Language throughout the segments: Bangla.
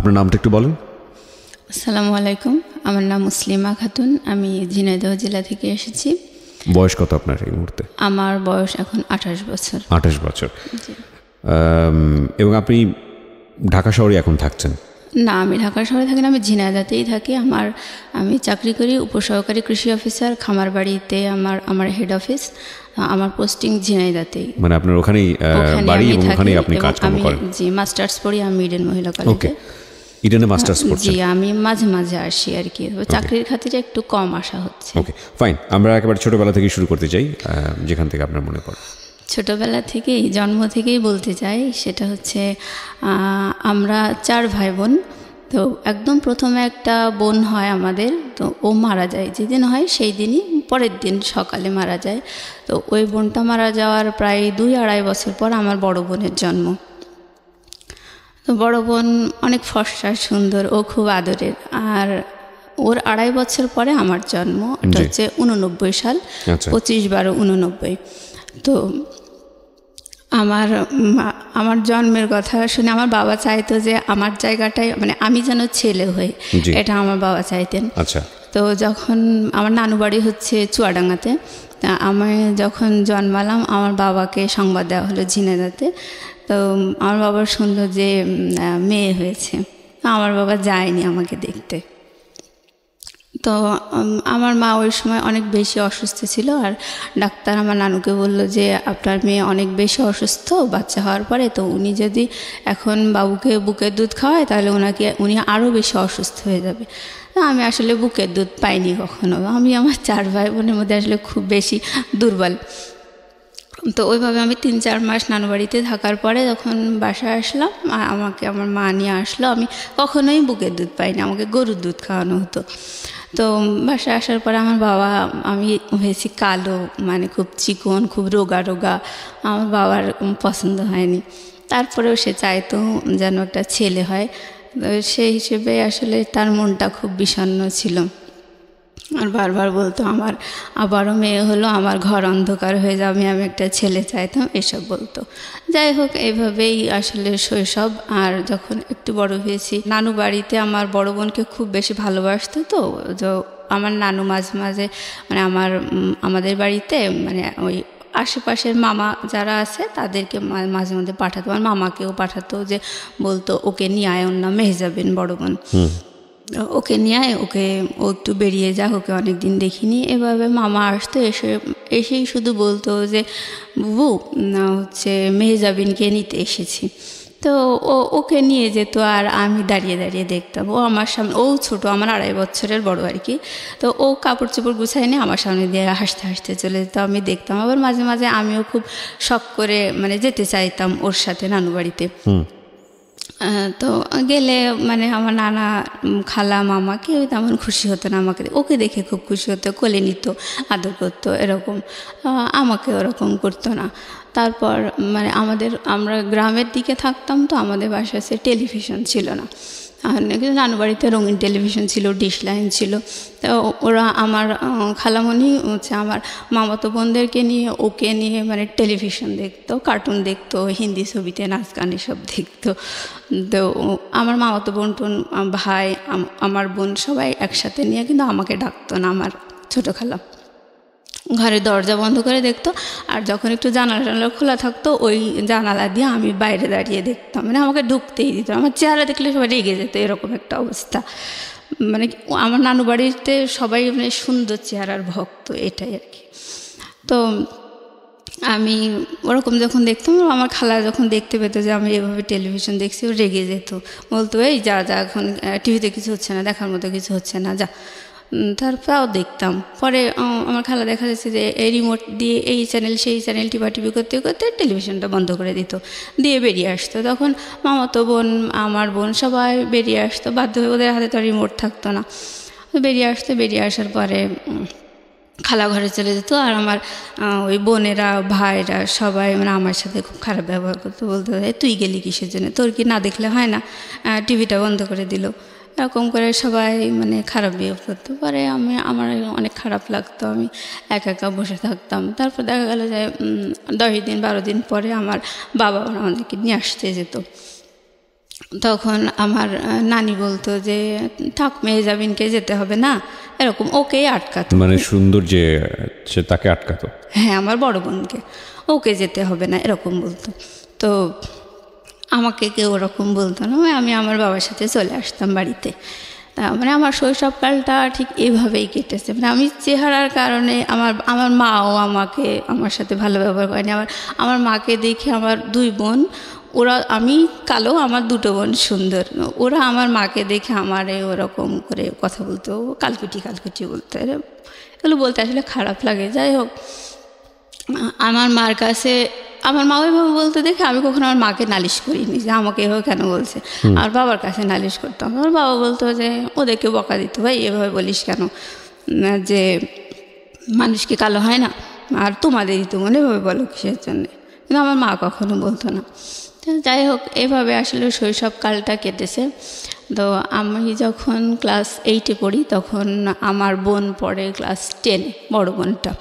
আপনার নামটা একটু বলেন। আসসালামু আলাইকুম, আমার নাম মুসলিমা খাতুন, আমি ঝিনাইদহ জেলা থেকে এসেছি। বয়স কত আপনার এই মুহূর্তে? আমার বয়স এখন 28 বছর। 28 বছর। এবং আপনি ঢাকা শহরে এখন থাকছেন? না, আমি ঢাকা শহরে থাকি না, আমি ঝিনাইদহতেই থাকি। আমি চাকরি করি উপসহকারী কৃষি অফিসার, খামারবাড়িতে আমার হেড অফিস। আমার পোস্টিং ঝিনাইদহতেই। মানে আপনার ওখানেই বাড়ি এবং ওখানেই আপনি কাজকর্ম করেন? জি, মাস্টার্স পড়ি আমি ইডেন মহিলা কলেজে। ওকে, ইডেনে মাস্টার্স পড়ছেন? জি, আমি মাঝে মাঝে আসি আর কি, চাকরির খাতিরে একটু কম আসা হচ্ছে। ওকে, ফাইন। আমরা একেবারে ছোটবেলা থেকে শুরু করতে চাই, যেখান থেকে আপনার মনে পড়ে। ছোটোবেলা থেকেই, জন্ম থেকেই বলতে চাই, সেটা হচ্ছে আমরা 4 ভাই বোন। তো একদম প্রথমে একটা বোন হয় আমাদের, তো ও মারা যায়। যেদিন হয় সেই দিনই পরের দিন সকালে মারা যায়। তো ওই বোনটা মারা যাওয়ার প্রায় 2-2.5 বছর পর আমার বড় বোনের জন্ম। তো বড় বোন অনেক ফর্সা, সুন্দর, ও খুব আদরের। আর ওর 2.5 বছর পরে আমার জন্ম, এটা হচ্ছে 89 সাল, 25/12/89। তো আমার জন্মের কথা শুনে আমার বাবা চাইতো যে আমার জায়গাটাই, মানে আমি যেন ছেলে হই, এটা আমার বাবা চাইতেন। আচ্ছা। তো যখন আমার নানু বাড়ি হচ্ছে চুয়াডাঙ্গাতে, আমি যখন জন্মালাম আমার বাবাকে সংবাদ দেওয়া হলো ঝিনাইদহতে। তো আমার বাবা শুনলো যে মেয়ে হয়েছে। আমার বাবা যায়নি আমাকে দেখতে। তো আমার মা ওই সময় অনেক বেশি অসুস্থ ছিল, আর ডাক্তার আমার নানুকে বললো যে আপনার মেয়ে অনেক বেশি অসুস্থ বাচ্চা হওয়ার পরে, তো উনি যদি এখন বাবুকে বুকের দুধ খাওয়ায় তাহলে উনি আরও বেশি অসুস্থ হয়ে যাবে। আমি আসলে বুকের দুধ পাইনি কখনো। আমি আমার 4 ভাই বোনের মধ্যে আসলে খুব বেশি দুর্বল। তো ওইভাবে আমি 3-4 মাস নানু বাড়িতে থাকার পরে যখন বাসায় আসলাম, আমাকে আমার মা নিয়ে আসলো। আমি কখনোই বুকের দুধ পাইনি, আমাকে গরুর দুধ খাওয়ানো হতো। তো বাসায় আসার পরে আমার বাবা, আমি হয়েছি কালো, মানে খুব চিকন, খুব রোগা রোগা। আমার বাবার পছন্দ হয়নি। তারপরেও সে চাইতো যেন একটা ছেলে হয়। সেই হিসেবে আসলে তার মনটা খুব বিষণ্ণ ছিল। আর বারবার বলতো আমার আবারও মেয়ে হলো, আমার ঘর অন্ধকার হয়ে যাবে, আমি একটা ছেলে চাইতাম, এসব বলতো। যাই হোক, এইভাবেই আসলে শৈশব। আর যখন একটু বড় হয়েছি, নানু বাড়িতে আমার বড় বোনকে খুব বেশি ভালোবাসতো। তো আমার নানু মাঝে মাঝে, মানে আমাদের বাড়িতে, মানে ওই আশেপাশের মামা যারা আছে তাদেরকে মাঝে মধ্যে পাঠাতো। আমার মামাকেও পাঠাতো, যে বলতো ওকে নিয়ে আয়, ওর নাম মেহজাবিন, বড় বোন, ওকে নিয়ে আয়, ও একটু বেরিয়ে যাক, ওকে অনেক দিন দেখিনি। এভাবে মামা আসতো, এসেই শুধু বলতো যে বুবু হচ্ছে মেহজাবিনকে নিতে এসেছি। তো ওকে নিয়ে যেত, আর আমি দাঁড়িয়ে দাঁড়িয়ে দেখতাম। ও আমার সামনে, ও ছোটো, আমার 2.5 বছরের বড় আর কি। তো ও কাপড় চোপড় গুছাই নিয়ে আমার সামনে দিয়ে হাসতে হাসতে চলে যেত, আমি দেখতাম। আবার মাঝে মাঝে আমিও খুব শখ করে মানে যেতে চাইতাম ওর সাথে নানু বাড়িতে। তো গেলে মানে আমার নানা, খালা, মামা কেউ তেমন খুশি হতো না আমাকে, ওকে দেখে খুব খুশি হতো, কোলে নিত, আদর করতো, এরকম। আমাকে ওরকম করতো না। তারপর মানে আমরা গ্রামের দিকে থাকতাম, তো আমাদের বাসায় টেলিভিশন ছিল না। কিন্তু নানু বাড়িতে রঙিন টেলিভিশন ছিল, ডিশ লাইন ছিল। তো ওরা, আমার খালামণি হচ্ছে আমার মামাতো বোনদেরকে নিয়ে, ওকে নিয়ে মানে টেলিভিশন দেখতো, কার্টুন দেখতো, হিন্দি ছবিতে নাচ গান এসব দেখতো। তো আমার মামাতো বোন টোন, ভাই, আমার বোন সবাই একসাথে নিয়ে, কিন্তু আমাকে ডাকতো না আমার ছোটো খালা। ঘরের দরজা বন্ধ করে দেখতো, আর যখন একটু জানালা খোলা থাকতো ওই জানালা দিয়ে আমি বাইরে দাঁড়িয়ে দেখতাম, মানে আমাকে ঢুকতেই দিত। আমার চেহারা দেখলে সবাই রেগে যেত, এরকম একটা অবস্থা। মানে আমার নানু বাড়িতে সবাই মানে সুন্দর চেহারার ভক্ত, এটাই আর কি। তো আমি ওরকম যখন দেখতাম, আমার খালা যখন দেখতে পেতো যে আমি এভাবে টেলিভিশন দেখছি, ও রেগে যেত, বলতো এই যা এখন টিভিতে কিছু হচ্ছে না, দেখার মতো কিছু হচ্ছে না, যা। তারপরেও দেখতাম। পরে আমার খালা দেখা যাচ্ছে যে এই রিমোট দিয়ে এই চ্যানেল সেই চ্যানেল টিপি করতে করতে টেলিভিশনটা বন্ধ করে দিত, দিয়ে বেরিয়ে আসতো। তখন মামাতো বোন, আমার বোন সবাই বেরিয়ে আসতো, বাধ্য হয়ে, ওদের হাতে তো রিমোট থাকতো না। বেরিয়ে আসতো, বেরিয়ে আসার পরে খালা ঘরে চলে যেত, আর আমার ওই বোনেরা, ভাইরা সবাই মানে আমার সাথে খুব খারাপ ব্যবহার করতো, বলতো তুই গেলি কিসের জন্য, তোর কি না দেখলে হয় না, টিভিটা বন্ধ করে দিল, এরকম করে সবাই মানে খারাপ বিহেভ করতো। পরে আমার অনেক খারাপ লাগতো, আমি একা একা বসে থাকতাম। তারপর দেখা গেল যে 10 দিন 12 দিন পরে আমার বাবা আমাদেরকে নিয়ে আসতে যেত। তখন আমার নানি বলতো যে থাক মেহজাবিনকে যেতে হবে না, এরকম ওকেই আটকাতো। মানে সুন্দর যে সে তাকে আটকাতো? হ্যাঁ, আমার বড় বোনকে, ওকে যেতে হবে না এরকম বলতো। তো আমাকে কেউ ওরকম বলতো না, আমি আমার বাবার সাথে চলে আসতাম বাড়িতে। তা মানে আমার শৈশবকালটা ঠিক এভাবেই কেটেছে। মানে আমি চেহারার কারণে আমার মাও আমার সাথে ভালো ব্যবহার করেনি। আমার মাকে দেখে আমার দুই বোন, ওরা, আমি কালো, আমার দুটো বোন সুন্দর, ওরা আমার মাকে দেখে আমারে ওরকম করে কথা বলতো, কালকুটি কালকুটি বলতো। এগুলো বলতে আসলে খারাপ লাগে। যাই হোক, আমার মার কাছে আমার মা ওইভাবে বলতে দেখে আমি কখনো আমার মাকে নালিশ করিনি যে আমাকে এভাবে কেন বলছে। আর বাবার কাছে নালিশ করতাম, আমার বাবা বলতো যে ওদেরকে বকা দিত, ভাই এভাবে বলিস কেন, যে মানুষ কি কালো হয় না, আর তোমাদেরই তো মনে এভাবে বলো কিসের জন্যে। কিন্তু আমার মা কখনো বলতো না। তো যাই হোক, এভাবে আসলে শৈশবকালটা কেটেছে। তো আমি যখন ক্লাস 8-এ পড়ি তখন আমার বোন পড়ে ক্লাস 10, বড় বোনটা।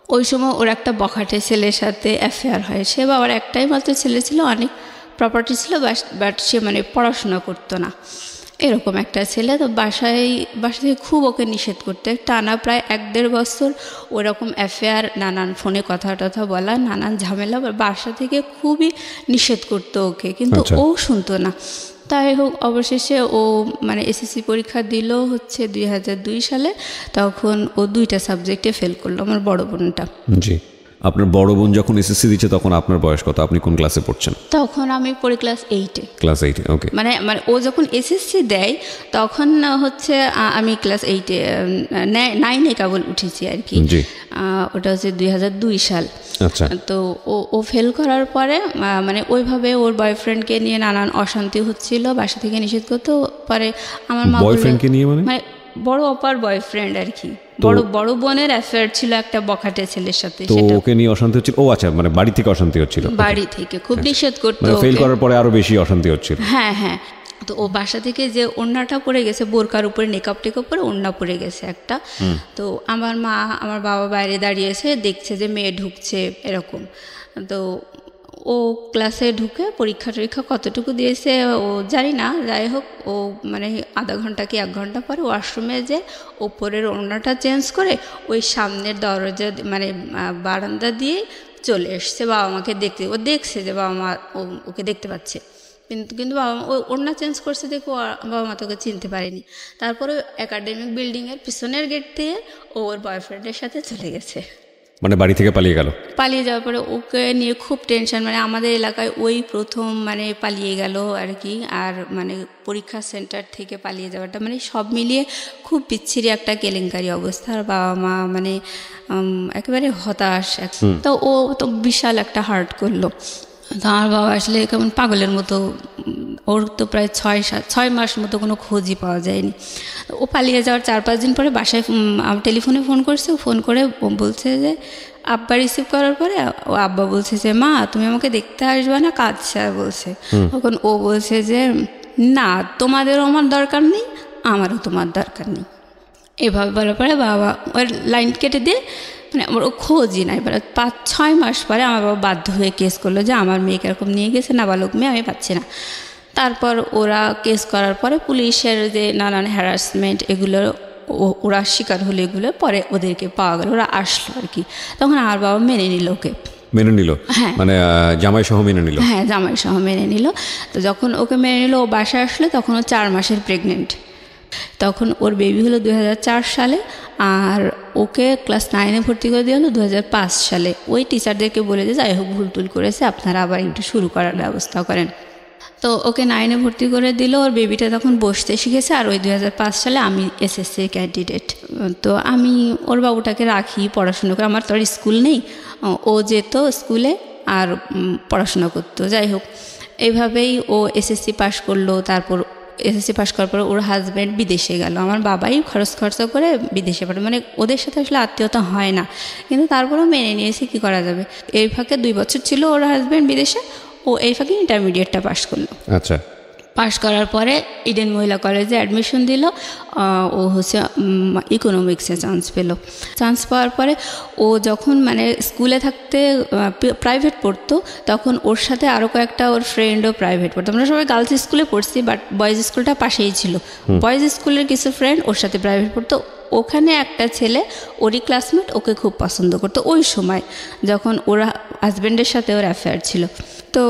ওই সময় ওর একটা বখাটে ছেলের সাথে অ্যাফেয়ার হয়। সে বাবার একটাই মাত্র ছেলে ছিল, অনেক প্রপার্টি ছিল, বাট সে মানে পড়াশোনা করতো না, এরকম একটা ছেলে। তো বাসা থেকে খুব ওকে নিষেধ করতে, টানা প্রায় 1-1.5 বছর ওরকম অ্যাফেয়ার, নানান ফোনে কথা টথা বলা, নানান ঝামেলা, বাসা থেকে খুবই নিষেধ করতো ওকে, কিন্তু ও শুনতো না। তাই হোক, অবশেষে ও মানে এসএসসি পরীক্ষা দিল হচ্ছে 2002 সালে। তখন ও 2টা সাবজেক্টে ফেল করলো, আমার বড় বোনটা। জি। আপনার বড় বোন যখন এসএসসি দিচ্ছে তখন আপনার বয়স কত? আপনি কোন ক্লাসে পড়ছেন? তখন আমি পড়ি ক্লাস 8-এ। ক্লাস 8-এ, ওকে। মানে ও যখন এসএসসি দেয় তখন হচ্ছে আমি ক্লাস 8-এ, 9-এ কেবল উঠেছি আর কি। ওটা হচ্ছে 2002 সাল। আচ্ছা। তো ও ফেল করার পরে মানে ওইভাবে ওর বয়ফ্রেন্ডকে নিয়ে নানান অশান্তি হচ্ছিল, বাসা থেকে নিষেধ করতে পারে। আমার মা বয়ফ্রেন্ডকে নিয়ে মানে বড় অপার বয়ফ্রেন্ড আর কি, বড় বোনের অ্যাফেয়ার ছিল একটা বখাটে ছেলের সাথে। তো ওকে নিয়ে অশান্তি হচ্ছিল? ও আচ্ছা, মানে বাড়ি থেকে অশান্তি হচ্ছিল? বাড়ি থেকে খুব নিষেধ করতো, মানে ফেল করার পরে আরো বেশি অশান্তি হচ্ছিল? হ্যাঁ হ্যাঁ। তো ও বাসা থেকে যে ওড়নাটা পরে গেছে, বোরকার উপরে নেকাপ টেকাপ পরে ওড়না পরে গেছে একটা। তো আমার মা আমার বাবা বাইরে দাঁড়িয়েছে, দেখছে যে মেয়ে ঢুকছে এরকম। তো ও ক্লাসে ঢুকে পরীক্ষা টরীক্ষা কতটুকু দিয়েছে ও জানি না। যাই হোক, ও মানে আধা ঘন্টা কি 1 ঘন্টা পরে ওয়াশরুমে যে ওপরের ওড়নাটা চেঞ্জ করে ওই সামনের দরজা মানে বারান্দা দিয়ে চলে এসছে বাবা মাকে দেখতে। ও দেখছে যে বাবা মা ওকে দেখতে পাচ্ছে, কিন্তু বাবা মা ওড়না চেঞ্জ করছে দেখো, বাবা মা তোকে চিনতে পারেনি। তারপরে একাডেমিক বিল্ডিংয়ের পিছনের গেট দিয়ে ওর বয়ফ্রেন্ডের সাথে চলে গেছে, মানে বাড়ি থেকে পালিয়ে গেল। পালিয়ে যাওয়ার পরে ওকে নিয়ে খুব টেনশন, মানে আমাদের এলাকায় ওই প্রথম মানে পালিয়ে গেল আর কি। আর মানে পরীক্ষা সেন্টার থেকে পালিয়ে যাওয়াটা মানে সব মিলিয়ে খুব বিচ্ছিরি একটা কেলেঙ্কারি অবস্থা। আর বাবা মা মানে একেবারে হতাশ। তো ও তো বিশাল একটা হার্ট করলো। তো আমার বাবা আসলে কেমন পাগলের মতো, ওর তো প্রায় 6 মাস মতো কোনো খোঁজই পাওয়া যায়নি। ও পালিয়ে যাওয়ার 4-5 দিন পরে বাসায় টেলিফোনে ফোন করছে। ফোন করে বলছে যে আব্বা রিসিভ করার পরে ও আব্বা বলছে যে মা তুমি আমাকে দেখতে আসবে না, কাঁদছে বলছে। তখন ও বলছে যে না, তোমাদেরও আমার দরকার নেই, আমারও তোমার দরকার নেই। এভাবে বলার পরে বাবা ওর লাইন কেটে দিয়ে মানে আমার ও খোঁজই নাই। এবার 5-6 মাস পরে আমার বাবা বাধ্য হয়ে কেস করলো যে আমার মেয়েকে এরকম নিয়ে গেছে, নাবালক মেয়ে, আমি পাচ্ছি না। তারপর ওরা কেস করার পরে পুলিশের যে নানান হ্যারাসমেন্ট এগুলো ওরা শিকার হলো, এগুলো পরে ওদেরকে পাওয়া গেল, ওরা আসলো আর কি। তখন আমার বাবা মেনে নিল ওকে। মেনে নিল? হ্যাঁ, মানে জামাই সহ মেনে নিল? হ্যাঁ, জামাই সহ মেনে নিল। তো যখন ওকে মেনে নিল, ও বাসায় আসলো, তখন ও 4 মাসের প্রেগনেন্ট। তখন ওর বেবি হলো 2004 সালে, আর ওকে ক্লাস 9-এ ভর্তি করে দিয়ে হলো 2005 সালে। ওই টিচারদেরকে বলে যে যাই হোক ভুল টুল করেছে, আপনারা আবার একটু শুরু করার ব্যবস্থা করেন। তো ওকে 9-এ ভর্তি করে দিল। ওর বেবিটা তখন বসতে শিখেছে। আর ওই 2005 সালে আমি এসএসসি ক্যান্ডিডেট। তো আমি ওর বাবুটাকে রাখি, পড়াশুনো করে, আমার তো আর স্কুল নেই। ও যেত স্কুলে আর পড়াশোনা করতো। যাই হোক, এইভাবেই ও এসএসসি পাশ করলো। তারপর এসএসসি পাশ করার পর ওর হাজব্যান্ড বিদেশে গেল। আমার বাবাই খরচা করে বিদেশে পাঠায়, মানে ওদের সাথে আসলে আত্মীয়তা হয় না, কিন্তু তারপরেও মেনে নিয়েছে, কি করা যাবে। এই ফাঁকে 2 বছর ছিল ওর হাজব্যান্ড বিদেশে, ও এই ফাঁকে ইন্টারমিডিয়েটটা পাশ করলো। আচ্ছা। পাশ করার পরে ইডেন মহিলা কলেজে অ্যাডমিশন দিল। ও হচ্ছে ইকোনমিক্সে চান্স পেল। চান্স পাওয়ার পরে ও যখন মানে স্কুলে থাকতে প্রাইভেট পড়তো, তখন ওর সাথে আরও কয়েকটা ওর ফ্রেন্ডও প্রাইভেট পড়তো। আমরা সবাই গার্লস স্কুলে পড়ছি, বাট বয়েজ স্কুলটা পাশেই ছিল। বয়েজ স্কুলের কিছু ফ্রেন্ড ওর সাথে প্রাইভেট পড়তো। ওখানে একটা ছেলে ওরই ক্লাসমেট ওকে খুব পছন্দ করতো ওই সময়, যখন ওর হাজব্যান্ডের সাথে ওর অ্যাফেয়ার ছিল। তো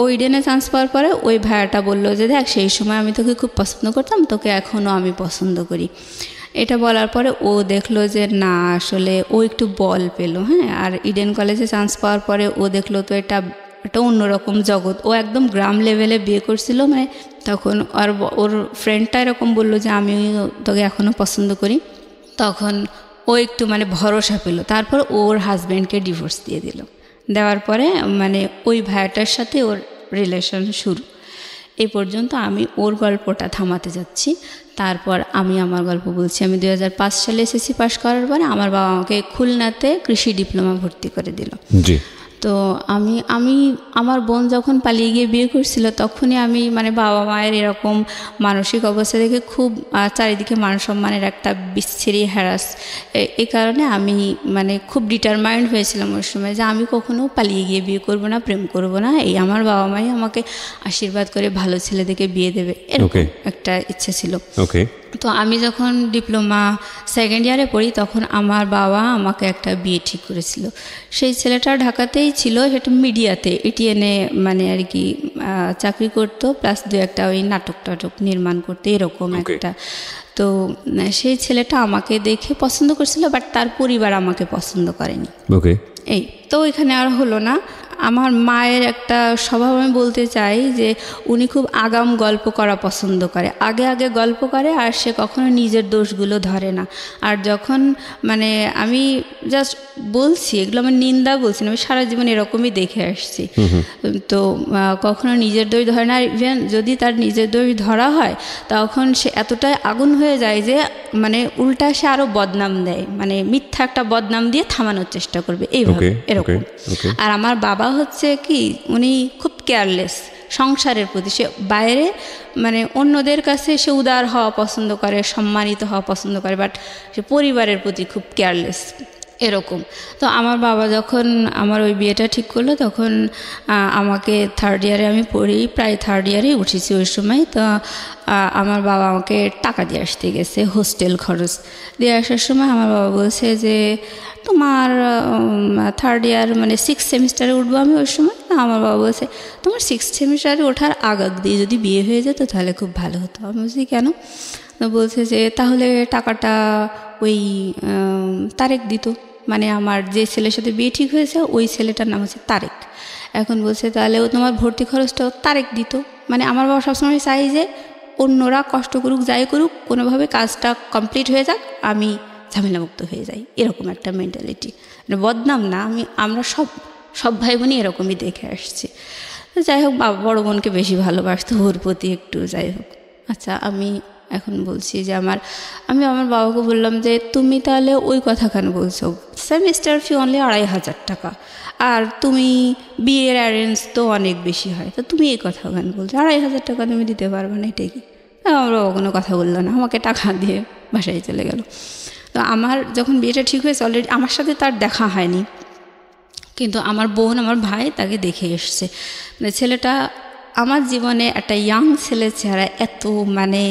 ও ইডেনে চান্স পাওয়ার পরে ওই ভাইয়াটা বললো যে দেখ, সেই সময় আমি তোকে খুব পছন্দ করতাম, তোকে এখনও আমি পছন্দ করি। এটা বলার পরে ও দেখলো যে না, আসলে ও একটু বল পেলো। হ্যাঁ, আর ইডেন কলেজে চান্স পাওয়ার পরে ও দেখলো তো এটা একটা অন্যরকম জগৎ। ও একদম গ্রাম লেভেলে বিয়ে করছিল, মানে তখন আর ওর ফ্রেন্ডটা এরকম বললো যে আমি তোকে এখনও পছন্দ করি। তখন ও একটু মানে ভরসা পেল। তারপর ওর হাজব্যান্ডকে ডিভোর্স দিয়ে দিল। দেওয়ার পরে মানে ওই ভাইয়াটার সাথে ওর রিলেশন শুরু। এই পর্যন্ত আমি ওর গল্পটা থামাতে যাচ্ছি, তারপর আমি আমার গল্প বলছি। আমি 2005 সালে এসএসসি পাস করার পরে আমার বাবা আমাকে খুলনাতে কৃষি ডিপ্লোমা ভর্তি করে দিল। জি। তো আমি আমার বোন যখন পালিয়ে গিয়ে বিয়ে করছিল, তখনই আমি মানে বাবা মায়ের এরকম মানসিক অবস্থা দেখে খুব চারিদিকে মান সম্মানের একটা বিচ্ছিরি হ্যারাস, এই কারণে আমি মানে খুব ডিটারমাইন্ড হয়েছিলাম ওই সময় যে আমি কখনো পালিয়ে গিয়ে বিয়ে করব না, প্রেম করব না। এই আমার বাবা মাই আমাকে আশীর্বাদ করে ভালো ছেলে দেখে বিয়ে দেবে, এরকম একটা ইচ্ছে ছিল। তো আমি যখন ডিপ্লোমা সেকেন্ড ইয়ারে পড়ি, তখন আমার বাবা আমাকে একটা বিয়ে ঠিক করেছিল। সেই ছেলেটা ঢাকাতেই ছিল, সেটা মিডিয়াতে এটিএনে মানে আর কি চাকরি করতো, প্লাস দু একটা ওই নাটক নির্মাণ করতে, এরকম একটা। তো সেই ছেলেটা আমাকে দেখে পছন্দ করছিল, বাট তার পরিবার আমাকে পছন্দ করেনি। এই তো এখানে আর হলো না। আমার মায়ের একটা স্বভাব আমি বলতে চাই যে উনি খুব আগাম গল্প করা পছন্দ করে, আগে আগে গল্প করে, আর সে কখনো নিজের দোষগুলো ধরে না। আর যখন মানে আমি জাস্ট বলছি, এগুলো আমার নিন্দা বলছি না, আমি সারা জীবন এরকমই দেখে আসছি। তো কখনো নিজের দোষ ধরে না। ইভেন যদি তার নিজের দোষ ধরা হয়, তখন সে এতটাই আগুন হয়ে যায় যে মানে উল্টা সে আরও বদনাম দেয়, মানে মিথ্যা একটা বদনাম দিয়ে থামানোর চেষ্টা করবে, এইভাবে এরকম। আর আমার বাবা হচ্ছে কি, উনি খুব কেয়ারলেস সংসারের প্রতি। সে বাইরে মানে অন্যদের কাছে সে উদার হওয়া পছন্দ করে, সম্মানিত হওয়া পছন্দ করে, বাট সে পরিবারের প্রতি খুব কেয়ারলেস, এরকম। তো আমার বাবা যখন আমার ওই বিয়েটা ঠিক করলো, তখন আমাকে থার্ড ইয়ারে আমি পড়ি, প্রায় থার্ড ইয়ারেই উঠেছি ওই সময়। তো আমার বাবা আমাকে টাকা দিয়ে আসতে গেছে, হোস্টেল খরচ দিয়ে আসার সময় আমার বাবা বলছে যে তোমার থার্ড ইয়ার মানে 6th সেমিস্টারে উঠবো আমি ওই সময়। আমার বাবা বলছে তোমার 6th সেমিস্টারে ওঠার আগ দিয়ে যদি বিয়ে হয়ে যেত তাহলে খুব ভালো হতো। আমি বলছি কেন? বলছে যে তাহলে টাকাটা ওই তারেক দিত, মানে আমার যে ছেলের সাথে বিয়ে ঠিক হয়েছে ওই ছেলেটার নাম হচ্ছে তারেক। এখন বলছে তাহলে ও তোমার ভর্তি খরচটাও তারেক দিত। মানে আমার বাবা সবসময় চাই যে অন্যরা কষ্ট করুক, যাই করুক, কোনোভাবে কাজটা কমপ্লিট হয়ে যাক, আমি ঝামেলামুক্ত হয়ে যাই, এরকম একটা মেন্টালিটি। বদনাম না, আমরা সব ভাই বোনই এরকমই দেখে আসছি। তো যাই হোক, বাবা বড় বোনকে বেশি ভালোবাসতো, ওর প্রতি একটু যাই হোক। আচ্ছা, আমি এখন বলছি যে আমি আমার বাবাকে বললাম যে তুমি তাহলে ওই কথা কেন বলছো, সেমিস্টার ফি অনলি 2500 টাকা, আর তুমি বিয়ের অ্যারেঞ্জ তো অনেক বেশি হয়, তো তুমি এই কথা কেন বলছো, 2500 টাকা তুমি দিতে পারবে না, এটাই কি? আমার বাবা কোনো কথা বললো না, আমাকে টাকা দিয়ে বাসায় চলে গেল। তো আমার যখন বিয়েটা ঠিক হয়েছে, অলরেডি আমার সাথে তার দেখা হয়নি, কিন্তু আমার বোন, আমার ভাই তাকে দেখে এসছে। মানে ছেলেটা আমার জীবনে একটা ইয়াং ছেলে চেহারা, এত মানে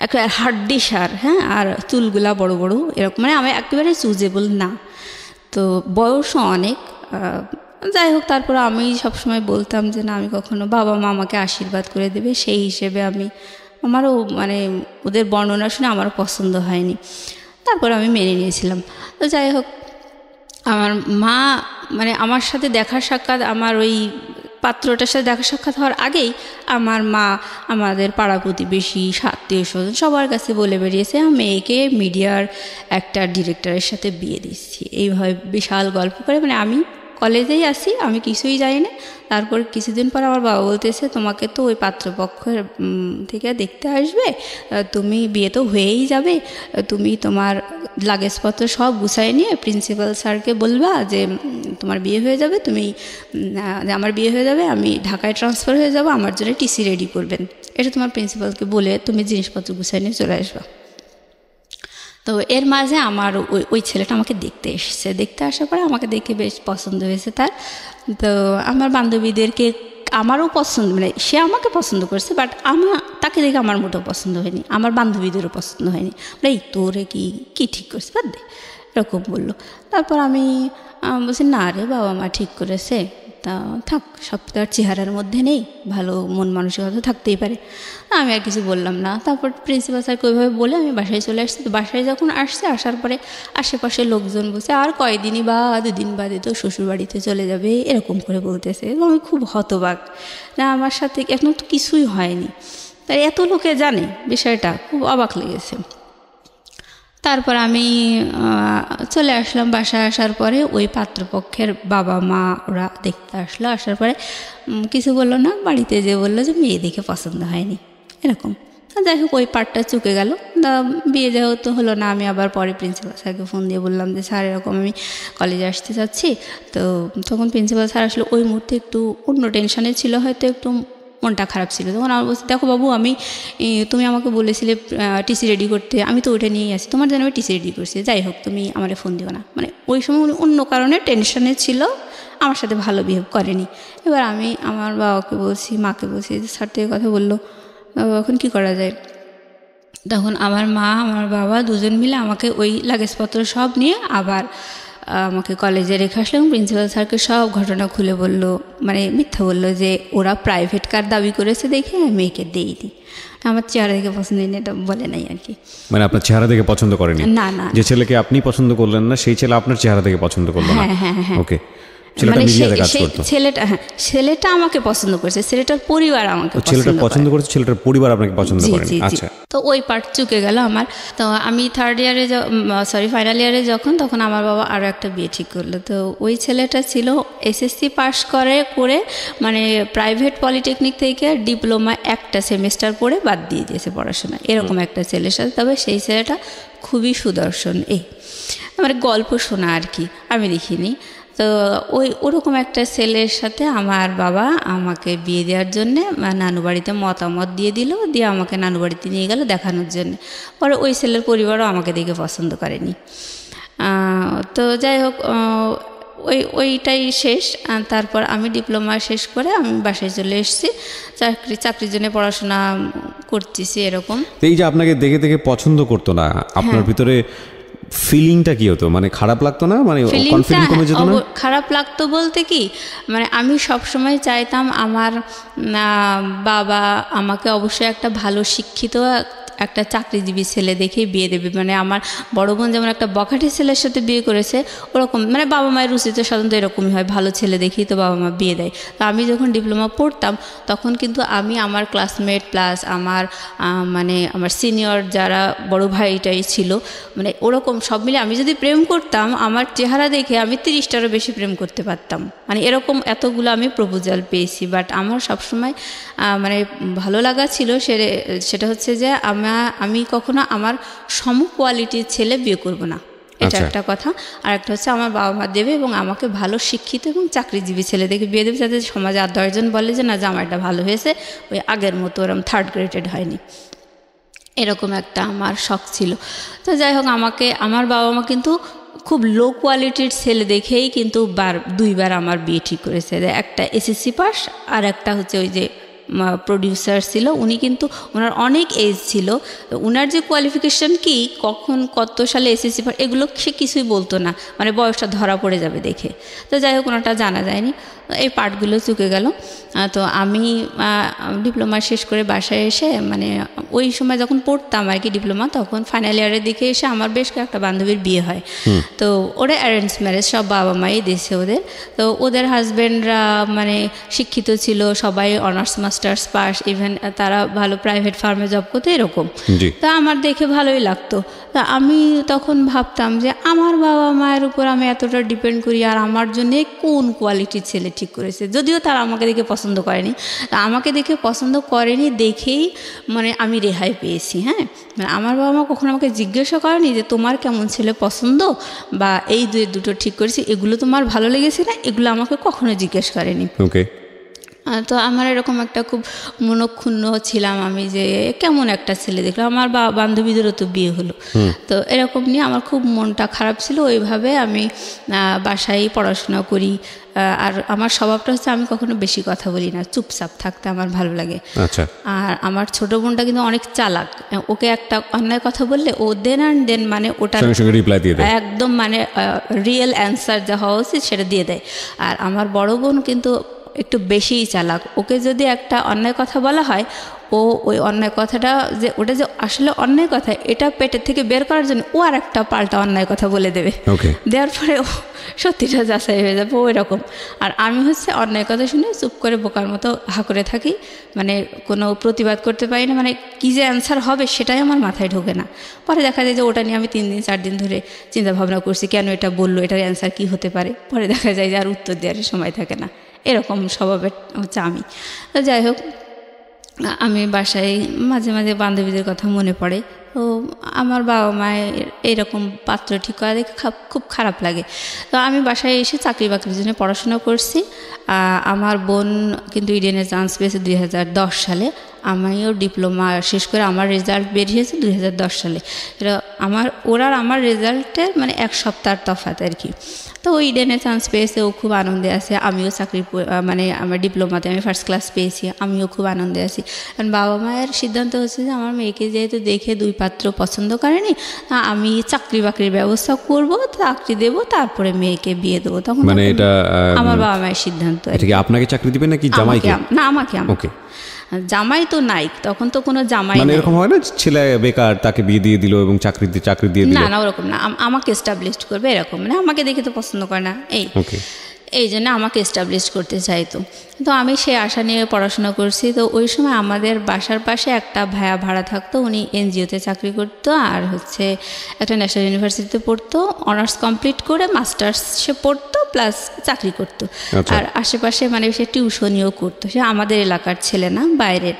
একটা হাড্ডি সার, হ্যাঁ, আর চুলগুলা বড় বড় এরকম, মানে আমি একেবারে চুজেবল না, তো বয়সও অনেক। যাই হোক, তারপর আমি সবসময় বলতাম যে না, আমি কখনো বাবা মা আমাকে আশীর্বাদ করে দেবে, সেই হিসেবে আমারও মানে ওদের বর্ণনা শুনে আমারও পছন্দ হয়নি, তারপর আমি মেনে নিয়েছিলাম। তো যাই হোক, আমার মা মানে আমার সাথে দেখা সাক্ষাৎ, আমার ওই পাত্রটার সাথে দেখা সাক্ষাৎ হওয়ার আগেই আমার মা আমাদের পাড়া প্রতিবেশী, আত্মীয় স্বজন সবার কাছে বলে বেরিয়েছে মেয়েকে মিডিয়ার একটা ডিরেক্টরের সাথে বিয়ে দিচ্ছি। এইভাবে বিশাল গল্প করে, মানে আমি কলেজেই আসি, আমি কিছুই জানি না। তারপর কিছুদিন পর আমার বাবা বলতেছে, তোমাকে তো ওই পাত্রপক্ষের থেকে দেখতে আসবে, তুমি বিয়ে তো হয়েই যাবে, তুমি তোমার লাগেজপত্র সব গুছাই নিয়ে প্রিন্সিপাল স্যারকে বলবা যে তোমার বিয়ে হয়ে যাবে, তুমি আমার বিয়ে হয়ে যাবে, আমি ঢাকায় ট্রান্সফার হয়ে যাব, আমার জন্য টিসি রেডি করবেন, এটা তোমার প্রিন্সিপালকে বলে তুমি জিনিসপত্র গুছাই নিয়ে চলে আসবা। তো এর মাঝে আমার ওই ছেলেটা আমাকে দেখতে এসেছে। দেখতে আসার পরে আমাকে দেখে বেশ পছন্দ হয়েছে তার। তো আমার বান্ধবীদেরকে আমারও পছন্দ, মানে সে আমাকে পছন্দ করছে, বাট তাকে দেখে আমার মোটেও পছন্দ হয়নি, আমার বান্ধবীদেরও পছন্দ হয়নি। এই তোরে কি ঠিক করছে, বাদ দে, এরকম বললো। তারপর আমি বলছি, না রে, বাবা মা ঠিক করেছে, তা থাক, সব তার চেহারার মধ্যে নেই, ভালো মন মানসিকতা থাকতেই পারে। আমি আর কিছু বললাম না। তারপর প্রিন্সিপাল স্যারকে ওইভাবে বলে আমি বাসায় চলে আসছি। তো বাসায় যখন আসার পরে আশেপাশে লোকজন বলছে, আর কয়দিনই বা 2 দিন বাদে তো শ্বশুরবাড়িতে চলে যাবে, এরকম করে বলতেছে। এবং আমি খুব হতবাক, না আমার সাথে এখন তো কিছুই হয়নি, তাই এত লোকে জানে বিষয়টা, খুব অবাক লেগেছে। তারপর আমি চলে আসলাম। বাসায় আসার পরে ওই পাত্রপক্ষের বাবা মা ওরা দেখতে আসলো। আসার পরে কিছু বললো না, বাড়িতে যে বললো যে মেয়ে দেখে পছন্দ হয়নি, এরকম। যাই হোক, ওই পার্টটা চুকে গেল। বিয়ে যেহেতু হলো না, আমি আবার পরে প্রিন্সিপাল স্যারকে ফোন দিয়ে বললাম যে স্যার, এরকম আমি কলেজে আসতে চাচ্ছি। তো তখন প্রিন্সিপাল স্যার আসলে ওই মুহূর্তে একটু অন্য টেনশানে ছিল, হয়তো একটু মনটা খারাপ ছিল। তখন আমার বলছি, দেখো বাবু, তুমি আমাকে বলেছিলে টিসি রেডি করতে, আমি তো ওইটা নিয়েই আসি, তোমার জন্য আমি টিসি রেডি করছি, যাই হোক তুমি আমারে ফোন দিও না। মানে ওই সময় অন্য কারণে টেনশনে ছিল, আমার সাথে ভালো বিহেভ করেনি। এবার আমি আমার বাবাকে বলছি, মাকে বলছি যে স্যার থেকে কথা বললো, এখন কি করা যায়? তখন আমার মা আমার বাবা দুজন মিলে আমাকে ওই লাগেজপত্র সব নিয়ে আবার আমাকে কলেজে রেখে আসলো এবং প্রিন্সিপাল স্যারকে সব ঘটনা খুলে বলল, মানে মিথ্যা বললো যে ওরা প্রাইভেট কার দাবি করেছে দেখে মেয়েকে দেইনি। আমার চেহারা দেখে পছন্দ হয়নি, এটা বলে নাই আর কি। মানে আপনার চেহারা দেখে পছন্দ করেনি? না না, যে ছেলেকে আপনি পছন্দ করলেন না, সেই ছেলে আপনার চেহারা দেখে পছন্দ করলো না? হ্যাঁ হ্যাঁ। ওকে, মানে ছেলেটা আমাকে পছন্দ করেছে, ছেলেটার পরিবার আমাকে পছন্দ করেছে, ছেলেটার পরিবার আপনাকে পছন্দ করেনি। আচ্ছা, তো ওই পার্ট চুকে গেল আমার। তো আমি ফাইনাল ইয়ারে যখন, তখন আমার বাবা আরও একটা বিয়ে ঠিক করলো। তো ওই ছেলেটা ছিল এসএসসি পাস করে মানে প্রাইভেট পলিটেকনিক থেকে ডিপ্লোমা একটা সেমিস্টার পড়ে বাদ দিয়ে দিয়েছে পড়াশোনা, এরকম একটা ছেলের সাথে। তবে সেই ছেলেটা খুবই সুদর্শন, মানে গল্প শোনা আর কি, আমি দেখিনি। তো ওরকম একটা ছেলের সাথে আমার বাবা আমাকে বিয়ে দেওয়ার জন্যে নানু বাড়িতে মতামত দিয়ে আমাকে নানু বাড়িতে নিয়ে গেল দেখানোর জন্য। পরে ওই ছেলের পরিবারও আমাকে দেখে পছন্দ করেনি। তো যাই হোক, ওইটাই শেষ। তারপর আমি ডিপ্লোমা শেষ করে আমি বাসায় চলে এসেছি, চাকরির জন্য পড়াশোনা করতেছি এরকম। এই যে আপনাকে দেখে দেখে পছন্দ করতো না, আপনার ভিতরে ফিলিংটা কি হতো? মানে খারাপ লাগতো না? মানে কনফিডেন্স কমে যেত না? খারাপ লাগতো বলতে কি, মানে আমি সবসময় চাইতাম আমার বাবা আমাকে অবশ্যই একটা ভালো শিক্ষিত একটা চাকরিজীবী ছেলে দেখেই বিয়ে দেবে। মানে আমার বড় বোন যেমন একটা বখাটে ছেলের সাথে বিয়ে করেছে, ওরকম মানে বাবা মায়ের রুচিতে সাধারণত এরকমই হয়, ভালো ছেলে দেখেই তো বাবা মা বিয়ে দেয়। তো আমি যখন ডিপ্লোমা পড়তাম তখন কিন্তু আমি আমার ক্লাসমেট প্লাস আমার মানে আমার সিনিয়র যারা বড় ভাইটাই ছিল, মানে ওরকম সব মিলে আমি যদি প্রেম করতাম, আমার চেহারা দেখে আমি 30টারও বেশি প্রেম করতে পারতাম। মানে এরকম এতগুলো আমি প্রপোজাল পেয়েছি। বাট আমার সবসময় মানে ভালো লাগা ছিল সেটা হচ্ছে যে আমি কখনো আমার সম কোয়ালিটির ছেলে বিয়ে করব না, এটা একটা কথা। আর একটা হচ্ছে আমার বাবা মা দেবে এবং আমাকে ভালো শিক্ষিত এবং চাকরিজীবী ছেলে দেখে বিয়ে দেবে, যাতে সমাজে আর 10 জন বলে যে না জামাইটা ভালো হয়েছে, ওই আগের মতো ওরকম 3rd গ্রেডেড হয়নি, এরকম একটা আমার শখ ছিল। তো যাই হোক, আমার বাবা মা কিন্তু খুব লো কোয়ালিটির ছেলে দেখেই কিন্তু 2বার আমার বিয়ে ঠিক করেছে। একটা এসএসসি পাস আর একটা হচ্ছে ওই যে প্রডিউসার ছিল, উনি কিন্তু ওনার অনেক এজ ছিল, ওনার যে কোয়ালিফিকেশান কি, কখন কত সালে এসএসসি পাস, এগুলো সে কিছুই বলতো না, মানে বয়সটা ধরা পড়ে যাবে দেখে। তো যাই হোক, ওনারটা জানা যায়নি। এই পার্টগুলো চুকে গেল। তো আমি ডিপ্লোমা শেষ করে বাসায় এসে মানে ওই সময় যখন পড়তাম আর কি ডিপ্লোমা, তখন ফাইনাল ইয়ারের দিকে এসে আমার বেশ কয়েকটা বান্ধবীর বিয়ে হয়। তো ওরা অ্যারেঞ্জ ম্যারেজ, সব বাবা মাই দিয়েছে ওদের। তো ওদের হাজব্যান্ডরা মানে শিক্ষিত ছিল, সবাই অনার্স মাস্টার্স পাস, ইভেন তারা ভালো প্রাইভেট ফার্মে জব করতো এরকম। তা আমার দেখে ভালোই লাগতো। তা আমি তখন ভাবতাম যে আমার বাবা মায়ের উপর আমি এতটা ডিপেন্ড করি, আর আমার জন্য কোন কোয়ালিটির ছেলে ঠিক করেছে। যদিও তারা আমাকে দেখে পছন্দ করেনি, তা আমাকে দেখে পছন্দ করেনি দেখেই মানে আমি রেহাই পেয়েছি। হ্যাঁ, মানে আমার বাবা মা কখনো আমাকে জিজ্ঞাসা করেনি যে তোমার কেমন ছেলে পছন্দ বা এই দুটো ঠিক করেছি, এগুলো তোমার ভালো লেগেছে না, এগুলো আমাকে কখনো জিজ্ঞেস করেনি। ওকে। তো আমার এরকম একটা খুব মনক্ষুণ্ণ ছিলাম আমি যে কেমন একটা ছেলে দেখলাম, আমার বান্ধবীদেরও তো বিয়ে হলো। তো এরকম নিয়ে আমার খুব মনটা খারাপ ছিল। ওইভাবে আমি বাসায় পড়াশোনা করি। আর আমার স্বভাবটা হচ্ছে আমি কখনো বেশি কথা বলি না, চুপচাপ থাকতে আমার ভালো লাগে। আচ্ছা। আর আমার ছোট বোনটা কিন্তু অনেক চালাক, ওকে একটা অন্যায় কথা বললে ও দেন অ্যান্ড দেন মানে ওটার রিপ্লাই দিয়ে দেয়, একদম মানে রিয়েল অ্যান্সার যা হওয়া উচিত সেটা দিয়ে দেয়। আর আমার বড় বোন কিন্তু একটু বেশিই চালাক, ওকে যদি একটা অন্যায় কথা বলা হয় ও ওই অন্যায় কথাটা যে ওটা যে আসলে অন্যায় কথা এটা পেটের থেকে বের করার জন্য ও আর একটা পাল্টা অন্যায় কথা বলে দেবে। দেওয়ার পরে ও সত্যিটা যাচাই হয়ে যাবে ওই রকম। আর আমি হচ্ছে অন্যায় কথা শুনে চুপ করে বোকার মতো হা করে থাকি, মানে কোনো প্রতিবাদ করতে পারি না, মানে কী যে অ্যান্সার হবে সেটাই আমার মাথায় ঢোকে না। পরে দেখা যায় যে ওটা নিয়ে আমি 3 দিন 4 দিন ধরে চিন্তা ভাবনা করছি কেন এটা বললো, এটার অ্যান্সার কী হতে পারে। পরে দেখা যায় যে আর উত্তর দেওয়ার সময় থাকে না, এরকম স্বভাবের হচ্ছে আমি। তো যাই হোক, আমি বাসায় মাঝে মাঝে বান্ধবীদের কথা মনে পড়ে। তো আমার বাবা মায়ের এইরকম পাত্র ঠিক করা দেখে খুব খারাপ লাগে। তো আমি বাসায় এসে চাকরি বাকরির জন্য পড়াশোনা করছি। আমার বোন কিন্তু ইডেনে চান্স পেয়েছে 2010 সালে। আমিও ডিপ্লোমা শেষ করে আমার রেজাল্ট বেরিয়েছে 2010 সালে। এটা আমার রেজাল্টের মানে 1 সপ্তাহের তফাৎ আর কি। তো ওই ইডেনে চান্স পেয়েছে, ও খুব আনন্দে আছে। আমিও চাকরি মানে আমার ডিপ্লোমাতে আমি ফার্স্ট ক্লাস পেয়েছি, আমিও খুব আনন্দে আছি। কারণ বাবা মায়ের সিদ্ধান্ত হচ্ছে যে আমার মেয়েকে যেহেতু দেখে 2 পাত্র পছন্দ করেনি, আমি চাকরি বাকরির ব্যবস্থা করব, চাকরি দেব, তারপরে মেয়েকে বিয়ে দেবো। তখন মানে এটা আমার বাবা মায়ের সিদ্ধান্ত। এটা কি আপনাকে চাকরি দিবেন নাকি জামাইকে? না, আমাকে। ওকে। জামাই তো নাই তখন, তো কোনো জামাই মানে এরকম হয় না ছেলে বেকার তাকে বিয়ে দিয়ে দিল এবং চাকরি দিয়ে দিল? না, ওরকম না, আমাকে এস্টাবলিশড করবে এরকম, মানে আমাকে দেখে তো পছন্দ করে না এই জন্য আমাকে এস্টাবলিশ করতে চাইতো। তো আমি সে আশা নিয়ে পড়াশোনা করছি। তো ওই সময় আমাদের বাসার পাশে একটা ভাইয়া ভাড়া থাকতো, উনি এনজিওতে চাকরি করতো আর হচ্ছে একটা ন্যাশনাল ইউনিভার্সিটিতে পড়তো, অনার্স কমপ্লিট করে মাস্টার্স সে পড়তো প্লাস চাকরি করতো। আর আশেপাশে মানে সে টিউশনিও করতো, সে আমাদের এলাকার ছেলে না, বাইরের।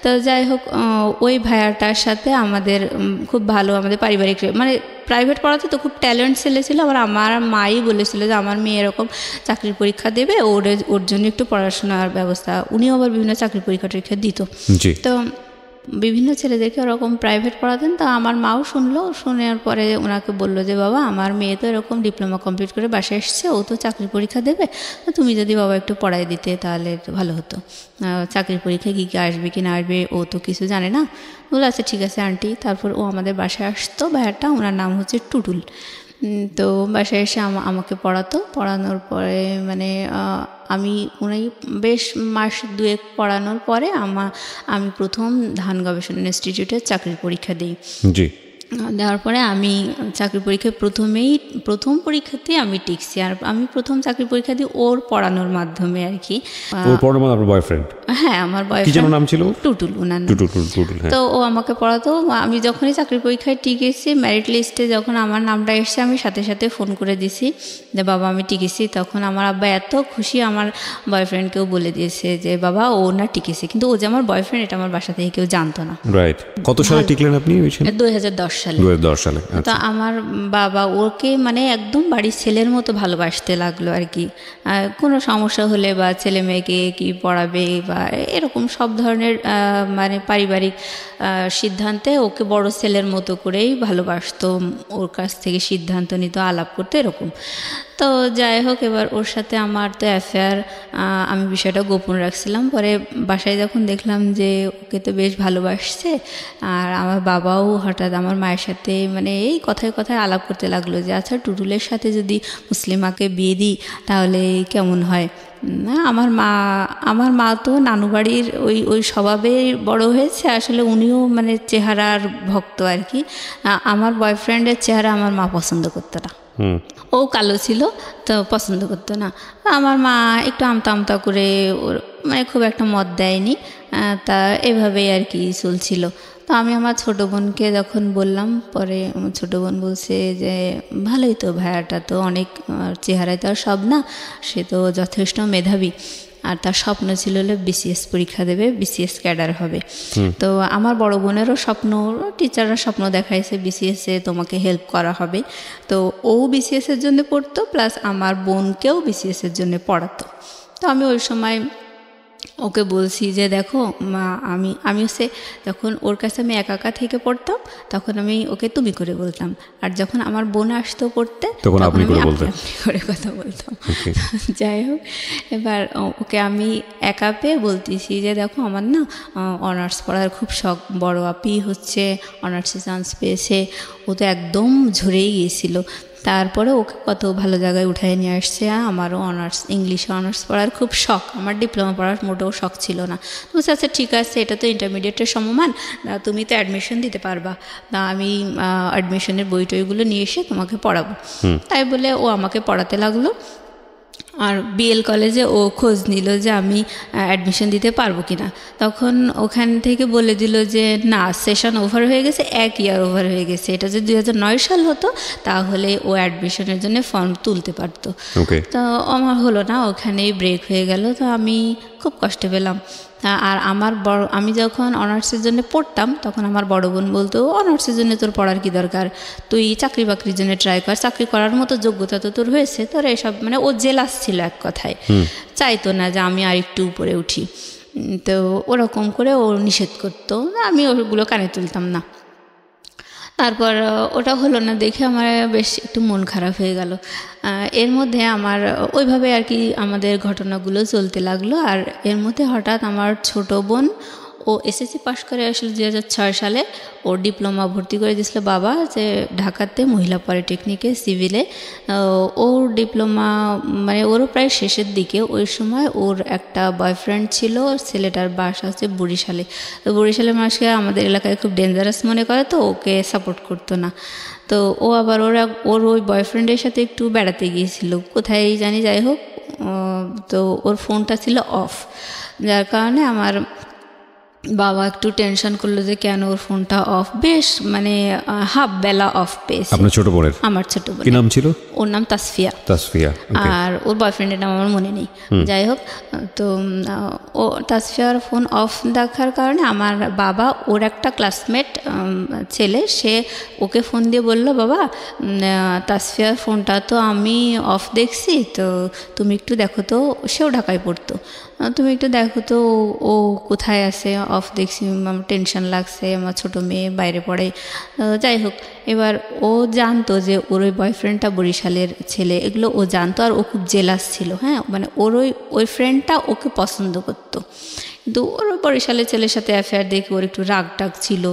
তো যাই হোক, ওই ভাইয়াটার সাথে আমাদের খুব ভালো, আমাদের পারিবারিক মানে প্রাইভেট পড়াতে তো খুব ট্যালেন্ট ছেলে ছিল। আবার আমার মাই বলেছিল যে আমার মেয়ে এরকম চাকরির পরীক্ষা দেবে, ওর জন্য একটু পড়াশোনার ব্যবস্থা। উনিও আবার বিভিন্ন চাকরির পরীক্ষা টরীক্ষা দিত। তো বিভিন্ন ছেলেদেরকে ওরকম প্রাইভেট পড়াতেন। তা আমার মাও শুনলো, শোনার পরে ওনাকে বললো যে বাবা আমার মেয়ে তো এরকম ডিপ্লোমা কমপ্লিট করে বাসায় এসছে, ও তো চাকরির পরীক্ষা দেবে, তুমি যদি বাবা একটু পড়াই দিতে তাহলে ভালো হতো। চাকরির পরীক্ষায় কী কী আসবে কি না আসবে ও তো কিছু জানে না। বলে আচ্ছা ঠিক আছে আন্টি। তারপর ও আমাদের বাসায় আসতো, ভাইয়াটা, ওনার নাম হচ্ছে টুটুল। তো বাসায় এসে আমাকে পড়ানোর পরে মানে আমি উনি বেশ মাস 2 পড়ানোর পরে আমি প্রথম ধান গবেষণা ইনস্টিটিউটে চাকরির পরীক্ষা দিই। দেওয়ার পরে আমি চাকরি পরীক্ষায় প্রথম পরীক্ষাতেই আমি টিকছি। আর আমি প্রথম চাকরি পরীক্ষা দিই ওর পড়ানোর মাধ্যমে আর কি। বয়ফ্রেন্ড? হ্যাঁ, আমার বয়ফ্রেন্ড। নাম ছিল টুটুল, ওনার নাম। তো ও আমাকে পড়াতো। আমি যখনই চাকরি পরীক্ষায় টিকেছি, মেরিট লিস্টে যখন আমার নামটা এসছে, আমি সাথে সাথে ফোন করে দিছি যে বাবা আমি টিকেছি। তখন আমার আব্বা এত খুশি, আমার বয়ফ্রেন্ডকেও বলে দিয়েছে যে বাবা ও না টিকেছে, কিন্তু ও যে আমার বয়ফ্রেন্ড এটা আমার বাসা থেকে কেউ জানতো না। রাইট। কত সালে টিকলেন আপনি? 2010 সালে। তো আমার বাবা ওকে মানে একদম বাড়ির ছেলের মতো ভালোবাসতে লাগলো আর কি। কোনো সমস্যা হলে বা ছেলে মেয়েকে কি পড়াবে বা এরকম সব ধরনের মানে পারিবারিক সিদ্ধান্তে ওকে বড় ছেলের মতো করেই ভালোবাসতো, ওর কাছ থেকে সিদ্ধান্ত নিত, আলাপ করতো এরকম। তো যাই হোক, এবার ওর সাথে আমার তো অ্যাফেয়ার, আমি বিষয়টা গোপন রাখছিলাম। পরে বাসায় যখন দেখলাম যে ওকে তো বেশ ভালোবাসছে, আর আমার বাবাও হঠাৎ আমার মায়ের সাথে মানে এই কথায় কথায় আলাপ করতে লাগলো যে আচ্ছা টুটুলের সাথে যদি মুসলিমাকে বিয়ে দিই তাহলে কেমন হয়। না, আমার মা তো নানু বাড়ির ওই স্বভাবে বড় হয়েছে। আসলে উনিও মানে চেহারার ভক্ত আর কি। আমার বয়ফ্রেন্ডের চেহারা আমার মা পছন্দ করতো না। ও কালো ছিল তো পছন্দ করতো না। আমার মা একটু আমতা আমতা করে ওর মানে খুব একটা মত দেয়নি, তা এভাবেই আর কি চলছিল। তো আমি আমার ছোটো বোনকে যখন বললাম, পরে আমার ছোটো বোন বলছে যে ভালোই তো, ভাইয়াটা তো অনেক, চেহারায় তো আর সব না, সে তো যথেষ্ট মেধাবী, আর তার স্বপ্ন ছিল বিসিএস পরীক্ষা দেবে, বিসিএস ক্যাডার হবে। তো আমার বড় বোনেরও স্বপ্ন, টিচাররা স্বপ্ন দেখাইছে বিসিএসে তোমাকে হেল্প করা হবে। তো ও বিসিএসের জন্য পড়তো, প্লাস আমার বোনকেও বিসিএসের জন্য পড়াতো। তো আমি ওই সময় ওকে বলছি যে দেখো মা, আমি হচ্ছে যখন ওর কাছে আমি একা থেকে পড়তাম তখন আমি ওকে তুমি করে বলতাম, আর যখন আমার বোন আসতো পড়তে তখন আপনি করে কথা বলতাম। যাই হোক, এবার ওকে আমি একা পেয়ে বলতেছি যে দেখো আমার না অনার্স পড়ার খুব শখ, বড় আপি হচ্ছে অনার্সে চান্স পেয়েছে, ও তো একদম ঝরেই গিয়েছিল, তারপরে ওকে কত ভালো জায়গায় উঠায় নিয়ে আসছে। আমারও ইংলিশে অনার্স পড়ার খুব শখ, আমার ডিপ্লোমা পড়ার মোটেও শখ ছিল না। বলছে আচ্ছা ঠিক আছে, এটা তো ইন্টারমিডিয়েটের সমমান, তুমি তো অ্যাডমিশন দিতে পারবা, না আমি অ্যাডমিশনের বই টইগুলো নিয়ে এসে তোমাকে পড়াবো। তাই বলে ও আমাকে পড়াতে লাগলো। আর বিএল কলেজে ও খোঁজ নিল যে আমি অ্যাডমিশন দিতে পারবো কি না। তখন ওখান থেকে বলে দিল যে না, সেশন ওভার হয়ে গেছে, 1 ইয়ার ওভার হয়ে গেছে। এটা যদি 2009 সাল হতো তাহলে ও অ্যাডমিশনের জন্য ফর্ম তুলতে পারতো। তো আমার হলো না, ওখানেই ব্রেক হয়ে গেল। তো আমি খুব কষ্ট পেলাম। আর আমি যখন অনার্সের জন্য পড়তাম তখন আমার বড় বোন বলতো অনার্সের জন্য তোর পড়ার কি দরকার, তুই চাকরি বাকরির জন্য ট্রাই কর, চাকরি করার মতো যোগ্যতা তো তোর হয়েছে, তোর এসব মানে ও জেলাস ছিল এক কথায়, চাইতো না যে আমি আর একটু উপরে উঠি। তো ওরকম করে ও নিষেধ করতো, আমি ওগুলো কানে তুলতাম না। তারপর ওটা হলো না দেখে আমার বেশ একটু মন খারাপ হয়ে গেল। এর মধ্যে আমার ওইভাবে আর কি আমাদের ঘটনাগুলো চলতে লাগলো। আর এর মধ্যে হঠাৎ আমার ছোট বোন, ও এসএসসি পাশ করে আসলে 2006 সালে ওর ডিপ্লোমা ভর্তি করে দিয়েছিল বাবা, যে ঢাকাতে মহিলা পলিটেকনিকে সিভিলে। ওর ডিপ্লোমা মানে ওরও প্রায় শেষের দিকে। ওই সময় ওর একটা বয়ফ্রেন্ড ছিল, ছেলেটার বাসা হচ্ছে বরিশালে। তো বরিশালের মানুষকে আমাদের এলাকায় খুব ডেঞ্জারাস মনে করে, তো ওকে সাপোর্ট করতো না। তো ও আবার ওর ওই বয়ফ্রেন্ডের সাথে একটু বেড়াতে গিয়েছিল কোথায় জানি, যাই হোক। তো ওর ফোনটা ছিল অফ, যার কারণে আমার বাবা একটু টেনশন করলো যে কেন ওর ফোনটা অফ, বেশ মানে হাফ বেলা অফ পেয়েছে। আপনার ছোট বোনের? আমার ছোট বোন। কি নাম ছিল? ওর নাম তাসফিয়া। আর ওর বয়ফ্রেন্ডের নাম আমার মনে নেই। যাই হোক, তো ও তাসফিয়ার ফোন অফ দেখার কারণে আমার বাবা, ওর একটা ক্লাসমেট ছেলে, সে ওকে ফোন দিয়ে বলল বাবা তাসফিয়ার ফোনটা তো আমি অফ দেখছি, তো তুমি একটু দেখো তো, সেও ঢাকায় পড়তো, তুমি একটু দেখো তো ও কোথায় আছে, অফ দেখছি, আমার টেনশন লাগছে, আমার ছোটো মেয়ে বাইরে পড়ে। যাই হোক, এবার ও জানতো যে ওর ওই বয়ফ্রেন্ডটা বরিশালের ছেলে, এগুলো ও জানতো। আর ও খুব জেলাস ছিল, হ্যাঁ, মানে ওর ওই ফ্রেন্ডটা ওকে পছন্দ করতো, কিন্তু ওর বরিশালের ছেলের সাথে অ্যাফেয়ার দেখে ওর একটু রাগ টাগ ছিল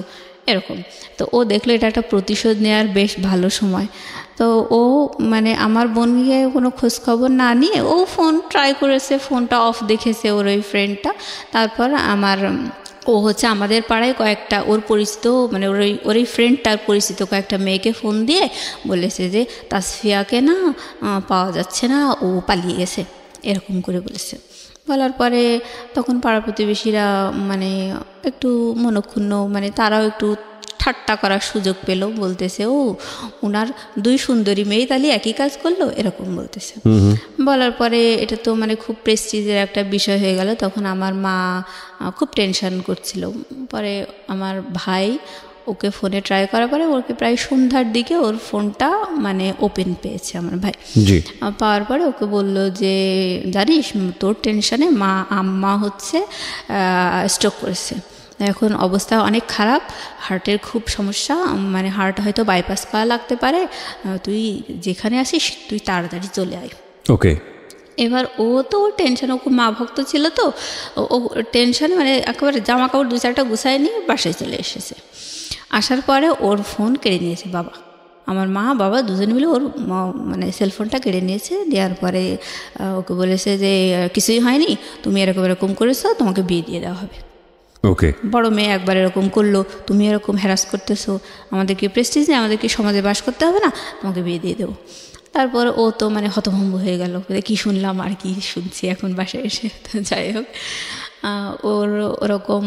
এরকম। তো ও দেখলো এটা একটা প্রতিশোধ নেওয়ার বেশ ভালো সময়। তো ও মানে আমার বোনকে কোনো খোঁজখবর না নিয়ে ও ফোন ট্রাই করেছে, ফোনটা অফ দেখেছে ওর ওই ফ্রেন্ডটা। তারপর ও হচ্ছে আমাদের পাড়ায় কয়েকটা ওর পরিচিত, মানে ওর এই ফ্রেন্ডটার পরিচিত কয়েকটা মেয়েকে ফোন দিয়ে বলেছে যে তাসফিয়াকে না পাওয়া যাচ্ছে না, ও পালিয়ে গেছে, এরকম করে বলেছে। বলার পরে তখন পাড়া প্রতিবেশীরা মানে একটু মনক্ষুণ্ণ, মানে তারাও একটু ঠাট্টা করার সুযোগ পেল, বলতেছে ও ওনার 2 সুন্দরী মেয়ে তাহলে একই কাজ করলো, এরকম বলতেছে। বলার পরে এটা তো মানে খুব প্রেস্টিজের একটা বিষয় হয়ে গেল। তখন আমার মা খুব টেনশন করছিল। পরে আমার ভাই ওকে ফোনে ট্রাই করার পরে ওকে প্রায় সন্ধ্যার দিকে ওর ফোনটা মানে ওপেন পেয়েছে আমার ভাই। পাওয়ার পরে ওকে বলল যে জানিস তোর টেনশনে আম্মা হচ্ছে স্ট্রোক করেছে, এখন অবস্থা অনেক খারাপ, হার্টের খুব সমস্যা, মানে হার্ট হয়তো বাইপাস করা লাগতে পারে, তুই যেখানে আসিস তুই তাড়াতাড়ি চলে আয়। ওকে। এবার ও তো টেনশন, ও খুব মা ভক্ত ছিল, তো ও টেনশনে মানে একেবারে জামা কাপড় 2-4টা গুছায় নিয়ে বাসায় চলে এসেছে। আসার পরে ওর ফোন কেড়ে নিয়েছে বাবা। আমার মা বাবা দুজনে মিলে ওর মানে সেলফোনটা কেড়ে নিয়েছে। দেওয়ার পরে ওকে বলেছে যে কিছুই হয়নি, তুমি এরকম এরকম করেছো, তোমাকে বিয়ে দিয়ে দেওয়া হবে। ওকে, বড় মেয়ে একবার এরকম করলো, তুমি এরকম হ্যারাস করতেছো, আমাদের কি প্রেস্টিজ নেই, আমাদের কি সমাজে বাস করতে হবে না, তোমাকে বিয়ে দিয়ে দেবো। তারপর ও তো মানে হতভম্ব হয়ে গেল, কি শুনলাম আর কি শুনছি এখন বাসায় এসে। তো যাই হোক, ওর ওরকম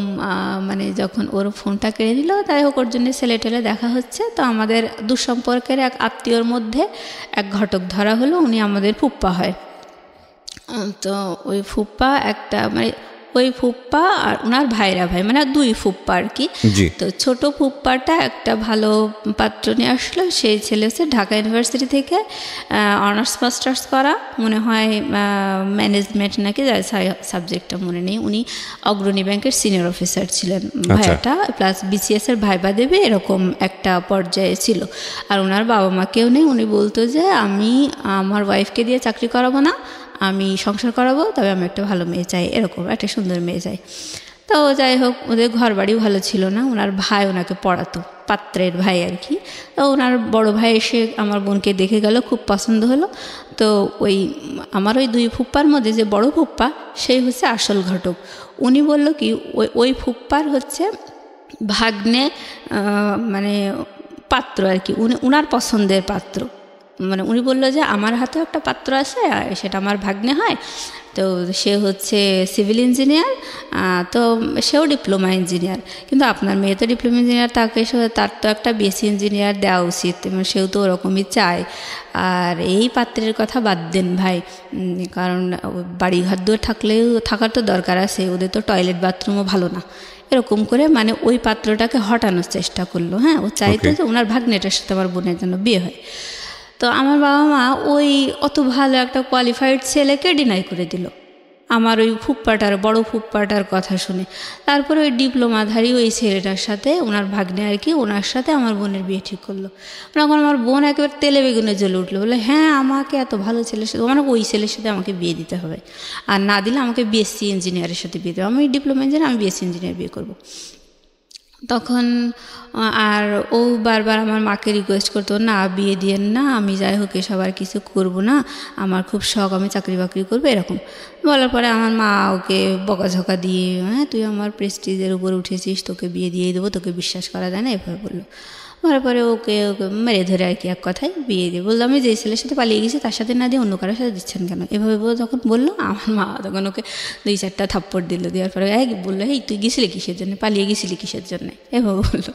মানে যখন ওর ফোনটা কেড়ে নিল, তাই হোক ওর জন্য ছেলে টেলে দেখা হচ্ছে। তো আমাদের দুঃসম্পর্কের এক আত্মীয়র মধ্যে এক ঘটক ধরা হলো, উনি আমাদের ফুপ্পা হয়। তো ওই ফুপ্পা একটা মানে ওই ফুপ্পা আর ওনার ভাইরা ভাই, মানে দুই ফুপ্পা আর কি। তো ছোট ফুপ্পাটা একটা ভালো পাত্র নিয়ে আসলো। সেই ছেলে হচ্ছে ঢাকা ইউনিভার্সিটি থেকে অনার্স মাস্টার্স করা, মনে হয় ম্যানেজমেন্ট নাকি, সাবজেক্টটা মনে নেই। উনি অগ্রণী ব্যাংকের সিনিয়র অফিসার ছিলেন ভাইয়াটা, প্লাস বিসিএস এর ভাইবা দেবে এরকম একটা পর্যায়ে ছিল। আর ওনার বাবা মা কেউ নেই। উনি বলতো যে আমি আমার ওয়াইফকে দিয়ে চাকরি করাবো না, আমি সংসার করাবো, তবে আমি একটা ভালো মেয়ে চাই, এরকম একটা সুন্দর মেয়ে চাই। তো যাই হোক, ওদের ঘর বাড়িও ভালো ছিল না। ওনার ভাই ওনাকে পড়াতো, পাত্রের ভাই আর কি। তো ওনার বড় ভাই এসে আমার বোনকে দেখে গেল, খুব পছন্দ হলো। তো ওই আমার ওই দুই ফুপ্পার মধ্যে যে বড় ফুপ্পা, সেই হচ্ছে আসল ঘটক। উনি বলল কি, ওই ফুপ্পার হচ্ছে ভাগ্নে মানে পাত্র আর কি, উনার পছন্দের পাত্র। মানে উনি বললো যে আমার হাতেও একটা পাত্র আছে, সেটা আমার ভাগ্নে হয়। তো সে হচ্ছে সিভিল ইঞ্জিনিয়ার, তো সেও ডিপ্লোমা ইঞ্জিনিয়ার, কিন্তু আপনার মেয়ে তো ডিপ্লোমা ইঞ্জিনিয়ার, তার তো একটা বিএসসি ইঞ্জিনিয়ার দেওয়া উচিত, সেও তো ওরকমই চায়। আর এই পাত্রের কথা বাদ দেন ভাই, কারণ বাড়িঘর দূর থাকার তো দরকার আছে, ওদের তো টয়লেট বাথরুমও ভালো না। এরকম করে মানে ওই পাত্রটাকে হটানোর চেষ্টা করলো। হ্যাঁ, ও চাইতো যে ওনার ভাগ্নেটার সাথে আমার বোনের জন্য বিয়ে হয়। তো আমার বাবা মা ওই অত ভালো একটা কোয়ালিফাইড ছেলেকে ডিনাই করে দিল আমার ওই ফুপ্পাটার, বড় ফুপ্পাটার কথা শুনে। তারপরে ওই ডিপ্লোমাধারী ওই ছেলেটার সাথে, ওনার ভাগ্নে আর কি, ওনার সাথে আমার বোনের বিয়ে ঠিক করলো। তখন আমার বোন একেবারে তেলে বেগুনে জ্বলে উঠলো, বলে হ্যাঁ আমাকে এত ভালো ছেলের সাথে, মানে ওই ছেলের সাথে আমাকে বিয়ে দিতে হবে, আর না দিলে আমাকে বিএসসি ইঞ্জিনিয়ারের সাথে বিয়ে দেবে, আমি ডিপ্লোমা ইঞ্জিনিয়ার, আমি বিএসসি ইঞ্জিনিয়ার বিয়ে করবো। তখন আর ও বারবার আমার মাকে রিকোয়েস্ট করতো, না বিয়ে দিয়েন না, আমি যাই হোক এসব আর কিছু করবো না, আমার খুব শখ, আমি চাকরি বাকরি করবো, এরকম বলার পরে আমার মা ওকে বকাঝকা দিয়ে, হ্যাঁ তুই আমার প্রেস্টিজের উপর উঠেছিস, তোকে বিয়ে দিয়ে দেবো, তোকে বিশ্বাস করা যায় না, এভাবে বললো। বলার পরে ওকে মেরে ধরে আর কি এক কথায় বিয়ে দিয়ে বললো, আমি যে ছেলের সাথে পালিয়ে গেছি তার সাথে না দিয়ে অন্য কারোর সাথে দিচ্ছেন কেন, এভাবে যখন বললো, আমার মা তখন ওকে 2-4টা থাপ্পড় দিল। দেওয়ার পরে বললো, এই তুই গেছিলি কিসের জন্য, পালিয়ে গেছিলি কিসের জন্য, এভাবে বললো।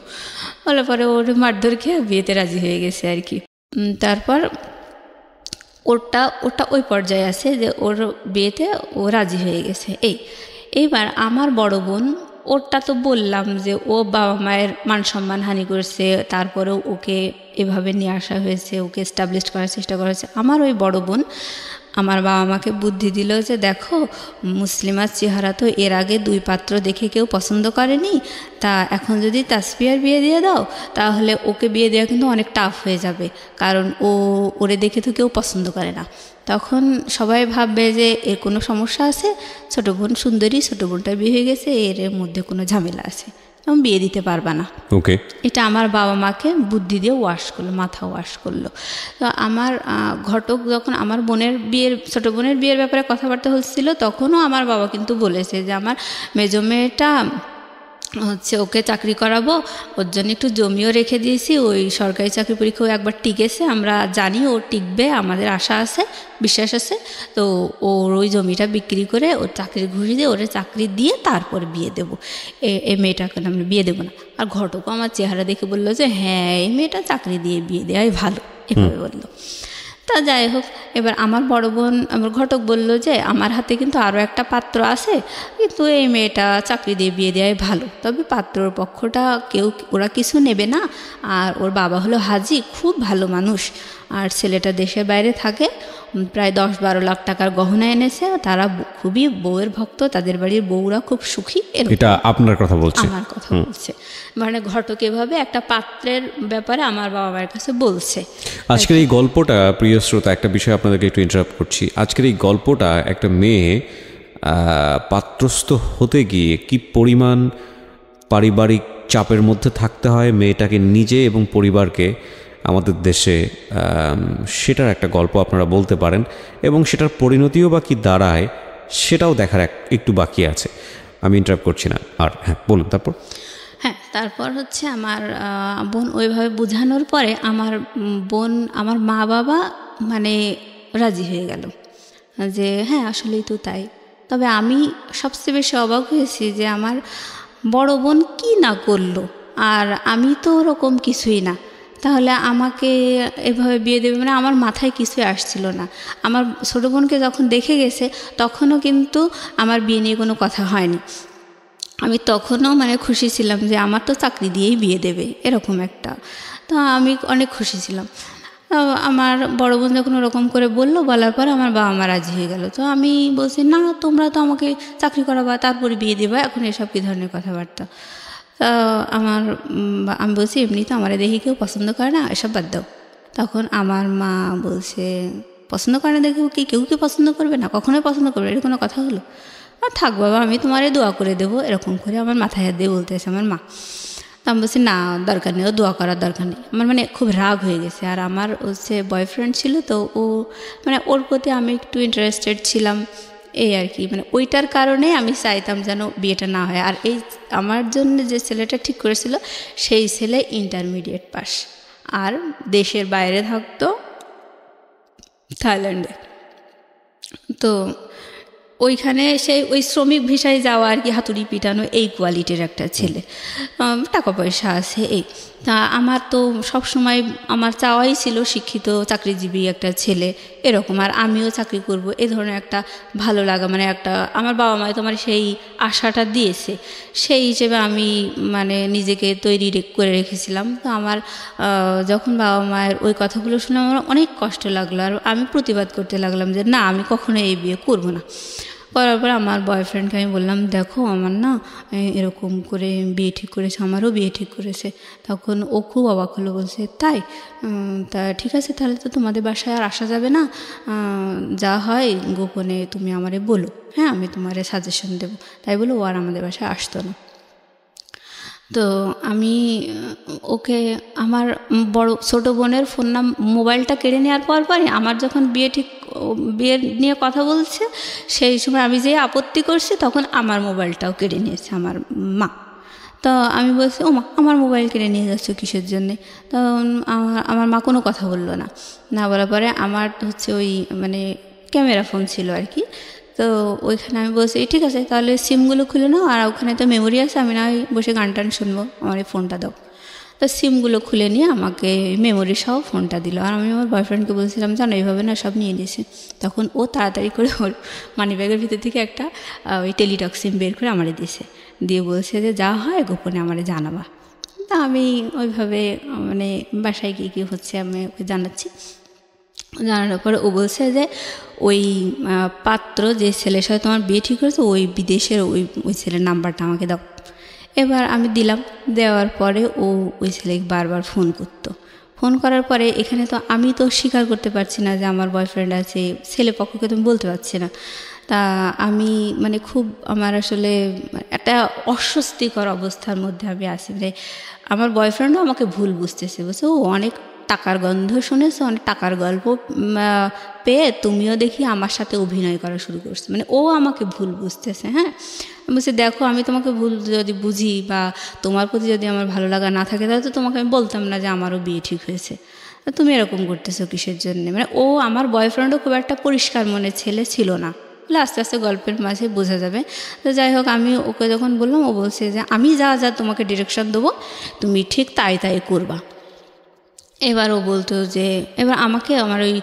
বলার পরে ওর মারধর খেয়ে বিয়েতে রাজি হয়ে গেছে আর কি। তারপর ওটা ওই পর্যায়ে আছে যে ওর বিয়েতে ও রাজি হয়ে গেছে। এইবার আমার বড় বোন, ওরটা তো বললাম যে ও বাবা মায়ের মান সম্মান হানি করছে, তারপরেও ওকে এভাবে নিয়ে আসা হয়েছে, ওকে এস্টাবলিশ করার চেষ্টা করা হয়েছে। আমার ওই বড় বোন আমার বাবা মাকে বুদ্ধি দিল যে দেখো, মুসলিমার চেহারা তো এর আগে 2 পাত্র দেখে কেউ পছন্দ করেনি, তা এখন যদি তাসফিয়ার বিয়ে দিয়ে দাও, তাহলে ওকে বিয়ে দেওয়া কিন্তু অনেক টাফ হয়ে যাবে, কারণ ওরে দেখে তো কেউ পছন্দ করে না। তখন সবাই ভাববে যে এর কোনো সমস্যা আছে, ছোটো বোন সুন্দরী, ছোটো বোনটার বিয়ে হয়ে গেছে, এর মধ্যে কোনো ঝামেলা আছে, এবং বিয়ে দিতে পারবা না। ওকে, এটা আমার বাবা মাকে বুদ্ধি দিয়ে ওয়াশ করলো, মাথা ওয়াশ করলো। তো আমার ঘটক যখন আমার ছোটো বোনের বিয়ের ব্যাপারে কথাবার্তা হচ্ছিল, তখনও আমার বাবা কিন্তু বলেছে যে আমার মেজো মেয়েটা হচ্ছে ওকে চাকরি করাবো, ওর জন্য একটু জমিও রেখে দিয়েছি, ওই সরকারি চাকরি পরীক্ষাও একবার টিকেছে, আমরা জানি ও টিকবে, আমাদের আশা আছে, বিশ্বাস আছে। তো ওর ওই জমিটা বিক্রি করে ওর চাকরি ঘুষি দিয়ে ওরে চাকরি দিয়ে তারপর বিয়ে দেবো, এই মেয়েটাকে আমরা বিয়ে দেবো না। আর ঘটকও আমার চেহারা দেখে বললো যে হ্যাঁ এই মেয়েটা চাকরি দিয়ে বিয়ে দেওয়াই ভালো, এভাবে বললো। তা যাই হোক, এবার আমার বড় বোন, আমার ঘটক বলল যে আমার হাতে কিন্তু আরও একটা পাত্র আছে, কিন্তু এই মেয়েটা চাকরি দিয়ে বিয়ে দেওয়াই ভালো, তবে পাত্রর পক্ষটা ওরা কিছু নেবে না, আর ওর বাবা হলো হাজি, খুব ভালো মানুষ, আর ছেলেটা দেশের বাইরে থাকে, প্রায় 10-12 লাখ টাকার গহনা এনেছে, তারা খুবই বউয়ের ভক্ত, তাদের বাড়ির বউরা খুব সুখী। এটা আপনার কথা বলছে? আমার কথা বলছে, মানে ঘটক এভাবে একটা পাত্রের ব্যাপারে আমার বাবা মায়ের কাছে বলছে। আজকের এই গল্পটা, প্রিয় শ্রোতা, একটা বিষয় আপনাদেরকে একটু ইন্টারাপ্ট করছি। আজকের এই গল্পটা একটা মেয়ে পাত্রস্থ হতে গিয়ে কি পরিমাণ পারিবারিক চাপের মধ্যে থাকতে হয় মেয়েটাকে নিজে এবং পরিবারকে আমাদের দেশে, সেটার একটা গল্প আপনারা বলতে পারেন, এবং সেটার পরিণতিও বা কী দাঁড়ায় সেটাও দেখার একটু বাকি আছে। আমি ইন্টারাপ্ট করছি না, আর হ্যাঁ বলুন তারপর। হ্যাঁ, তারপর হচ্ছে আমার বোন ওইভাবে বোঝানোর পরে আমার বোন, আমার মা বাবা মানে রাজি হয়ে গেল যে হ্যাঁ আসলেই তো তাই। তবে আমি সবচেয়ে বেশি অবাক হয়েছি যে আমার বড় বোন কি না করলো, আর আমি তো ওরকম কিছুই না, তাহলে আমাকে এভাবে বিয়ে দেবে, মানে আমার মাথায় কিছুই আসছিল না। আমার ছোটো বোনকে যখন দেখে গেছে তখনও কিন্তু আমার বিয়ে নিয়ে কোনো কথা হয়নি। আমি তখনও মানে খুশি ছিলাম যে আমার তো চাকরি দিয়েই বিয়ে দেবে, এরকম একটা। তো আমি অনেক খুশি ছিলাম। আমার বড় বোন যখন ওরকম করে বলার পরে আমার বাবা মা রাজি হয়ে গেল। তো আমি বলছি না, তোমরা তো আমাকে চাকরি করাবা তারপরে বিয়ে দেবা, এখন এসব কী ধরনের কথাবার্তা। আমি বলছি এমনি তো আমার দেখি কেউ পছন্দ করে না, এসব বাদ দাও। তখন আমার মা বলছে পছন্দ করে না দেখে কি কেউ কি পছন্দ করবে না, কখনোই পছন্দ করবে, এটা কোনো কথা হলো? আর থাক বাবা, আমি তোমারে দোয়া করে দেবো, এরকম করে আমার মাথায় হাত দিয়ে বলতেছে আমার মা। তো আমি বলছি না, দরকার নেই, ও দোয়া করার দরকার নেই। আমার মানে খুব রাগ হয়ে গেছে। আর আমার হচ্ছে বয়ফ্রেন্ড ছিল, তো ও মানে ওর প্রতি আমি একটু ইন্টারেস্টেড ছিলাম, এই আর কি। মানে ওইটার কারণে আমি চাইতাম যেন বিয়েটা না হয়। আর এই আমার জন্য যে ছেলেটা ঠিক করেছিল সেই ছেলে ইন্টারমিডিয়েট পাস, আর দেশের বাইরে থাকতো, থাইল্যান্ডে। তো ওইখানে সেই ওই শ্রমিক ভিসায় যাওয়া আর কি, হাতুড়ি পিটানো, এই কোয়ালিটির একটা ছেলে, টাকা পয়সা আছে এই। তা আমার তো সবসময় আমার চাওয়াই ছিল শিক্ষিত চাকরিজীবী একটা ছেলে এরকম, আর আমিও চাকরি করব, এ ধরনের একটা ভালো লাগা, মানে একটা আমার বাবা মায় তোমার সেই আশাটা দিয়েছে, সেই হিসেবে আমি মানে নিজেকে তৈরি করে রেখেছিলাম। তো আমার যখন বাবা মায়ের ওই কথাগুলো শুনে আমার অনেক কষ্ট লাগলো, আর আমি প্রতিবাদ করতে লাগলাম যে না, আমি কখনো এই বিয়ে করব না। করার পর আমার বয়ফ্রেন্ডকে আমি বললাম দেখো আমার না এরকম করে বিয়ে ঠিক করেছে, আমারও বিয়ে ঠিক করেছে। তখন ও খুব অবাক হলো, বলছে তাই? তা ঠিক আছে, তাহলে তো তোমাদের বাসায় আর আসা যাবে না, যা হয় গোপনে তুমি আমারে বলো, হ্যাঁ আমি তোমারে সাজেশন দেবো। তাই বলে ও আর আমাদের বাসায় আসতো না। তো আমি ওকে আমার ছোটো বোনের মোবাইলটা কেড়ে নেওয়ার পরে আমার যখন বিয়ে নিয়ে কথা বলছে সেই সময় আমি যে আপত্তি করছি, তখন আমার মোবাইলটাও কেড়ে নিয়েছে আমার মা। তো আমি বলছি ও মা, আমার মোবাইল কেড়ে নিয়ে যাচ্ছ কিসের জন্যে? তখন আমার মা কোনো কথা বললো না বলার পরে আমার হচ্ছে ওই মানে ক্যামেরা ফোন ছিল আর কি। তো ওইখানে আমি বলছি ঠিক আছে, তাহলে সিমগুলো খুলে নাও, আর ওখানে তো মেমোরি আছে, আমি না বসে গান টান শুনবো, আমার এই ফোনটা দাও। তো সিমগুলো খুলে নিয়ে আমাকে মেমোরি সহ ফোনটা দিল। আর আমি আমার বয়ফ্রেন্ডকে বলছিলাম জানো এইভাবে না সব নিয়ে নিয়েছে। তখন ও তাড়াতাড়ি করে ওর মানিব্যাগের ভিতর থেকে একটা ওই টেলিটক সিম বের করে আমারে দিয়েছে, দিয়ে বলছে যে যা হয় গোপনে আমারে জানাবা। তা আমি ওইভাবে মানে বাসায় গিয়ে কী হচ্ছে আমি ওকে জানাচ্ছি। জানানোর পরে ও বলছে যে ওই পাত্র যে ছেলের সাথে তোমার বিয়ে ঠিক করেছে ওই বিদেশের ওই ছেলের নাম্বারটা আমাকে দাও। এবার আমি দিলাম, দেওয়ার পরে ও ওই ছেলেকে বারবার ফোন করতো। ফোন করার পরে এখানে তো আমি তো স্বীকার করতে পারছি না যে আমার বয়ফ্রেন্ড আছে, ছেলে পক্ষকে তুমি বলতে পারছি না। তা আমি মানে খুব আমার আসলে একটা অস্বস্তিকর অবস্থার মধ্যে আমি আছি। মানে আমার বয়ফ্রেন্ডও আমাকে ভুল বুঝতেছে, বলছে ও অনেক টাকার গন্ধ শুনেছো, অনেক টাকার গল্প পেয়ে তুমিও দেখি আমার সাথে অভিনয় করা শুরু করছো, মানে ও আমাকে ভুল বুঝতেছে। হ্যাঁ, বলছি দেখো আমি তোমাকে ভুল যদি বুঝি বা তোমার প্রতি যদি আমার ভালো লাগা না থাকে তাহলে তো তোমাকে আমি বলতাম না যে আমারও বিয়ে ঠিক হয়েছে, তুমি এরকম করতেছো কিসের জন্য? মানে ও আমার বয়ফ্রেন্ডও খুব একটা পরিষ্কার মনের ছেলে ছিল না, বলে আস্তে আস্তে গল্পের মাঝে বোঝা যাবে। তো যাই হোক, আমি ওকে যখন বললাম ও বলছে যে আমি যা তোমাকে ডিরেকশন দেবো তুমি ঠিক তাই করবা। এবার ও বলতো যে এবার আমাকে আমার ওই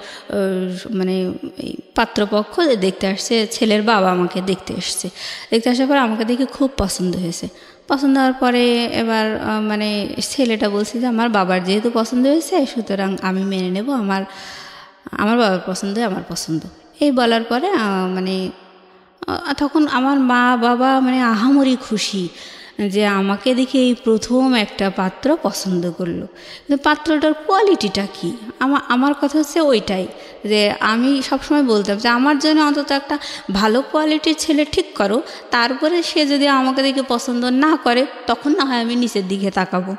মানে এই পাত্রপক্ষ দেখতে আসছে, ছেলের বাবা আমাকে দেখতে আসার পর আমাকে দেখে খুব পছন্দ হয়েছে। পছন্দ হওয়ার পরে এবার মানে ছেলেটা বলছে যে আমার বাবার যেহেতু পছন্দ হয়েছে সুতরাং আমি মেনে নেব, আমার বাবার পছন্দ আমার পছন্দ। এই বলার পরে মানে তখন আমার মা বাবা মানে আহামরি খুশি যে আমাকে দেখে এই প্রথম একটা পাত্র পছন্দ করলো। কিন্তু পাত্রটার কোয়ালিটিটা কি, আমার কথা হচ্ছে ওইটাই, যে আমি সবসময় বলতাম যে আমার জন্য অন্তত একটা ভালো কোয়ালিটির ছেলে ঠিক করো, তারপরে সে যদি আমাকে দেখে পছন্দ না করে তখন না হয় আমি নিচের দিকে তাকাবো।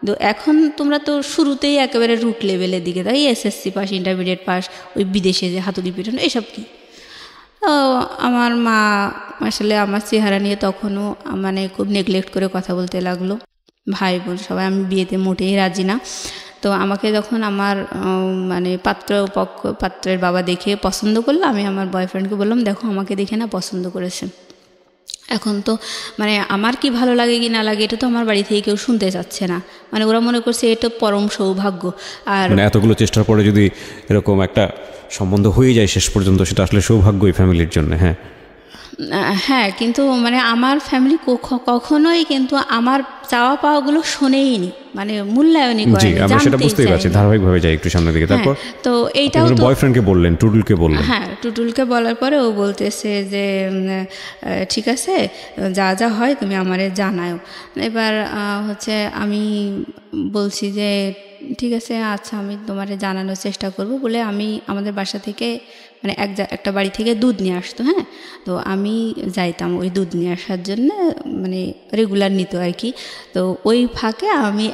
তো এখন তোমরা তো শুরুতেই একেবারে রুট লেভেলের দিকে, তাই এসএসসি পাস, ইন্টারমিডিয়েট পাস, ওই বিদেশে যে হাতুড়ি পিটানো এসব কি। তো আমার মা আসলে আমার চেহারা নিয়ে তখনও মানে খুব নেগলেক্ট করে কথা বলতে লাগলো, ভাই বোন সবাই। আমি বিয়েতে মোটেই রাজি না। তো আমাকে যখন আমার মানে পাত্রের বাবা দেখে পছন্দ করলো, আমি আমার বয়ফ্রেন্ডকে বললাম দেখো আমাকে দেখে না পছন্দ করেছে। এখন তো মানে আমার কি ভালো লাগে কি না লাগে এটা তো আমার বাড়ি থেকে কেউ শুনতে চাচ্ছে না, মানে ওরা মনে করছে এটা পরম সৌভাগ্য। আর মানে এতগুলো চেষ্টার পরে যদি এরকম একটা সম্বন্ধ হয়ে যায় শেষ পর্যন্ত, সেটা আসলে সৌভাগ্যই ফ্যামিলির জন্য। হ্যাঁ হ্যাঁ, কিন্তু মানে আমার ফ্যামিলি কখনোই কিন্তু আমার চাওয়া পাওয়াগুলো শোনেইনি, মানে মূল্যায়নই জি, করেনি, আমরা সেটা জানতেই বুঝতেই পারছি। চায়নি। ধারাবাহিকভাবে যাই একটু সামনের দিকে। তারপর তো এইটাও তো বয়ফ্রেন্ডকে বললেন, টুটুলকে বললেন। হ্যাঁ, টুটুলকে বলার পরে ও বলতেছে যে ঠিক আছে, যা যা হয় তুমি আমারে জানাও। এবার হচ্ছে আমি বলছি যে ঠিক আছে, আচ্ছা আমি তোমারে জানানোর চেষ্টা করব বলে আমি আমাদের বাসা থেকে মানে একটা বাড়ি থেকে দুধ নিয়ে আসতো। হ্যাঁ, তো আমি যাইতাম ওই দুধ নিয়ে আসার জন্য, মানে রেগুলার নিত আর কি। তো ওই ফাঁকে আমি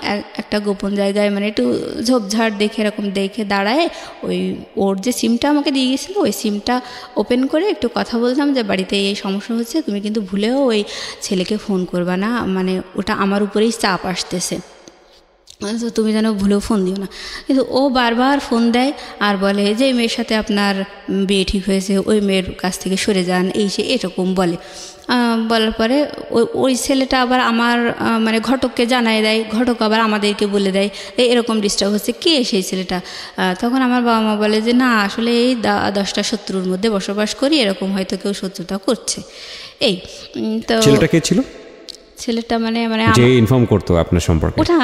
একটা গোপন জায়গায় মানে একটু ঝোপঝাড় দেখে এরকম দেখে দাঁড়ায় ওই ওর যে সিমটা আমাকে দিয়ে গেছিলো ওই সিমটা ওপেন করে একটু কথা বলতাম যে বাড়িতে এই সমস্যা হচ্ছে, তুমি কিন্তু ভুলেও ওই ছেলেকে ফোন করবা না, মানে ওটা আমার উপরেই চাপ আসতেছে, তো তুমি যেন ভুলেও ফোন দিও না। কিন্তু ও বারবার ফোন দেয় আর বলে যে মেয়ের সাথে আপনার বিয়ে ঠিক হয়েছে, ওই মেয়ের কাছ থেকে সরে যান, এই সে এরকম বলে। বলার পরে ওই ছেলেটা আবার আমার মানে ঘটককে জানাই দেয়, ঘটক আবার আমাদেরকে বলে দেয় এরকম ডিস্টার্ব হচ্ছে, কে সেই ছেলেটা। তখন আমার বাবা মা বলে যে না আসলে এই 10টা শত্রুর মধ্যে বসবাস করি, এরকম হয়তো কেউ শত্রুতা করছে। এই তো ছেলেটা কে ছিল? ছেলেটা মানে মানে যে ইনফর্ম করতো আপনার সম্পর্কে? ওটা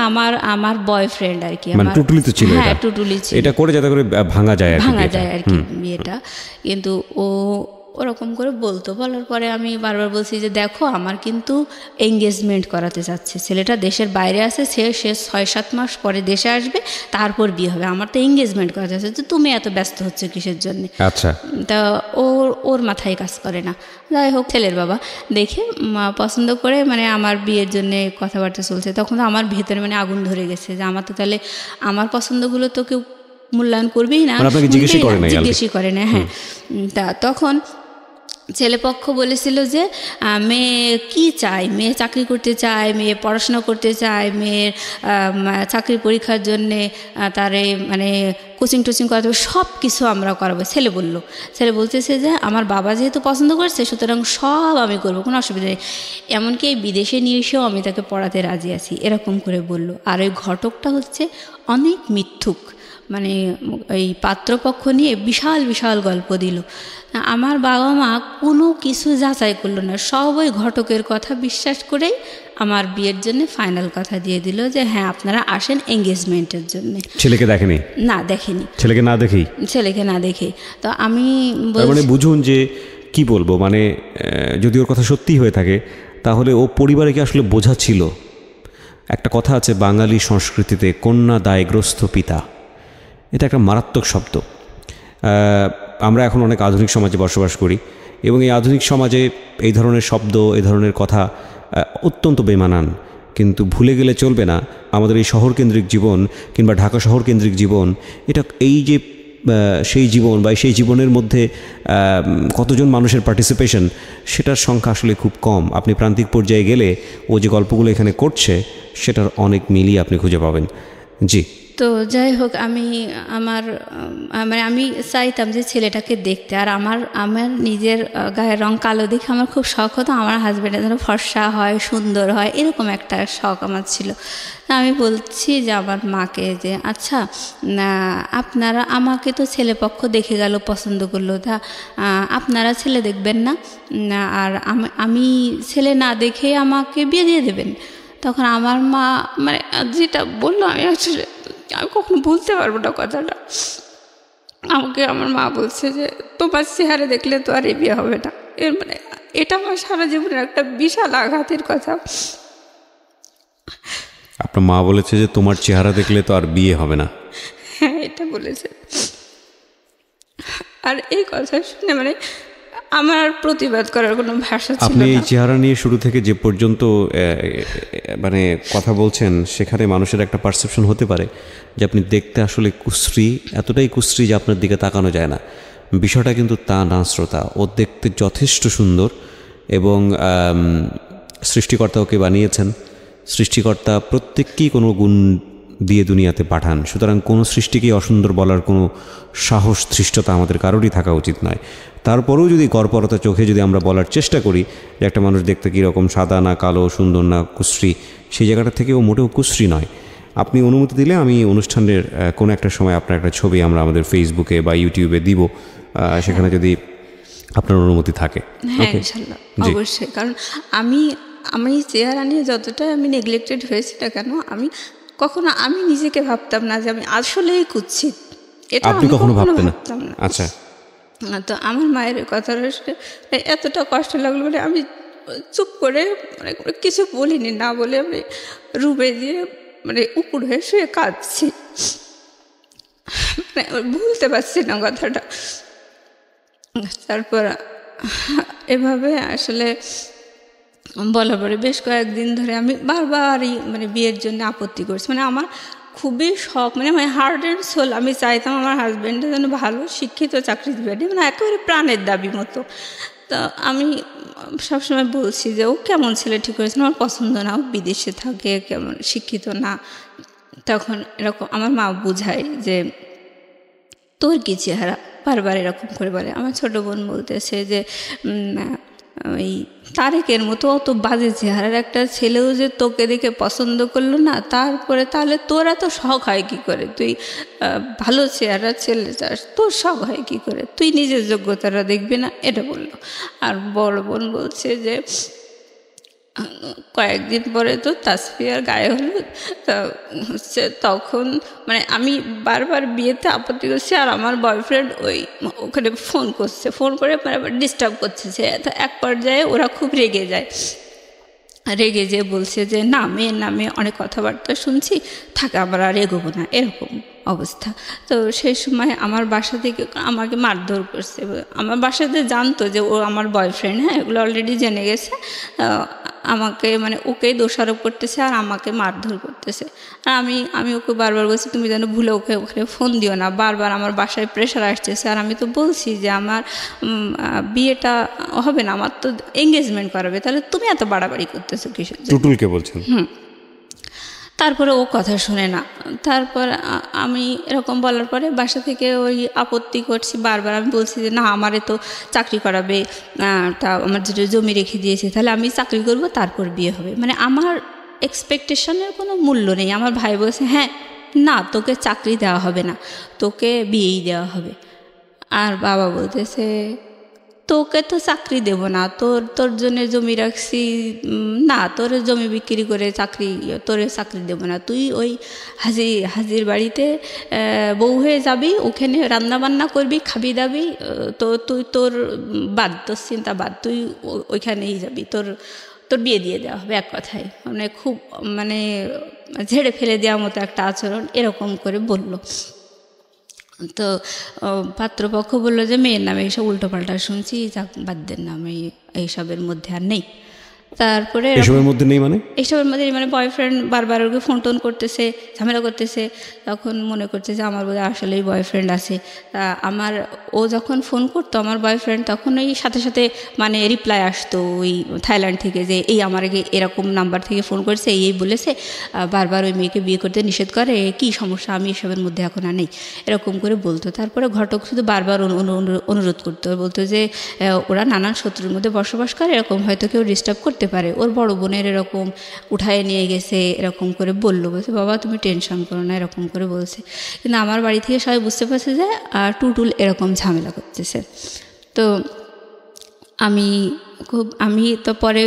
আমার বয়ফ্রেন্ড আর কি। মানে টুটুলি তো ছিল? হ্যাঁ, টুটুলি ছিল। এটা করে যাতে করে ভাঙা যায় আর কি বিয়েটা। কিন্তু ও ওরকম করে বলার পরে আমি বারবার বলছি যে দেখো আমার কিন্তু এঙ্গেজমেন্ট করাতে চাচ্ছে ছেলেটা, দেশের বাইরে আছে, সে 6-7 মাস পরে দেশে আসবে, তারপর বিয়ে হবে, আমার তো এঙ্গেজমেন্ট করাতে চাচ্ছে, তো তুমি এত ব্যস্ত হচ্ছে কিসের জন্য? আচ্ছা, তা ওর মাথায় কাজ করে না। যাই হোক, ছেলের বাবা দেখে পছন্দ করে মানে আমার বিয়ের জন্য কথাবার্তা চলছে। তখন আমার ভেতরে মানে আগুন ধরে গেছে যে আমার তো তাহলে আমার পছন্দগুলো তো কেউ মূল্যায়ন করবেই না, জিজ্ঞেসই করে না। হ্যাঁ, তা তখন ছেলেপক্ষ বলেছিল যে মেয়ে কি চায়, মেয়ে চাকরি করতে চায়, মেয়ে পড়াশোনা করতে চায়, মেয়ের চাকরি পরীক্ষার জন্যে তারে মানে কোচিং টোচিং করাতে হবে, সব কিছু আমরা করাবো। ছেলে বলতেছে যে আমার বাবা যেহেতু পছন্দ করছে সুতরাং সব আমি করবো, কোনো অসুবিধা নেই, এমনকি এই বিদেশে নিয়ে এসেও আমি তাকে পড়াতে রাজি আছি, এরকম করে বলল। আর ওই ঘটকটা হচ্ছে অনেক মিথ্যুক, মানে এই পাত্রপক্ষ নিয়ে বিশাল বিশাল গল্প দিল। আমার বাবা মা কোনো কিছু যাচাই করলো না, সব ওই ঘটকের কথা বিশ্বাস করেই আমার বিয়ের জন্য ফাইনাল কথা দিয়ে দিল যে হ্যাঁ আপনারা আসেন এঙ্গেজমেন্টের জন্য। ছেলেকে দেখেনি? না দেখেনি। ছেলেকে না দেখেই তো আমি মানে বুঝুন যে কি বলবো, মানে যদি ওর কথা সত্যি হয়ে থাকে তাহলে ও পরিবারকে আসলে বোঝাচ্ছিল। একটা কথা আছে বাঙালি সংস্কৃতিতে, কন্যা দায়গ্রস্ত পিতা, এটা একটা মারাত্মক শব্দ। আমরা এখন অনেক আধুনিক সমাজে বসবাস করি এবং এই আধুনিক সমাজে এই ধরনের শব্দ, এই ধরনের কথা অত্যন্ত বেমানান। কিন্তু ভুলে গেলে চলবে না আমাদের এই শহরকেন্দ্রিক জীবন কিংবা ঢাকা শহরকেন্দ্রিক জীবন, এটা এই যে সেই জীবন বা সেই জীবনের মধ্যে কতজন মানুষের পার্টিসিপেশন, সেটার সংখ্যা আসলে খুব কম। আপনি প্রান্তিক পর্যায়ে গেলে ও যে গল্পগুলো এখানে করছে সেটার অনেক মিলই আপনি খুঁজে পাবেন। জি, তো যাই হোক, আমি চাইতাম যে ছেলেটাকে দেখতে, আর আমার নিজের গায়ের রং কালো দেখে আমার খুব শখ হতো আমার হাজব্যান্ডের যেন ফর্সা হয়, সুন্দর হয়, এরকম একটা শখ আমার ছিল। আমি বলছি যে আমার মাকে যে আচ্ছা আপনারা, আমাকে তো ছেলেপক্ষ দেখে গেল, পছন্দ করলো, তা আপনারা ছেলে দেখবেন না, আর আমি ছেলে না দেখে আমাকে বিয়ে দিয়ে দেবেন? তখন আমার মা মানে যেটা বললো আমি কখনো বলতে পারবো না কথাটা। আমাকে আমার মা বলছে যে তোমার চেহারা দেখলে তো আর বিয়ে হবে না। মানে এটা আমার সারা জীবনের একটা বিশাল আঘাতের কথা। আপনার মা বলেছে যে তোমার চেহারা দেখলে তো আর বিয়ে হবে না? হ্যাঁ, এটা বলেছে। আর এই কথা শুনে মানে আমার প্রতিবাদ করার কোনো ভাষা ছিল না। আপনি এই চেহারা নিয়ে শুরু থেকে যে পর্যন্ত মানে কথা বলছেন, সেখানে মানুষের একটা পারসেপশন হতে পারে যে আপনি দেখতে আসলে কুশ্রী, এতটাই কুশ্রী যে আপনার দিকে তাকানো যায় না। বিষয়টা কিন্তু তা না শ্রোতা, ও দেখতে যথেষ্ট সুন্দর এবং সৃষ্টিকর্তা ওকে বানিয়েছেন। সৃষ্টিকর্তা প্রত্যেককেই কোনো গুণ দিয়ে দুনিয়াতে পাঠান, সুতরাং কোনো সৃষ্টিকেই অসুন্দর বলার কোনো সাহস, ধৃষ্টতা আমাদের কারোরই থাকা উচিত নয়। তারপরেও যদি গড়পরতা চোখে যদি আমরা বলার চেষ্টা করি যে একটা মানুষ দেখতে কীরকম, সাদা না কালো, সুন্দর না কুশ্রী, সেই জায়গাটা থেকেও মোটেও কুশ্রী নয়। আপনি অনুমতি দিলে আমি অনুষ্ঠানের কোনো একটা সময় আপনার একটা ছবি আমরা আমাদের ফেসবুকে বা ইউটিউবে দিব, সেখানে যদি আপনার অনুমতি থাকে। হ্যাঁ ইনশাল্লাহ, অবশ্যই। কারণ আমি চেহারা নিয়ে যতটাই আমি নেগলেক্টেড হয়েছি না কেন, আমি নিজেকে ভাবতাম না যে আমি আসলেই কুৎসিত। এটা আপনি কখনো ভাবতেন না? আচ্ছা। তো আমার মায়ের কথাটা এতটা কষ্ট লাগলো বলে আমি চুপ করে মানে কিছু বলিনি, না বলে আমি রুমে দিয়ে মানে উপর হয়ে শুয়ে কাঁদছি, মানে ভুলতে পারছি না কথাটা। তারপর এভাবে আসলে বলার পরে বেশ কয়েকদিন ধরে আমি বারবারই মানে বিয়ের জন্য আপত্তি করছি। মানে আমার খুবই শখ, মানে আমার হার্ট অ্যান্ড সোল আমি চাইতাম আমার হাজব্যান্ডের যেন ভালো শিক্ষিত চাকরিজীবী, মানে একেবারে প্রাণের দাবি মতো। তো আমি সবসময় বলছি যে ও কেমন ছেলে ঠিক হয়েছে, আমার পছন্দ না, ও বিদেশে থাকে, কেমন শিক্ষিত না। তখন এরকম আমার মা বুঝায় যে তোর কি চেহারা, বারবার এরকম করে বলে। আমার ছোটো বোন বলতেছে যে ওই তারেকের মতো অত বাজে চেহারার একটা ছেলেও যে তোকে দেখে পছন্দ করলো না, তারপরে তাহলে তোরা তো শখ হয় কী করে, তুই ভালো চেহারা ছেলে চাস, তোর শখ হয় কী করে, তুই নিজের যোগ্যতাটা দেখবি না, এটা বললো। আর বড় বোন বলছে যে কয়েকদিন পরে তো তাসফিয়ার গায়ে হলুদ, তা হচ্ছে তখন মানে আমি বারবার বিয়েতে আপত্তি করছি, আর আমার বয়ফ্রেন্ড ওখানে ফোন করছে, ফোন করে ডিস্টার্ব করছে। তো এক পর্যায়ে ওরা খুব রেগে যায়, রেগে যেয়ে বলছে যে না, মেয়ের নামে অনেক কথাবার্তা শুনছি, থাকে আমরা আর এগোবো না, এরকম অবস্থা। তো সেই সময় আমার বাসা থেকে আমাকে মারধর করছে। আমার বাসাতে জানতো যে ও আমার বয়ফ্রেন্ড, হ্যাঁ, এগুলো অলরেডি জেনে গেছে। আমাকে মানে ওকেই দোষারোপ করতেছে আর আমাকে মারধর করতেছে। আর আমি ওকে বারবার বলছি তুমি যেন ভুলে ওখানে ফোন দিও না, বারবার আমার বাসায় প্রেশার আসতেছে। আর আমি তো বলছি যে আমার বিয়েটা হবে না, আমার তো এঙ্গেজমেন্ট করাবে, তাহলে তুমি এত বাড়াবাড়ি করতেছো কিসের? টুটুলকে বলছেন। তারপরে ও কথা শুনে না। তারপর আমি এরকম বলার পরে বাসা থেকে ওই আপত্তি করছি বারবার। আমি বলছি যে না, আমারে তো চাকরি করাবে, তা আমার যেটা জমি রেখে দিয়েছে, তাহলে আমি চাকরি করব, তারপর বিয়ে হবে। মানে আমার এক্সপেকটেশনের কোনো মূল্য নেই। আমার ভাই বলছে হ্যাঁ না, তোকে চাকরি দেওয়া হবে না, তোকে বিয়েই দেওয়া হবে। আর বাবা বলতেছে তোকে তো চাকরি দেব না, তোর জন্য জমি রাখছি, না তোর জমি বিক্রি করে তোরে চাকরি দেব না, তুই ওই হাজির বাড়িতে বউ হয়ে যাবি, ওখানে রান্না বান্না করবি, খাবি দাবি, তুই তোর চিন্তা বাদ, তুই ওইখানেই যাবি, তোর বিয়ে দিয়ে দেওয়া হবে, এক কথায়। মানে খুব মানে ঝেড়ে ফেলে দেওয়ার মতো একটা আচরণ এরকম করে বলল। তো পাত্রপক্ষ বললো যে মেয়ের নামে এইসব উল্টোপাল্টা শুনছি, যাক বাদ দেন না, আমি এইসবের মধ্যে আর নেই। তারপরে এসবের মধ্যে নেই মানে বয়ফ্রেন্ড বারবার ওকে ফোন টোন করতেছে, ঝামেলা করতেছে। তখন মনে করছে যে আমার বোধহয় আসলেই বয়ফ্রেন্ড আছে। ও যখন ফোন করতো আমার বয়ফ্রেন্ড, তখন ওই সাথে সাথে মানে রিপ্লাই আসতো ওই থাইল্যান্ড থেকে যে এই আমার এরকম নাম্বার থেকে ফোন করছে, এই বলেছে, বারবার ওই মেয়েকে বিয়ে করতে নিষেধ করে, কি সমস্যা, আমি এসবের মধ্যে এখন আর নেই, এরকম করে বলতো। তারপরে ঘটক শুধু বারবার অনুরোধ করতো, বলতো যে ওরা নানান শত্রুর মধ্যে বসবাস করে, এরকম হয়তো কেউ ডিস্টার্ব করতে পারে, ওর বড় বোনের এরকম উঠায় নিয়ে গেছে, এরকম করে বলছে বাবা তুমি টেনশন করো না, এরকম করে বলছে। কিন্তু আমার বাড়ি থেকে সবাই বুঝতে পারছে যে টুটুল এরকম ঝামেলা করতেছে। তো আমি তো পরে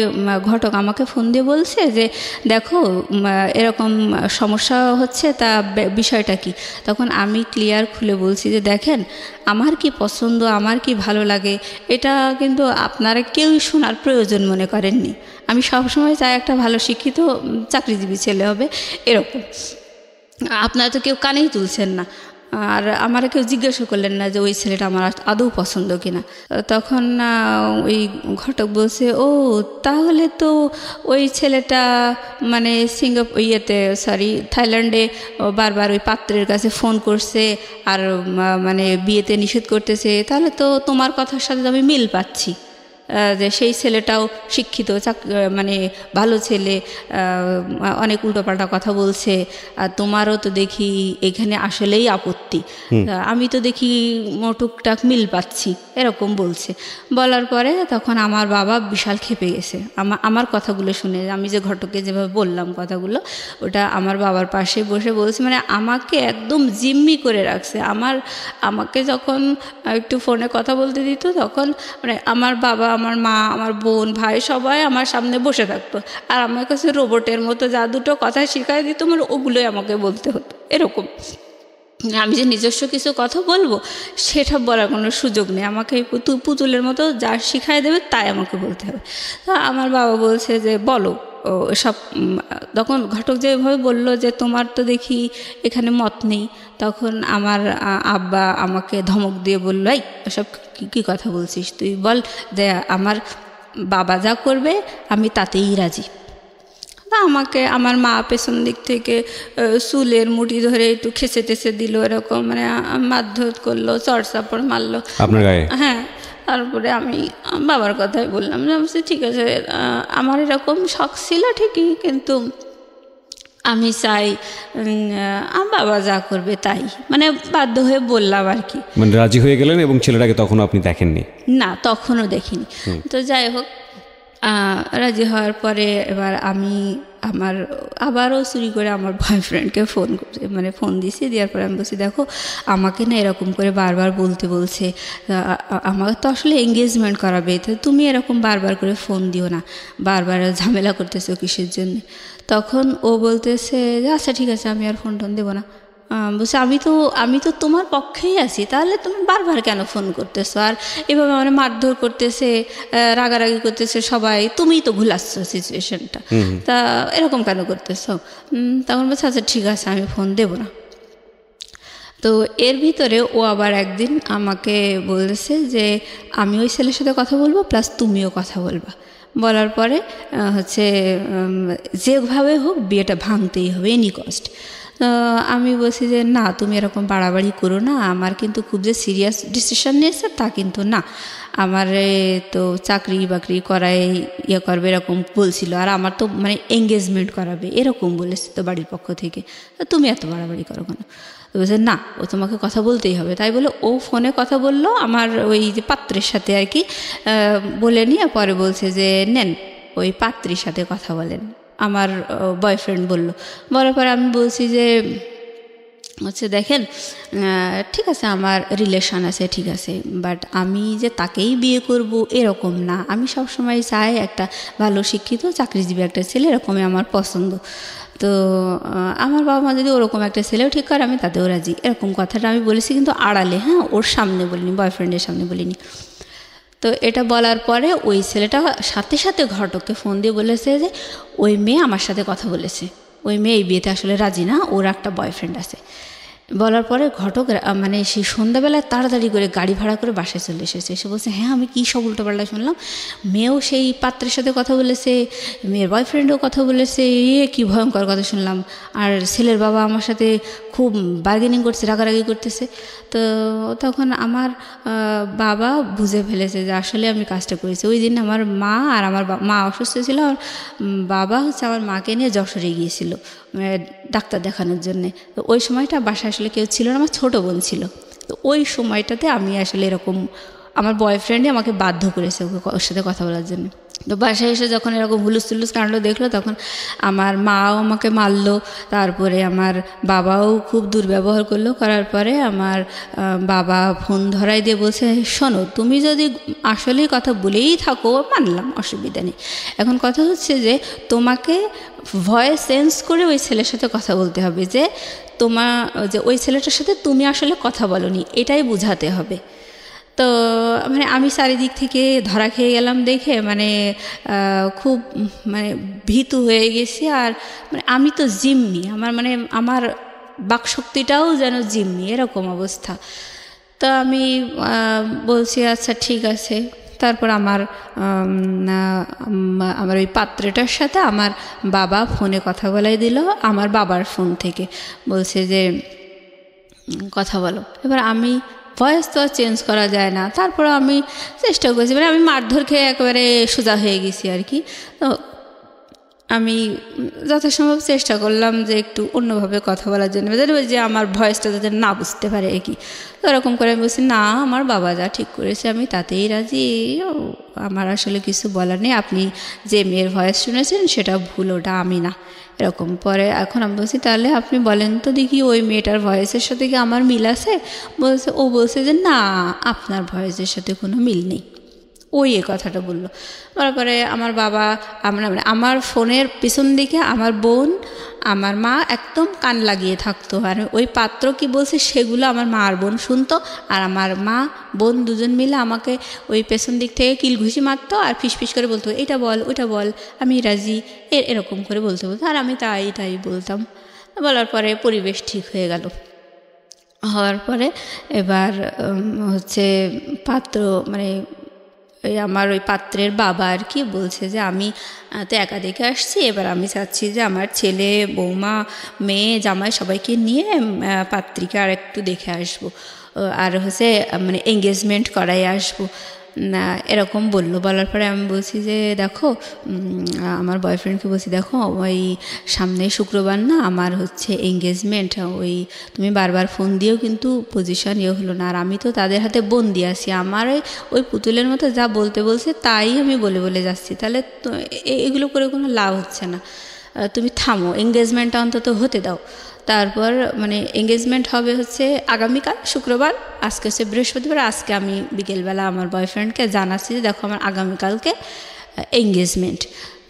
ঘটক আমাকে ফোন দিয়ে বলছে যে দেখো এরকম সমস্যা হচ্ছে, তা বিষয়টা কি। তখন আমি ক্লিয়ার খুলে বলছি যে দেখেন আমার কি পছন্দ, আমার কি ভালো লাগে, এটা কিন্তু আপনারা কেউই শোনার প্রয়োজন মনে করেননি। আমি সবসময় চাই একটা ভালো শিক্ষিত চাকরিজীবী ছেলে হবে, এরকম। আপনারা তো কেউ কানেই তুলছেন না। আর আমার কেউ জিজ্ঞাসা করলেন না যে ওই ছেলেটা আমার আদৌ পছন্দ কিনা। তখন ওই ঘটক বলছে, ও তাহলে তো ওই ছেলেটা মানে থাইল্যান্ডে বারবার ওই পাত্রের কাছে ফোন করছে আর মানে বিয়েতে নিষেধ করতেছে, তাহলে তো তোমার কথার সাথে আমি মিল পাচ্ছি যে সেই ছেলেটাও শিক্ষিত, মানে ভালো ছেলে, অনেক উল্টোপাল্টা কথা বলছে, আর তোমারও তো দেখি এখানে আসলেই আপত্তি, আমি তো দেখি টুকটাক মিল পাচ্ছি, এরকম বলছে। বলার পরে তখন আমার বাবা বিশাল ক্ষেপে গেছে আমার কথাগুলো শুনে। আমি যে ঘটককে যেভাবে বললাম কথাগুলো, ওটা আমার বাবার পাশে বসে বলছে, মানে আমাকে একদম জিম্মি করে রাখছে। আমাকে যখন একটু ফোনে কথা বলতে দিত তখন মানে আমার বাবা, আমার মা, আমার বোন, ভাই সবাই আমার সামনে বসে থাকতো, আর আমার কাছে রোবটের মতো যা দুটো কথা শিখাই দিত মানে ওগুলোই আমাকে বলতে হতো। এরকম আমি যে নিজস্ব কিছু কথা বলবো সেটা বলার কোনো সুযোগ নেই, আমাকে পুতুলের মতো যা শিখাই দেবে তাই আমাকে বলতে হবে। তা আমার বাবা বলছে যে বলো সব। তখন ঘটক যেভাবে বললো যে তোমার তো দেখি এখানে মত নেই, তখন আমার আব্বা আমাকে ধমক দিয়ে বললো, এই সব কী কথা বলছিস, তুই বল যে আমার বাবা যা করবে আমি তাতেই রাজি। আমাকে আমার মা পেছন দিক থেকে চুলের মুঠি ধরে একটু খেসে টেসে দিল, এরকম মানে মারধর করলো, চড়চাপড় মারলো আপনার গায়ে। হ্যাঁ, তারপরে আমি বাবার কথাই বললাম যে ঠিক আছে, আমার এরকম শখ ছিল ঠিকই, কিন্তু আমি চাই বাবা যা করবে তাই, মানে বাধ্য হয়ে বললাম আর কি। মানে রাজি হয়ে গেলেন এবং ছেলেটাকে তখনও আপনি দেখেননি? না, তখনও দেখিনি। তো যাই হোক, রাজি হওয়ার পরে এবার আমি আবারও চুরি করে আমার বয়ফ্রেন্ডকে ফোন দিছি। দেওয়ার পরে আমি বলছি, দেখো আমাকে না এরকম করে বারবার বলছে, আমাকে তো আসলে এঙ্গেজমেন্ট করাবে, তো তুমি এরকম বারবার করে ফোন দিও না, বারবার ঝামেলা করতেছো কিসের জন্য। তখন ও বলতেছে যে আচ্ছা ঠিক আছে, আমি আর ফোন দেবো না। বলছে আমি তো তোমার পক্ষেই আছি, তাহলে তুমি বারবার কেন ফোন করতেছো, আর এভাবে মানে মারধর করতেছে, রাগারাগি করতেছে সবাই, তুমিই তো ভুলাচ্ছ সিচুয়েশনটা, তা এরকম কেন করতেছো। তখন বলছে আচ্ছা ঠিক আছে, আমি ফোন দেবো না। তো এর ভিতরে ও আবার একদিন আমাকে বলেছে যে আমি ওই ছেলের সাথে কথা বলবো, প্লাস তুমিও কথা বলবা। বলার পরে যেভাবে হোক বিয়েটা ভাঙতেই হবে, এনি কস্ট। আমি বলছি যে না, তুমি এরকম বাড়াবাড়ি করো না, আমার কিন্তু খুব যে সিরিয়াস ডিসিশন নিয়েছে তা কিন্তু না, আমার তো চাকরি বাকরি করায় করবে এরকম বলছিল, আর আমার তো মানে এঙ্গেজমেন্ট করাবে এরকম বলেছে তো বাড়ির পক্ষ থেকে, তুমি এত বাড়াবাড়ি করো কেন। তো বলছে না, ও তোমাকে কথা বলতেই হবে। তাই বলে ও ফোনে কথা বললো আমার ওই যে পাত্রের সাথে আর কি, বলে নিয়ে পরে বলছে যে নেন ওই পাত্রীর সাথে কথা বলেন, আমার বয়ফ্রেন্ড বলার পরে আমি বলছি যে দেখেন ঠিক আছে আমার রিলেশন আছে, ঠিক আছে, বাট আমি যে তাকেই বিয়ে করব এরকম না, আমি সবসময় চাই একটা ভালো শিক্ষিত চাকরিজীবী একটা ছেলে, এরকমই আমার পছন্দ। তো আমার বাবা মা যদি ওরকম একটা ছেলেও ঠিক করে আমি তাতেও রাজি, এরকম কথাটা আমি বলেছি, কিন্তু আড়ালে, হ্যাঁ, ওর সামনে বলিনি, বয়ফ্রেন্ডের সামনে বলিনি। তো এটা বলার পরে ওই ছেলেটা সাথে সাথে ঘটককে ফোন দিয়ে বলেছে যে ওই মেয়ে আমার সাথে কথা বলেছে, ওই মেয়ে এই বিয়েতে আসলে রাজি না, ওর একটা বয়ফ্রেন্ড আছে। বলার পরে ঘটক মানে সেই সন্ধ্যাবেলায় তাড়াতাড়ি করে গাড়ি ভাড়া করে বাসায় চলে এসেছে। এসে বলছে হ্যাঁ আমি কী সব উল্টোপাল্টা শুনলাম, মেয়েও সেই পাত্রের সাথে কথা বলেছে, মেয়ের বয়ফ্রেন্ডও কথা বলেছে, কী ভয়ঙ্কর কথা শুনলাম, আর ছেলের বাবা আমার সাথে খুব বার্গেনিং করছে, রাগারাগি করতেছে। তো তখন আমার বাবা বুঝে ফেলেছে যে আসলে আমি কাজটা করেছি। ওই দিন আমার মা আর আমার মা অসুস্থ ছিল, আর বাবা হচ্ছে আমার মাকে নিয়ে যশোরে গিয়েছিল ডাক্তার দেখানোর জন্যে। তো ওই সময়টা বাসায় আসলে কেউ ছিল না, আমার ছোটো বোন ছিল। তো ওই সময়টাতে আমি আসলে এরকম আমার বয়ফ্রেন্ডই আমাকে বাধ্য করেছে ওর সাথে কথা বলার জন্য। তো বাসায় এসে যখন এরকম হুলুস তুলুস কাণ্ড দেখলো, তখন আমার মাও আমাকে মারলো, তারপরে আমার বাবাও খুব দুর্ব্যবহার করলো। করার পরে আমার বাবা ফোন ধরাই দিয়ে বলছে শোনো, তুমি যদি আসলেই কথা বলেই থাকো মানলাম, অসুবিধা নেই, এখন কথা হচ্ছে যে তোমাকে ভয়েস চেঞ্জ করে ওই ছেলের সাথে কথা বলতে হবে, যে ওই ছেলেটার সাথে তুমি আসলে কথা বলোনি, এটাই বোঝাতে হবে। তো মানে আমি চারিদিক থেকে ধরা খেয়ে গেলাম দেখে মানে খুব মানে ভীতু হয়ে গেছি। আর মানে আমি তো জিম্মি, আমার বাকশক্তিটাও যেন জিম্মি, এরকম অবস্থা। তো আমি বলছি আচ্ছা ঠিক আছে। তারপর আমার ওই পাত্রটার সাথে আমার বাবা ফোনে কথা বলাই দিল, আমার বাবার ফোন থেকে বলছে যে কথা বলো। এবার আমি ভয়েস তো চেঞ্জ করা যায় না, তারপর আমি চেষ্টা করছি, মানে আমি মারধর খেয়ে একেবারে সোজা হয়ে গেছি আর কি। তো আমি যথাসম্ভব চেষ্টা করলাম যে একটু অন্যভাবে কথা বলার জন্য, যে আমার ভয়েসটা যাতে না বুঝতে পারে আর কি। তো এরকম করে আমি বলছি না, আমার বাবা যা ঠিক করেছে আমি তাতেই রাজি, আমার আসলে কিছু বলার নেই, আপনি যে মেয়ের ভয়েস শুনেছেন সেটা ভুল, ওটা আমি না, এরকম। পরে এখন আমি বলছি তাহলে আপনি বলেন তো দেখি ওই মেয়েটার ভয়েসের সাথে কি আমার মিল আছে? ও বলছে যে না, আপনার ভয়েসের সাথে কোনো মিল নেই। ওই কথাটা বললো। তারপরে আমার বাবা, আমার ফোনের পিছন দিকে আমার বোন, আমার মা একদম কান লাগিয়ে থাকতো, আর ওই পাত্র কি বলছে সেগুলো আমার মা আর বোন শুনতো, আর আমার মা বোন দুজন মিলে আমাকে ওই পেছন দিক থেকে কিলঘুষি মারতো আর ফিসফিস করে বলতো এটা বল ওটা বল, আমি রাজি, এরকম করে বলতে আর আমি তাই বলতাম। বলার পরে পরিবেশ ঠিক হয়ে গেল। হওয়ার পরে এবার হচ্ছে পাত্র, মানে আমার ওই পাত্রের বাবা আর কি বলছে যে আমি তো একা দেখে আসছি, এবার আমি চাচ্ছি যে আমার ছেলে, বৌমা, মেয়ে, জামাই সবাইকে নিয়ে পাত্রীকে আর একটু দেখে আসবো, আর হচ্ছে মানে এঙ্গেজমেন্ট করাই আসবো, এরকম বললো। বলার পরে আমি বলছি যে দেখো, আমার বয়ফ্রেন্ডকে বলছি দেখো ওই সামনে শুক্রবার না আমার হচ্ছে এঙ্গেজমেন্ট, ওই তুমি বারবার ফোন দিয়েও কিন্তু পজিশন হলো না, আর আমি তো তাদের হাতে বন্দি আছি, আমার ওই পুতুলের মতো যা বলতে বলছে তাই আমি বলে যাচ্ছি, তাহলে এগুলো করে কোনো লাভ হচ্ছে না, তুমি থামো, এঙ্গেজমেন্টটা অন্তত হতে দাও। তারপর মানে এঙ্গেজমেন্ট হবে হচ্ছে আগামীকাল শুক্রবার, আজকে হচ্ছে বৃহস্পতিবার, আজকে আমি বিকেলবেলা আমার বয়ফ্রেন্ডকে জানাচ্ছি যে দেখো আমার আগামীকালকে এঙ্গেজমেন্ট।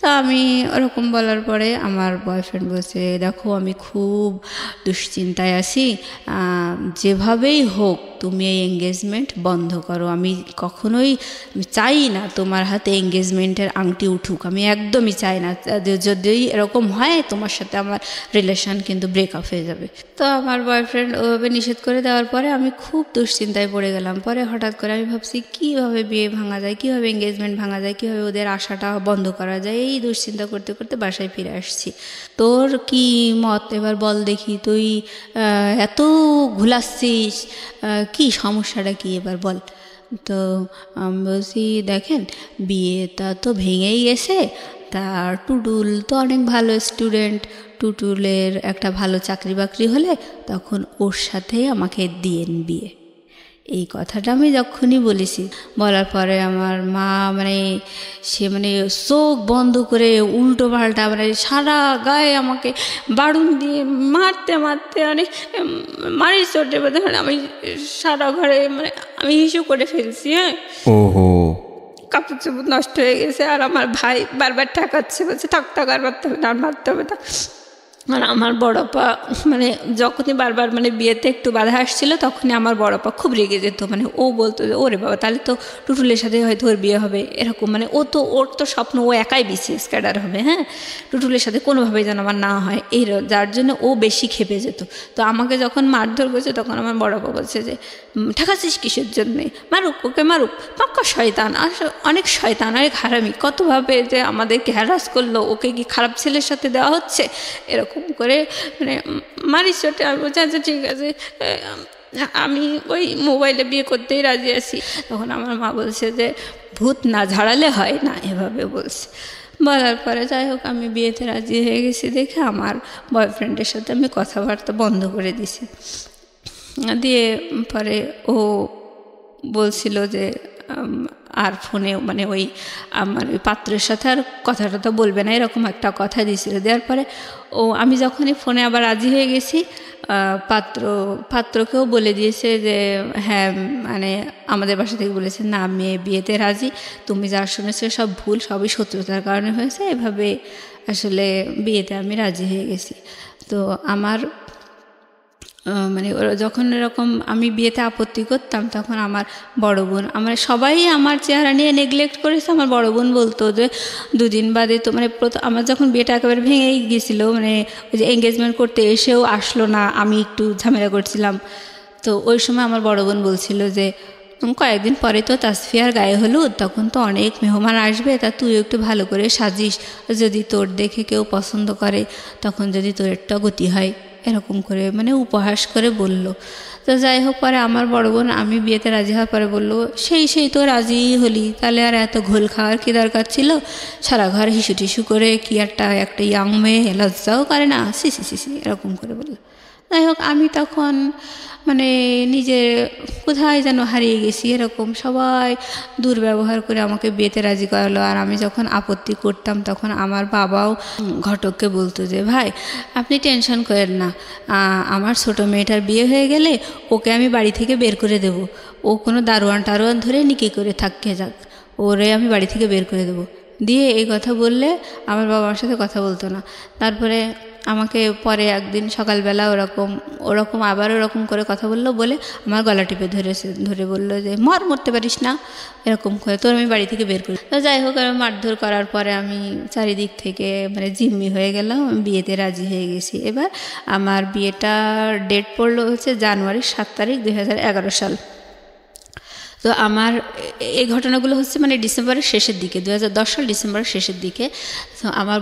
তো আমি ওরকম বলার পরে আমার বয়ফ্রেন্ড বলছে দেখো আমি খুব দুশ্চিন্তায় আছি, যেভাবেই হোক তুমি এই এঙ্গেজমেন্ট বন্ধ করো, আমি কখনোই চাই না তোমার হাতে এঙ্গেজমেন্টের আংটি উঠুক, আমি একদমই চাই না, যদি এরকম হয় তোমার সাথে আমার রিলেশন কিন্তু ব্রেকআপ হয়ে যাবে। তো আমার বয়ফ্রেন্ড ওভাবে নিষেধ করে দেওয়ার পরে আমি খুব দুশ্চিন্তায় পড়ে গেলাম। পরে হঠাৎ করে আমি ভাবছি কীভাবে বিয়ে ভাঙা যায়, কীভাবে এঙ্গেজমেন্ট ভাঙা যায়, কীভাবে ওদের আশাটা বন্ধ করা যায়, এই দুশ্চিন্তা করতে করতে বাসায় ফিরে আসছি। তোর কি মত এবার বল দেখি, তুই এত ঘুলাচ্ছিস, কি সমস্যাটা কি এবার বল। তো আমি বলছি দেখেন বিয়েটা তো ভেঙেই গেছে, তার টুটুল তো অনেক ভালো স্টুডেন্ট, টুটুলের একটা ভালো চাকরি বাকরি হলে তখন ওর সাথেই আমাকে দিয়েন বিয়ে। এই কথাটা আমি যখনই বলেছি, বলার পরে আমার মা সে চোখ বন্ধ করে উল্টো পাল্টা সারা গায়ে আমাকে বাড়ুন দিয়ে মারতে মারি চোটে আমি সারা ঘরে আমি হিসু করে ফেলছি। হ্যাঁ, ওহো, কাপড় চোপড় নষ্ট হয়ে গেছে। আর আমার ভাই বারবার ঠেকাচ্ছে, বলছে থাক আর মারতে হবে না, আর মারতে হবে না। আর আমার বড়পা যখনই বারবার বিয়েতে একটু বাধা আসছিল তখনই আমার বড়পা খুব রেগে যেত। ও বলতো যে ওরে বাবা তাহলে তো টুটুলের সাথে হয়তো ওর বিয়ে হবে, এরকম ওর তো স্বপ্ন ও একাই বিসিএস ক্যাডার হবে। হ্যাঁ, টুটুলের সাথে কোনোভাবেই যেন আমার না হয়, যার জন্য ও বেশি খেপে যেত। তো আমাকে যখন মারধর করেছে তখন আমার বড়পা বলছে যে ঠেকাচ্ছিস কিসের জন্যে, মারুক ওকে মারুক, পাক্কা শয়তান, আর অনেক শয়তান, অনেক হারামি, কতভাবে যে আমাদেরকে হ্যারাস করলো, ওকে কি খারাপ ছেলের সাথে দেওয়া হচ্ছে, এরকম করে মারি চোটে। আমি বলছি আচ্ছা ঠিক আছে, আমি ওই মোবাইলে বিয়ে করতেই রাজি আছি। তখন আমার মা বলছে যে ভূত না ঝাড়ালে হয় না, এভাবে বলছে। বলার পরে যাই হোক আমি বিয়েতে রাজি হয়ে গেছি দেখে আমার বয়ফ্রেন্ডের সাথে আমি কথাবার্তা বন্ধ করে দিছি। দিয়ে পরে ও বলছিল যে আর ফোনে ওই আমার ওই পাত্রের সাথে আর কথাটা তো বলবে না, এরকম একটা কথা দিয়েছিল। দেওয়ার পরে আমি যখনই ফোনে আবার রাজি হয়ে গেছি, পাত্রকেও বলে দিয়েছে যে হ্যাঁ আমাদের বাসা থেকে বলেছে না মেয়ে বিয়েতে রাজি, তুমি যা শুনেছো সব ভুল, সবই শত্রুতার কারণে হয়েছে, এভাবে আসলে বিয়েতে আমি রাজি হয়ে গেছি। তো আমার মানে ওরা যখন এরকম আমি বিয়েতে আপত্তি করতাম তখন আমার বড় বোন, আমরা সবাই আমার চেহারা নিয়ে নেগলেক্ট করেছে। আমার বড় বোন বলতো যে 2 দিন বাদে তো মানে আমার যখন বিয়েটা একেবারে ভেঙেই গিয়েছিলো, মানে ওই যে এঙ্গেজমেন্ট করতে এসেও আসলো না, আমি একটু ঝামেলা করছিলাম। তো ওই সময় আমার বড় বোন বলছিল যে কয়েকদিন পরে তো তাসফিয়ার গায়ে হলুদ, তখন তো অনেক মেহমান আসবে, তা তুই একটু ভালো করে সাজিস, যদি তোর দেখে কেউ পছন্দ করে তখন যদি তোর একটা গতি হয়, এরকম করে মানে উপহাস করে বলল। তো যাই হোক, পরে আমার বড় বোন আমি বিয়েতে রাজি হওয়ার পরে বললো সেই তো রাজি হলি, তাহলে আর এত ঘোল খাওয়ার কী দরকার ছিল, সারা ঘর হিসু টিসু করে কি একটা ইয়াং মেয়ে লজ্জাও করে না, সি এরকম করে বললো। যাই হোক, আমি তখন মানে নিজে কোথায় যেন হারিয়ে গেছি, এরকম সবাই দুর্ব্যবহার করে আমাকে বিয়েতে রাজি করালো। আর আমি যখন আপত্তি করতাম তখন আমার বাবাও ঘটককে বলতো যে ভাই আপনি টেনশন করেন না, আমার ছোটো মেয়েটার বিয়ে হয়ে গেলে ওকে আমি বাড়ি থেকে বের করে দেব, ও কোনো দারোয়ান টারোয়ান ধরে নিকি করে থাকতে যাক, ওরে আমি বাড়ি থেকে বের করে দেব। দিয়ে এই কথা বললে আমার বাবার সাথে কথা বলতো না। তারপরে আমাকে পরে একদিন সকালবেলা ওরকম আবার ওরকম করে কথা বললো, বলে আমার গলা টিপে ধরে বললো যে মরতে পারিস না, এরকম করে তোর আমি বাড়ি থেকে বের করি। তো যাই হোক, আমি মারধর করার পরে আমি চারিদিক থেকে মানে জিম্মি হয়ে গেলাম, আমি বিয়েতে রাজি হয়ে গেছি। এবার আমার বিয়েটার ডেট পড়লো হচ্ছে জানুয়ারি 7 তারিখ 2011 সাল। তো আমার এই ঘটনাগুলো হচ্ছে মানে ডিসেম্বরের শেষের দিকে, 2010 সাল ডিসেম্বরের শেষের দিকে। তো আমার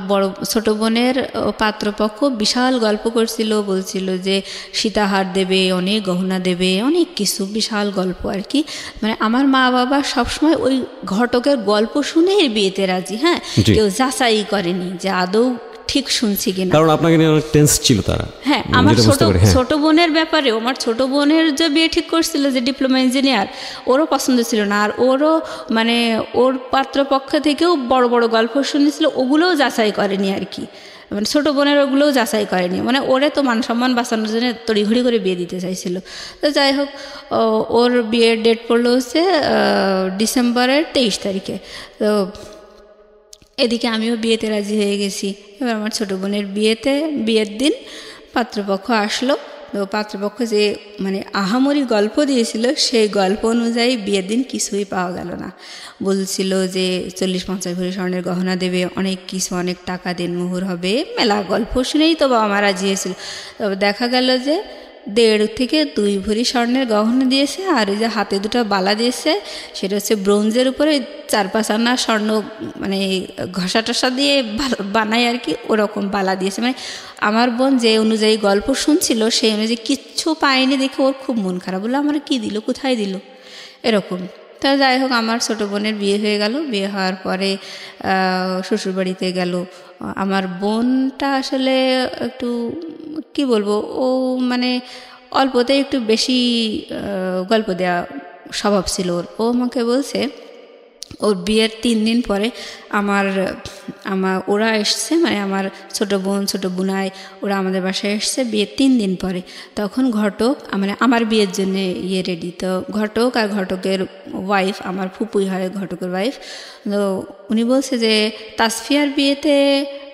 ছোটো বোনের পাত্রপক্ষ বিশাল গল্প করছিল, বলছিল যে সীতাহার দেবে, অনেক গহনা দেবে, অনেক কিছু, বিশাল গল্প আর কি। মানে আমার মা বাবা সবসময় ওই ঘটকের গল্প শুনেই বিয়েতে রাজি। হ্যাঁ, কেউ যাচাই করেনি যে আদৌ ঠিক শুনছি কিনা, কারণ আপনাকে নিয়ে অনেক টেন্স ছিল তারা। হ্যাঁ, আমার ছোট বোনের ব্যাপারে, আমার ছোট বোনের যে বিয়ে ঠিক করছিল যে ডিপ্লোমা ইঞ্জিনিয়ার, ওরও পছন্দ ছিল না। আর ওরও মানে ওর পাত্রপক্ষ থেকেও বড় বড় গল্প শুনেছিল, ওগুলোও যাচাই করেনি আর কি। মানে ছোটো বোনের ওগুলোও যাচাই করেনি, মানে ওরে তো মান সম্মান বাঁচানোর জন্য তড়িঘড়ি করে বিয়ে দিতে চাইছিল। তো যাই হোক, ওর বিয়ের ডেট পড়লো হচ্ছে ডিসেম্বরের 23 তারিখে। তো এদিকে আমিও বিয়েতে রাজি হয়ে গেছি। এবার আমার ছোটো বোনের বিয়ের দিন পাত্রপক্ষ আসলো। তো পাত্রপক্ষ যে মানে আহামরি গল্প দিয়েছিল, সেই গল্প অনুযায়ী বিয়ের দিন কিছুই পাওয়া গেল না। বলছিল যে 40-50 ভরি স্বর্ণের গহনা দেবে, অনেক কিছু, অনেক টাকা দেনমোহর হবে, মেলা গল্প শুনেই তো বাবা মা রাজি হয়েছিল। তবে দেখা গেল যে 1.5 থেকে 2 ভরি স্বর্ণের গহনা দিয়েছে, আর ওই যে হাতে 2টা বালা দিয়েছে, সেটা হচ্ছে ব্রোঞ্জের উপরে 4-5 আনা স্বর্ণ মানে ঘষা টসা দিয়ে বানায় আর কি, ওরকম বালা দিয়েছে। মানে আমার বোন যে অনুযায়ী গল্প শুনছিল সেই অনুযায়ী কিচ্ছু পায়নি দেখে ওর খুব মন খারাপ, বললো আমার কি দিল, কোথায় দিল, এরকম। তা যাই হোক, আমার ছোটো বোনের বিয়ে হয়ে গেল। বিয়ে হওয়ার পরে শ্বশুরবাড়িতে গেল। আমার বোনটা আসলে একটু কি বলবো, ও মানে অল্পতে একটু বেশি গল্প দেওয়া স্বভাব ছিল ওর। ও আমাকে বলছে ওর বিয়ের 3 দিন পরে ওরা এসছে, মানে আমার ছোটো বোন ছোটো বোনাই ওরা আমাদের বাসায় এসছে বিয়ের 3 দিন পরে। তখন ঘটক মানে আমার বিয়ের জন্য রেডি। তো ঘটক আর ঘটকের ওয়াইফ, আমার ফুপুই হয় ঘটকের ওয়াইফ, তো উনি বলছে যে তাসফিয়ার বিয়েতে,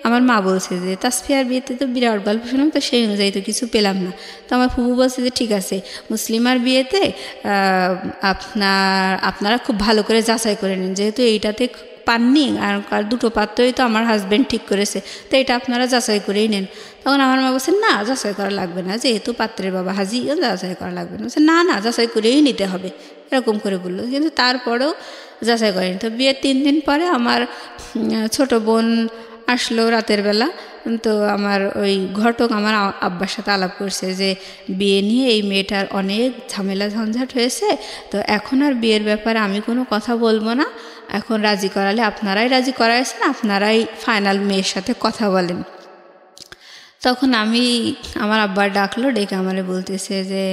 আমার মা বলছে যে তাসফিয়ার বিয়েতে তো বিরাট গল্প শুনলাম, তো সেই অনুযায়ী তো কিছু পেলাম না। তো আমার ফুপু বলছে যে ঠিক আছে, মুসলিমার বিয়েতে আপনারা খুব ভালো করে যাচাই করে নিন, যেহেতু এইটাতে পাননি, আর 2টো পাত্রই তো আমার হাজব্যান্ড ঠিক করেছে, তো এটা আপনারা যাচাই করেই নেন। তখন আমার মা বলছে না, যাচাই করা লাগবে না, যেহেতু পাত্রের বাবা হাজি, যাচাই করা লাগবে না। বলছে না যাচাই করেই নিতে হবে, এরকম করে বললো। কিন্তু তারপরেও যাচাই করেনি। তো বিয়ের 3 দিন পরে আমার ছোটো বোন আসলো রাতের বেলা। তো আমার ওই ঘটক আমার আব্বার সাথে আলাপ করছে যে বিয়ে নিয়ে এই মেয়েটার অনেক ঝামেলা ঝঞ্ঝাট হয়েছে, তো এখন আর বিয়ের ব্যাপারে আমি কোনো কথা বলবো না, এখন রাজি করালে আপনারাই রাজি করাইছেন, আপনারাই ফাইনাল মেয়ের সাথে কথা বলেন। তখন আমার আব্বার ডাকলো, ডেকে আমারে বলতেছে যে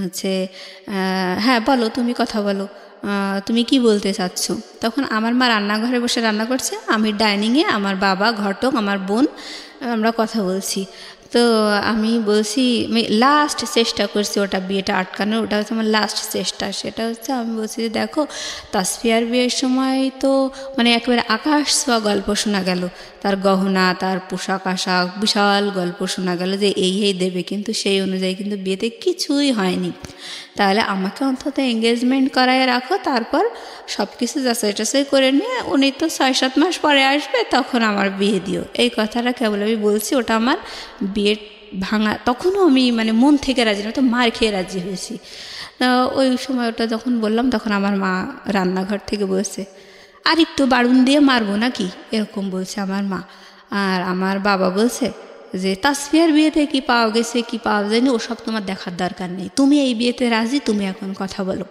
হচ্ছে হ্যাঁ বলো, তুমি কথা বলো, তুমি কি বলতে চাচ্ছ। তখন আমার মা রান্নাঘরে বসে রান্না করছে, আমি ডাইনিংয়ে, আমার বাবা, ঘটক, আমার বোন, আমরা কথা বলছি। তো আমি বলছি, আমি লাস্ট চেষ্টা করছি ওটা বিয়েটা আটকানোর, ওটা হচ্ছে আমার লাস্ট চেষ্টা। সেটা হচ্ছে আমি বলছি যে দেখো, তাসফিয়ার বিয়ের সময় তো মানে একেবারে আকাশ ছোঁয়া গল্প শোনা গেল, তার গহনা, তার পোশাক আশাক, বিশাল গল্প শোনা গেল যে এই দেবে, কিন্তু সেই অনুযায়ী কিন্তু বিয়েতে কিছুই হয়নি। তাহলে আমাকে অন্তত এঙ্গেজমেন্ট করায় রাখো, তারপর সব কিছু যাচাই টাচাই করে নিয়ে উনি তো 6-7 মাস পরে আসবে, তখন আমার বিয়ে দিও। এই কথাটা কেবল আমি বলছি, ওটা আমার বিয়ে ভাঙা। তখনও আমি মানে মন থেকে রাজি না, তো মার খেয়ে রাজি হয়েছি। ওই সময় ওটা যখন বললাম, তখন আমার মা রান্নাঘর থেকে বলছে, আর একটু বাড়ুন দিয়ে মারবো নাকি, এরকম বলছে আমার মা। আর আমার বাবা বলছে যে তাসফিয়ার বিয়েতে কি পাওয়া গেছে কি পাওয়া যায়নি ওসব তোমার দেখার দরকার নেই, তুমি এই বিয়েতে রাজি, তুমি এখন কথা বলো।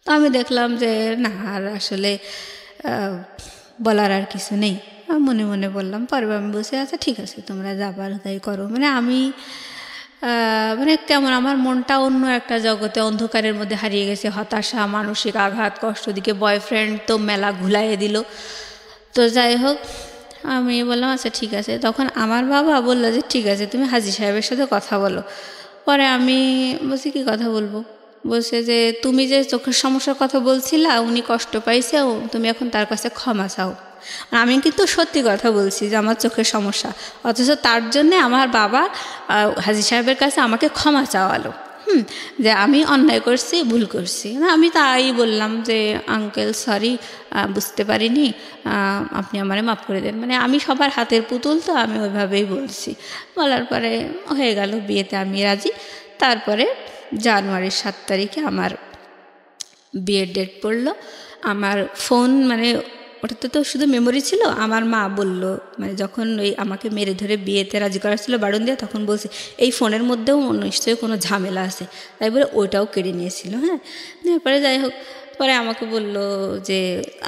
তো আমি দেখলাম যে না, আর আসলে বলার আর কিছু নেই। মনে মনে বললাম, পরে আমি বসে আচ্ছা ঠিক আছে, তোমরা যাবার তাই করো। মানে আমি মানে কেমন আমার মনটা অন্য একটা জগতে, অন্ধকারের মধ্যে হারিয়ে গেছে। হতাশা, মানসিক আঘাত, কষ্ট, দিকে বয়ফ্রেন্ড তো মেলা ঘুলাইয়ে দিল। তো যাই হোক, আমি বললাম আচ্ছা ঠিক আছে। তখন আমার বাবা বললো যে ঠিক আছে, তুমি হাজী সাহেবের সাথে কথা বলো। পরে আমি বলছি কি কথা বলবো? বলছে যে তুমি যে চোখের সমস্যার কথা বলছিলা, উনি কষ্ট পাইছে, তুমি এখন তার কাছে ক্ষমা চাও। আমি কিন্তু সত্যি কথা বলছি যে আমার চোখের সমস্যা, অথচ তার জন্যে আমার বাবা হাজী সাহেবের কাছে আমাকে ক্ষমা চাওয়ালো। যে আমি অন্যায় করছি, ভুল করছি। আমি তাই বললাম যে আঙ্কেল সরি, বুঝতে পারিনি, আপনি আমারে মাফ করে দেন। মানে আমি সবার হাতের পুতুল, তো আমি ওইভাবেই বলছি। বলার পরে হয়ে গেল, বিয়েতে আমি রাজি। তারপরে জানুয়ারির 7 তারিখে আমার বিয়ের ডেট পড়লো। আমার ফোন, মানে ওটাতে তো শুধু মেমোরি ছিল। আমার মা বলল, মানে যখন ওই আমাকে মেরে ধরে বিয়েতে রাজি করা ছিল বাড়ুন দিয়ে, তখন বলছে এই ফোনের মধ্যেও নিশ্চয়ই কোনো ঝামেলা আছে, তাই বলে ওইটাও কেড়ে নিয়েছিল। তারপরে যাই হোক, পরে আমাকে বলল যে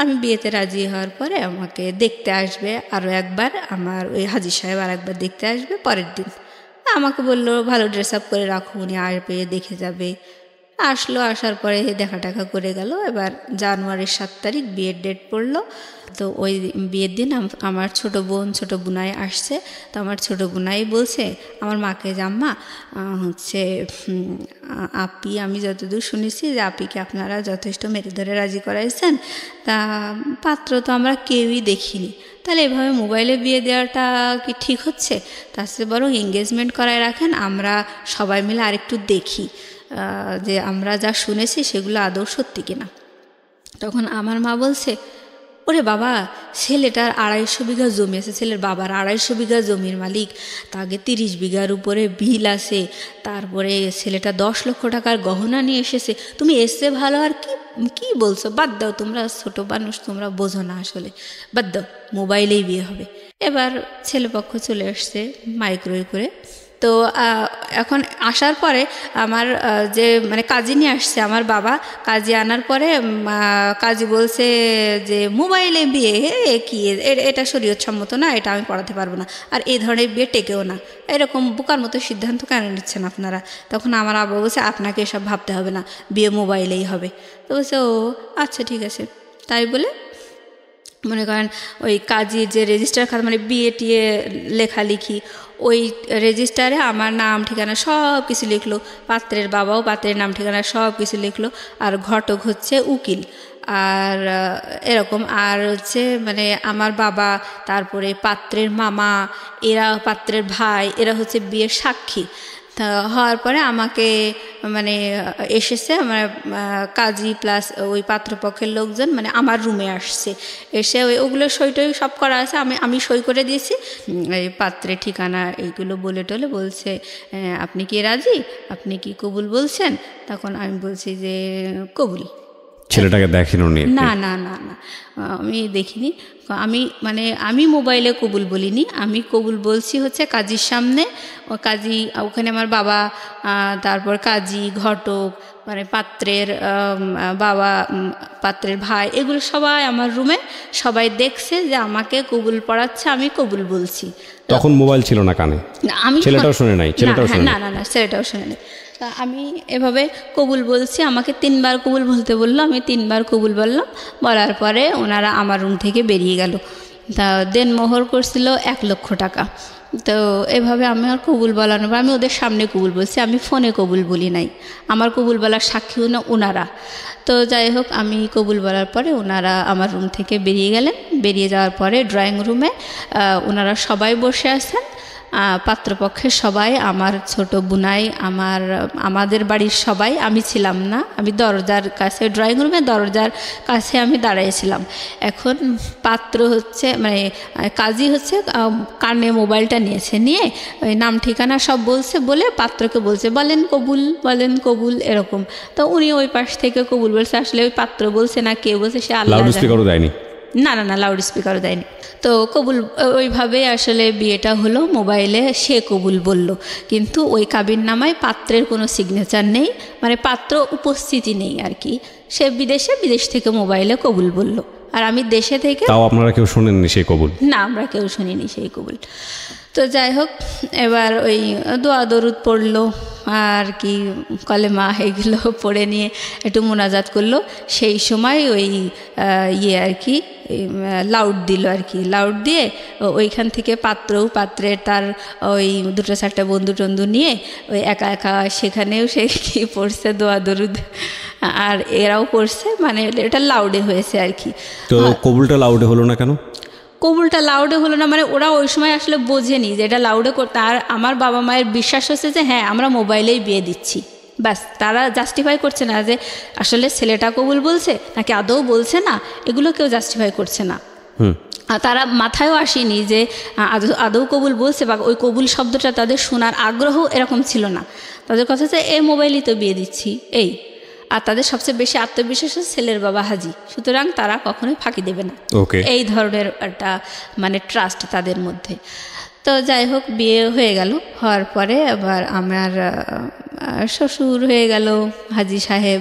আমি বিয়েতে রাজি হওয়ার পরে আমাকে দেখতে আসবে আরও একবার, আমার ওই হাজী সাহেব আর একবার দেখতে আসবে পরের দিন। আমাকে বললো ভালো ড্রেস আপ করে রাখো, উনি আসবে, দেখে যাবে। আসলো, আসার পরে দেখা টাকা করে গেল। এবার জানুয়ারির 7 তারিখ বিয়ের ডেট পড়লো। তো ওই বিয়ের দিন আমার ছোট বোন, ছোট বোনাই আসছে। তো আমার ছোট বোনাই বলছে আমার মাকে যে আম্মা হচ্ছে আপি, আমি যতদূর শুনেছি যে আপিকে আপনারা যথেষ্ট মেরে ধরে রাজি করাইছেন, তা পাত্র তো আমরা কেউই দেখিনি, তাহলে এভাবে মোবাইলে বিয়ে দেওয়াটা কি ঠিক হচ্ছে? তার চেয়ে বরং এঙ্গেজমেন্ট করায় রাখেন, আমরা সবাই মিলে আরেকটু দেখি যে আমরা যা শুনেছি সেগুলো আদৌ সত্যি কিনা। তখন আমার মা বলছে, ওরে বাবা, ছেলেটার 250 বিঘা জমি আছে, ছেলের বাবার 250 বিঘা জমির মালিক, তাকে 30 বিঘার উপরে বিল আছে, তারপরে ছেলেটা 10 লক্ষ টাকার গহনা নিয়ে এসেছে, তুমি এসে ভালো আর কি বলছো? বাদ দাও, তোমরা ছোট মানুষ, তোমরা বোঝো না আসলে, বাদ দাও, মোবাইলেই বিয়ে হবে। এবার ছেলেপক্ষ চলে আসছে মাইক্রোওয়েভ করে। তো এখন আসার পরে আমার যে মানে কাজী নিয়ে আসছে আমার বাবা, কাজী আনার পরে কাজী বলছে যে মোবাইলে বিয়ে কি, এটা শরীয়ত সম্মত না, এটা আমি পড়াতে পারবো না, আর এই ধরনের বিয়ে টেকেও না, এরকম বোকার মতো সিদ্ধান্ত কেন নিচ্ছেন আপনারা? তখন আমার আব্বা বলছে আপনাকে এসব ভাবতে হবে না, বিয়ে মোবাইলেই হবে। তো বলছে ও আচ্ছা ঠিক আছে। তাই বলে মনে করেন ওই কাজী যে রেজিস্টার খাতা, মানে বিয়ে টিয়ে লেখালেখি, ওই রেজিস্টারে আমার নাম ঠিকানা সব কিছু লিখলো, পাত্রের বাবাও পাত্রের নাম ঠিকানা সব কিছু লিখলো, আর ঘটক হচ্ছে উকিল, আর এরকম। আর হচ্ছে মানে আমার বাবা, তারপরে পাত্রের মামা, এরা পাত্রের ভাই, এরা হচ্ছে বিয়ের সাক্ষী। তা হওয়ার পরে আমাকে মানে এসেছে আমার কাজী প্লাস ওই পাত্রপক্ষের লোকজন মানে আমার রুমে আসছে, এসে ওগুলো সই টই সব করা আছে, আমি সই করে দিয়েছি। এই পাত্রের ঠিকানা এইগুলো বলে টলে বলছে আপনি কি রাজি, আপনি কি কবুল বলছেন? তখন আমি বলছি যে কবুল। ছেলেটাকে দেখেনও? না না না না, আমি দেখিনি। আমি মোবাইলে কবুল বলিনি, আমি কবুল বলছি হচ্ছে কাজীর সামনে। কাজী ওখানে আমার বাবা, তারপর কাজী, ঘটক, মানে পাত্রের বাবা, পাত্রের ভাই, এগুলো সবাই আমার রুমে সবাই দেখছে যে আমাকে কবুল পড়াচ্ছে, আমি কবুল বলছি। তখন মোবাইল ছিল না কানে? আমি ছেলেটাও শুনে নাই? না না না, ছেলেটাও শুনে নাই। তা আমি এভাবে কবুল বলছি, আমাকে 3 বার কবুল বলতে বললো, আমি 3 বার কবুল বললাম। বলার পরে ওনারা আমার রুম থেকে বেরিয়ে গেল। তা দেনমোহর করছিল 1 লক্ষ টাকা। তো এভাবে আমি আর কবুল বলানোর পর আমি ওদের সামনে কবুল বলছি, আমি ফোনে কবুল বলি নাই, আমার কবুল বলার সাক্ষী না ওনারা। তো যাই হোক, আমি কবুল বলার পরে ওনারা আমার রুম থেকে বেরিয়ে গেলেন। বেরিয়ে যাওয়ার পরে ড্রয়িং রুমে ওনারা সবাই বসে আছেন, পাত্রপক্ষের সবাই, আমার ছোট বুনাই, আমাদের বাড়ির সবাই। আমি ছিলাম না, আমি দরজার কাছে, ড্রয়িং রুমে দরজার কাছে আমি দাঁড়াইছিলাম। এখন পাত্র হচ্ছে মানে কাজী হচ্ছে কানে মোবাইলটা নিয়েছে, নিয়ে ওই নাম ঠিকানা সব বলছে, বলে পাত্রকে বলছে বলেন কবুল, বলেন কবুল, এরকম। তো উনি ওই পাশ থেকে কবুল বলছে। আসলে ওই পাত্র বলছে না কে বলছে সে আল্লাহ জানে। না না না, লাউড স্পিকারও দেয়নি। তো কবুল ওইভাবে আসলে বিয়েটা হলো মোবাইলে, সে কবুল বলল, কিন্তু ওই কাবিন নামায় পাত্রের কোনো সিগনেচার নেই, মানে পাত্র উপস্থিতি নেই আর কি। সে বিদেশ থেকে মোবাইলে কবুল বলল, আর আমি দেশে থেকে। তাও আপনারা কেউ শোনেননি সেই কবুল? না, আমরা কেউ শুনিনি সেই কবুল। তো যাই হোক, এবার ওই দোয়া দরুদ পড়লো আর কি, কলেমা এগুলো পড়ে নিয়ে একটু মোনাজাত করলো। সেই সময় ওই আর কি লাউড দিল আর কি, লাউড দিয়ে ওইখান থেকে পাত্রের তার ওই 2-4টা বন্ধু টন্ধু নিয়ে ওই একা একা সেখানেও সে কি পড়ছে দোয়া দরুদ, আর এরাও পড়ছে, মানে এটা লাউডে হয়েছে আর কি। তো কবুলটা লাউডে হলো না কেন? কবুলটা লাউডে হলো না মানে ওরা ওই সময় আসলে বোঝেনি যে এটা লাউডে করতে। আর আমার বাবা মায়ের বিশ্বাস হচ্ছে যে হ্যাঁ আমরা মোবাইলেই বিয়ে দিচ্ছি, ব্যাস। তারা জাস্টিফাই করছে না যে আসলে ছেলেটা কবুল বলছে নাকি আদৌ বলছে না, এগুলো কেউ জাস্টিফাই করছে না। আর তারা মাথায়ও আসেনি যে আদৌ কবুল বলছে, বা ওই কবুল শব্দটা তাদের শোনার আগ্রহ এরকম ছিল না। তাদের কথা হচ্ছে এই মোবাইলই তো বিয়ে দিচ্ছি, এই। আর তাদের সবচেয়ে বেশি আত্মবিশ্বাস হচ্ছে ছেলের বাবা হাজি, সুতরাং তারা কখনোই ফাঁকি দেবে না, এই ধরনের একটা মানে ট্রাস্ট তাদের মধ্যে। তো যাই হোক, বিয়ে হয়ে গেল। হওয়ার পরে আবার আমার শ্বশুর হয়ে গেল হাজি সাহেব।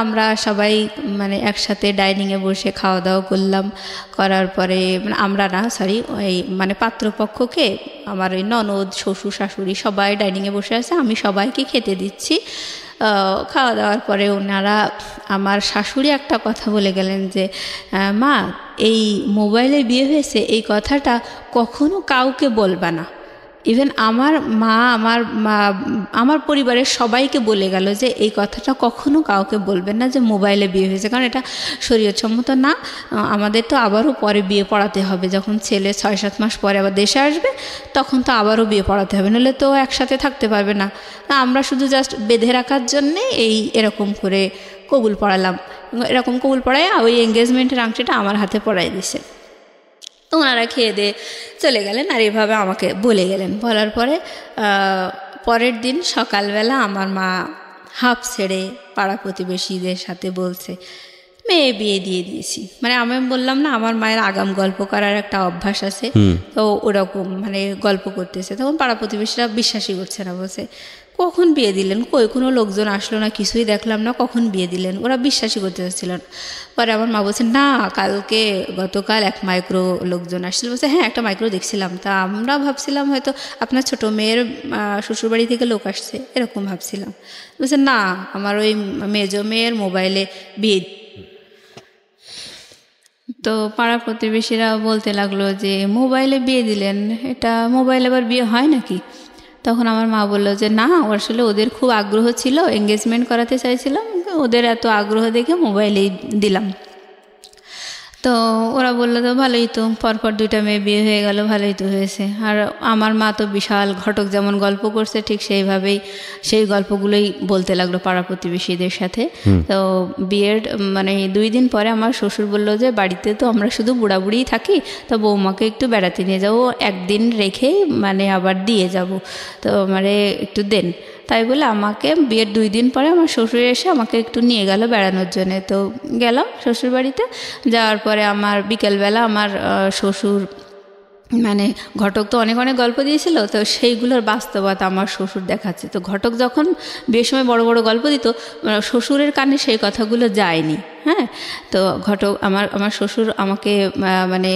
আমরা সবাই মানে একসাথে ডাইনিংয়ে বসে খাওয়া দাওয়া করলাম। করার পরে মানে আমরা না, সরি, ওই মানে পাত্রপক্ষকে আমার ওই ননদ, শ্বশুর, শাশুড়ি সবাই ডাইনিংয়ে বসে আছে, আমি সবাইকে খেতে দিচ্ছি। খাওয়া দাওয়ার পরে ওনারা, আমার শাশুড়ি একটা কথা বলে গেলেন যে মা, এই মোবাইলে বিয়ে হয়েছে এই কথাটা কখনো কাউকে বলবা না। ইভেন আমার মা, আমার পরিবারের সবাইকে বলে গেল যে এই কথাটা কখনো কাউকে বলবেন না যে মোবাইলে বিয়ে হয়েছে, কারণ এটা শরীয়তসম্মত না। আমাদের তো আবারও পরে বিয়ে পড়াতে হবে, যখন ছেলে 6-7 মাস পরে আবার দেশে আসবে তখন তো আবারও বিয়ে পড়াতে হবে, নাহলে তো একসাথে থাকতে পারবে না। আমরা শুধু জাস্ট বেঁধে রাখার জন্যে এরকম করে কবুল পড়ালাম। এরকম কবুল পড়ায় ওই এঙ্গেজমেন্টের আংটিটা আমার হাতে পড়াই দিছে। তো ওনারা খেয়ে দিয়ে চলে গেলেন, আর এভাবে আমাকে বলে গেলেন। বলার পরে পরের দিন সকালবেলা আমার মা হাঁপ ছেড়ে পাড়া প্রতিবেশীদের সাথে বলছে মেয়ে বিয়ে দিয়ে দিয়েছি। মানে আমি বললাম না, আমার মায়ের আগাম গল্প করার একটা অভ্যাস আছে, তো ওরকম মানে গল্প করতেছে। তখন পাড়া প্রতিবেশীরা বিশ্বাসই করছে না, বলছে কখন বিয়ে দিলেন, কই কোনো লোকজন আসলো না, কিছুই দেখলাম না, কখন বিয়ে দিলেন? ওরা বিশ্বাসই করতে চাচ্ছিল না। পরে আমার মা বলছে না, গতকাল 1 মাইক্রো লোকজন আসছিল। বলছে হ্যাঁ, একটা মাইক্রো দেখছিলাম। তা আমরা ভাবছিলাম হয়তো আপনার ছোট মেয়ের শ্বশুরবাড়ি থেকে লোক আসছে, এরকম ভাবছিলাম। বলছে না, আমার ওই মেজো মেয়ের মোবাইলে বিয়ে। তো পাড়া প্রতিবেশীরা বলতে লাগলো যে মোবাইলে বিয়ে দিলেন, এটা মোবাইলে আবার বিয়ে হয় নাকি? তখন আমার মা বললো যে না, আসলে ওদের খুব আগ্রহ ছিল, এঙ্গেজমেন্ট করাতে চাইছিলাম, ওদের এত আগ্রহ দেখে মোবাইলেই দিলাম। তো ওরা বললো তো ভালোই তো, পরপর 2টা মেয়ে বিয়ে হয়ে গেল, ভালোই তো হয়েছে। আর আমার মা তো বিশাল ঘটক যেমন গল্প করছে ঠিক সেইভাবেই সেই গল্পগুলোই বলতে লাগলো পাড়া প্রতিবেশীদের সাথে। তো বিয়ের মানে 2 দিন পরে আমার শ্বশুর বললো যে বাড়িতে তো আমরা শুধু বুড়াবুড়িই থাকি, তো বৌমাকে একটু বেড়াতে নিয়ে যাবো, 1 দিন রেখেই মানে আবার দিয়ে যাব, তো মানে একটু দেন। তাই বলে আমাকে বিয়ের 2 দিন পরে আমার শ্বশুর এসে আমাকে একটু নিয়ে গেল বেড়ানোর জন্যে। তো গেলাম শ্বশুরবাড়িতে। যাওয়ার পরে আমার বিকেলবেলা আমার শ্বশুর মানে ঘটক তো অনেক অনেক গল্প দিয়েছিল, তো সেইগুলোর বাস্তবতা আমার শ্বশুর দেখাচ্ছে। তো ঘটক যখন বিয়ের সময় বড় বড় গল্প দিত, শ্বশুরের কানে সেই কথাগুলো যায়নি। হ্যাঁ, তো ঘটক আমার শ্বশুর আমাকে মানে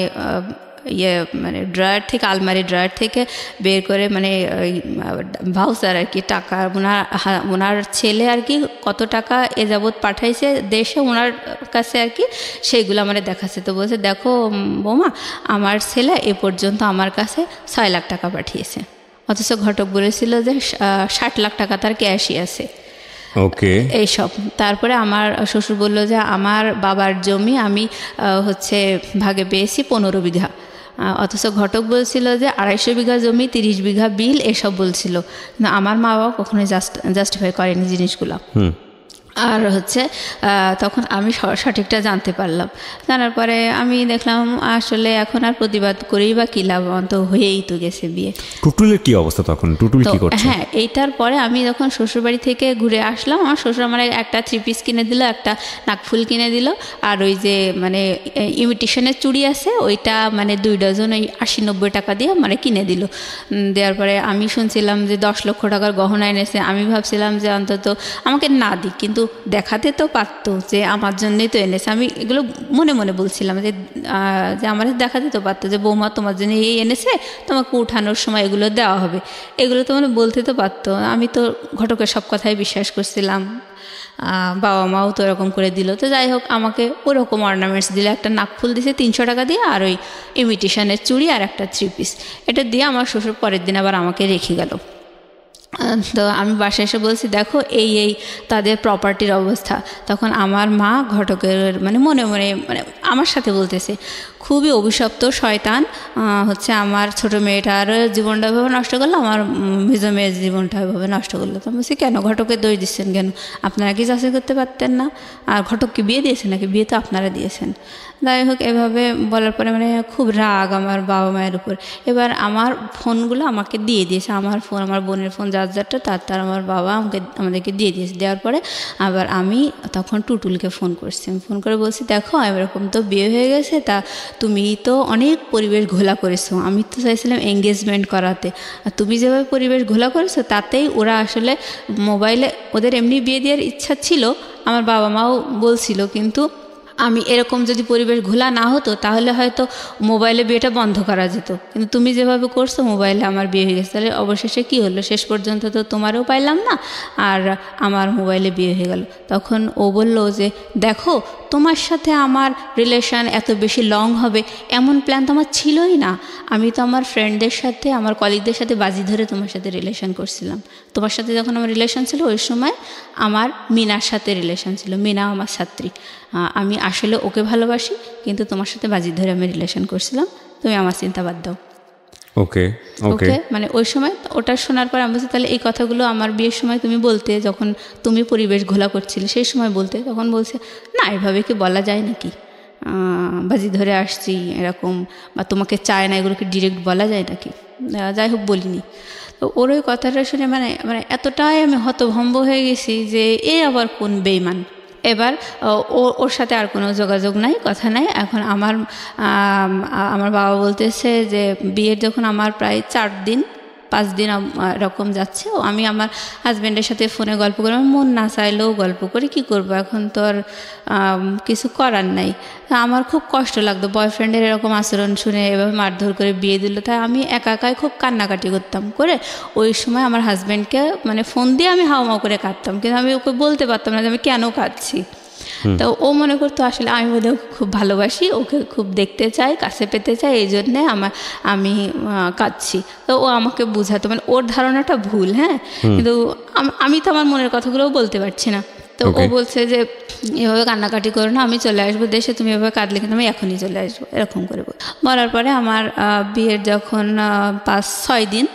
ইয়ে মানে ড্রয়ার থেকে, আলমারি ড্রয়ার থেকে বের করে মানে ওই ভাউচার আর কি, টাকা ওনার ছেলে আর কি কত টাকা এ যাবৎ পাঠাইছে দেশে ওনার কাছে আর কি, সেইগুলো আমার দেখাচ্ছে। তো বলছে, দেখো বৌমা, আমার ছেলে এ পর্যন্ত আমার কাছে 6 লাখ টাকা পাঠিয়েছে, অথচ ঘটক বলেছিল যে 60 লাখ টাকা তার ক্যাশই আছে। ওকে, এইসব। তারপরে আমার শ্বশুর বলল যে আমার বাবার জমি আমি হচ্ছে ভাগে পেয়েছি 15 বিঘা, অথচ ঘটক বলছিল যে 250 বিঘা জমি, 30 বিঘা বিল, এসব বলছিল। কিন্তু আমার মা বাবা কখনোই জাস্টিফাই করেনি জিনিসগুলো। আর হচ্ছে তখন আমি সঠিকটা জানতে পারলাম। জানার পরে আমি দেখলাম আসলে এখন আর প্রতিবাদ করেই বা কী লাভ, তো হয়েই তো গেছে বিয়ে। টুটুলের কি অবস্থা তখন? টুটুল কি করছে? হ্যাঁ, এইটার পরে আমি যখন শ্বশুরবাড়ি থেকে ঘুরে আসলাম, আমার শ্বশুর আমার একটা 3 পিস কিনে দিল, একটা নাকফুল কিনে দিল, আর ওই যে মানে ইমিটেশনের চুড়ি আছে ওইটা মানে 2 ডজন ওই 80-90 টাকা দিয়ে মানে কিনে দিল। দেওয়ার পরে আমি শুনছিলাম যে 10 লক্ষ টাকার গহনা এনেছে। আমি ভাবছিলাম যে অন্তত আমাকে না দিক, কিন্তু দেখাতে তো পারতো যে আমার জন্যই তো এনেছে। আমি এগুলো মনে মনে বলছিলাম যে আমাদের দেখাতে তো পারতো যে বৌমা তোমার জন্য এই এনেছে, তোমাকে উঠানোর সময় এগুলো দেওয়া হবে, এগুলো তো মানে বলতে তো পারতো। আমি তো ঘটকের সব কথাই বিশ্বাস করছিলাম, বাবা মাও তো এরকম করে দিল। তো যাই হোক, আমাকে ওরকম অর্নামেন্টস দিলে, একটা নাকফুল দিছে 300 টাকা দিয়ে, আর ওই ইমিটেশনের চুড়ি আর একটা 3 পিস, এটা দিয়ে আমার শ্বশুর পরের দিন আবার আমাকে রেখে গেল। তো আমি বাসায় এসে বলছি, দেখো এই এই তাদের প্রপার্টির অবস্থা। তখন আমার মা ঘটকের মানে মনে মনে মানে আমার সাথে বলতেছে, খুবই অভিশপ্ত শয়তান হচ্ছে আমার ছোটো মেয়েটার জীবনটা এভাবে নষ্ট করলো, আমার মেজো মেয়ের জীবনটা এভাবে নষ্ট করলো। তো আমি বলছি, কেন ঘটকের দোষ দিচ্ছেন কেন? আপনারা কি যাচাই করতে পারতেন না? আর ঘটককে বিয়ে দিয়েছেন নাকি? বিয়ে তো আপনারা দিয়েছেন। যাই হোক, এভাবে বলার পরে মানে খুব রাগ আমার বাবা মায়ের উপর। এবার আমার ফোনগুলো আমাকে দিয়ে দিয়েছে, আমার ফোন, আমার বোনের ফোন, যারটা তার আমার বাবা আমাদেরকে দিয়ে দিয়েছে। দেওয়ার পরে আবার আমি তখন টুটুলকে ফোন করছি, ফোন করে বলছি, দেখো এরকম তো বিয়ে হয়ে গেছে, তা তুমি তো অনেক পরিবেশ ঘোলা করেছো, আমি তো চাইছিলাম এঙ্গেজমেন্ট করাতে, আর তুমি যেভাবে পরিবেশ ঘোলা করেছো তাতেই ওরা আসলে মোবাইলে, ওদের এমনি বিয়ে দেওয়ার ইচ্ছা ছিল, আমার বাবা মাও বলছিল, কিন্তু আমি এরকম যদি পরিবেশ ঘোলা না হতো তাহলে হয়তো মোবাইলে বিয়েটা বন্ধ করা যেত। কিন্তু তুমি যেভাবে করছো মোবাইলে আমার বিয়ে হয়ে গেছে, তাহলে অবশেষে কী হলো? শেষ পর্যন্ত তো তোমারও পাইলাম না, আর আমার মোবাইলে বিয়ে হয়ে গেল। তখন ও বলল যে, দেখো তোমার সাথে আমার রিলেশন এত বেশি লং হবে এমন প্ল্যান তো আমার ছিলই না। আমি তো আমার ফ্রেন্ডদের সাথে, আমার কলিগদের সাথে বাজি ধরে তোমার সাথে রিলেশন করছিলাম। তোমার সাথে যখন আমার রিলেশন ছিল ওই সময় আমার মিনার সাথে রিলেশন ছিল, মিনা আমার ছাত্রী, আমি আসলে ওকে ভালোবাসি, কিন্তু তোমার সাথে বাজি ধরে আমি রিলেশন করছিলাম, তুমি আমার চিন্তা বাদ দাও। ওকে ওকে, মানে ওই সময় ওটা শোনার পর আমি বলছি, তাহলে এই কথাগুলো আমার বিয়ের সময় তুমি বলতে, যখন তুমি পরিবেশ ঘোলা করছিলে সেই সময় বলতে। তখন বলছে, না এভাবে কি বলা যায় নাকি, বাজি ধরে আসছি এরকম, বা তোমাকে চায় না, এগুলোকে ডিরেক্ট বলা যায় নাকি? যাই হোক, বলিনি। তো ওর ওই কথাটা শুনে মানে মানে এতটাই আমি হতভম্ব হয়ে গেছি যে এ আবার কোন বেইমান। এবার ওর সাথে আর কোনো যোগাযোগ নাই, কথা নাই। এখন আমার বাবা বলতেছে যে বিয়ের যখন আমার প্রায় 4-5 দিন এরকম যাচ্ছে, আমি আমার হাজব্যান্ডের সাথে ফোনে গল্প করি, আমার মন না চাইলেও গল্প করি, কী করবো, এখন তো আর কিছু করার নাই। আমার খুব কষ্ট লাগতো বয়ফ্রেন্ডের এরকম আচরণ শুনে, এভাবে মারধর করে বিয়ে দিল। তাই আমি একাই খুব কান্নাকাটি করতাম, করে ওই সময় আমার হাজব্যান্ডকে মানে ফোন দিয়ে আমি হাওমাও করে কাঁদতাম, কিন্তু আমি ওকে বলতে পারতাম না যে আমি কেন কাঁদছি। তো ও মনে করতো আসলে আমি বোধহয় খুব ভালোবাসি, ওকে খুব দেখতে চাই, কাছে পেতে চাই, এই জন্যে আমি কাঁদছি। তো ও আমাকে বুঝাতো, মানে ওর ধারণাটা ভুল। হ্যাঁ, কিন্তু আমি তো আমার মনের কথাগুলোও বলতে পারছি না। তো ও বলছে যে এভাবে কান্নাকাটি করো না, আমি চলে আসবো দেশে, তুমি এভাবে কাঁদলে কিন্তু আমি এখনই চলে আসবো, এরকম করে বলার পরে আমার বিয়ের যখন 5-6 দিন,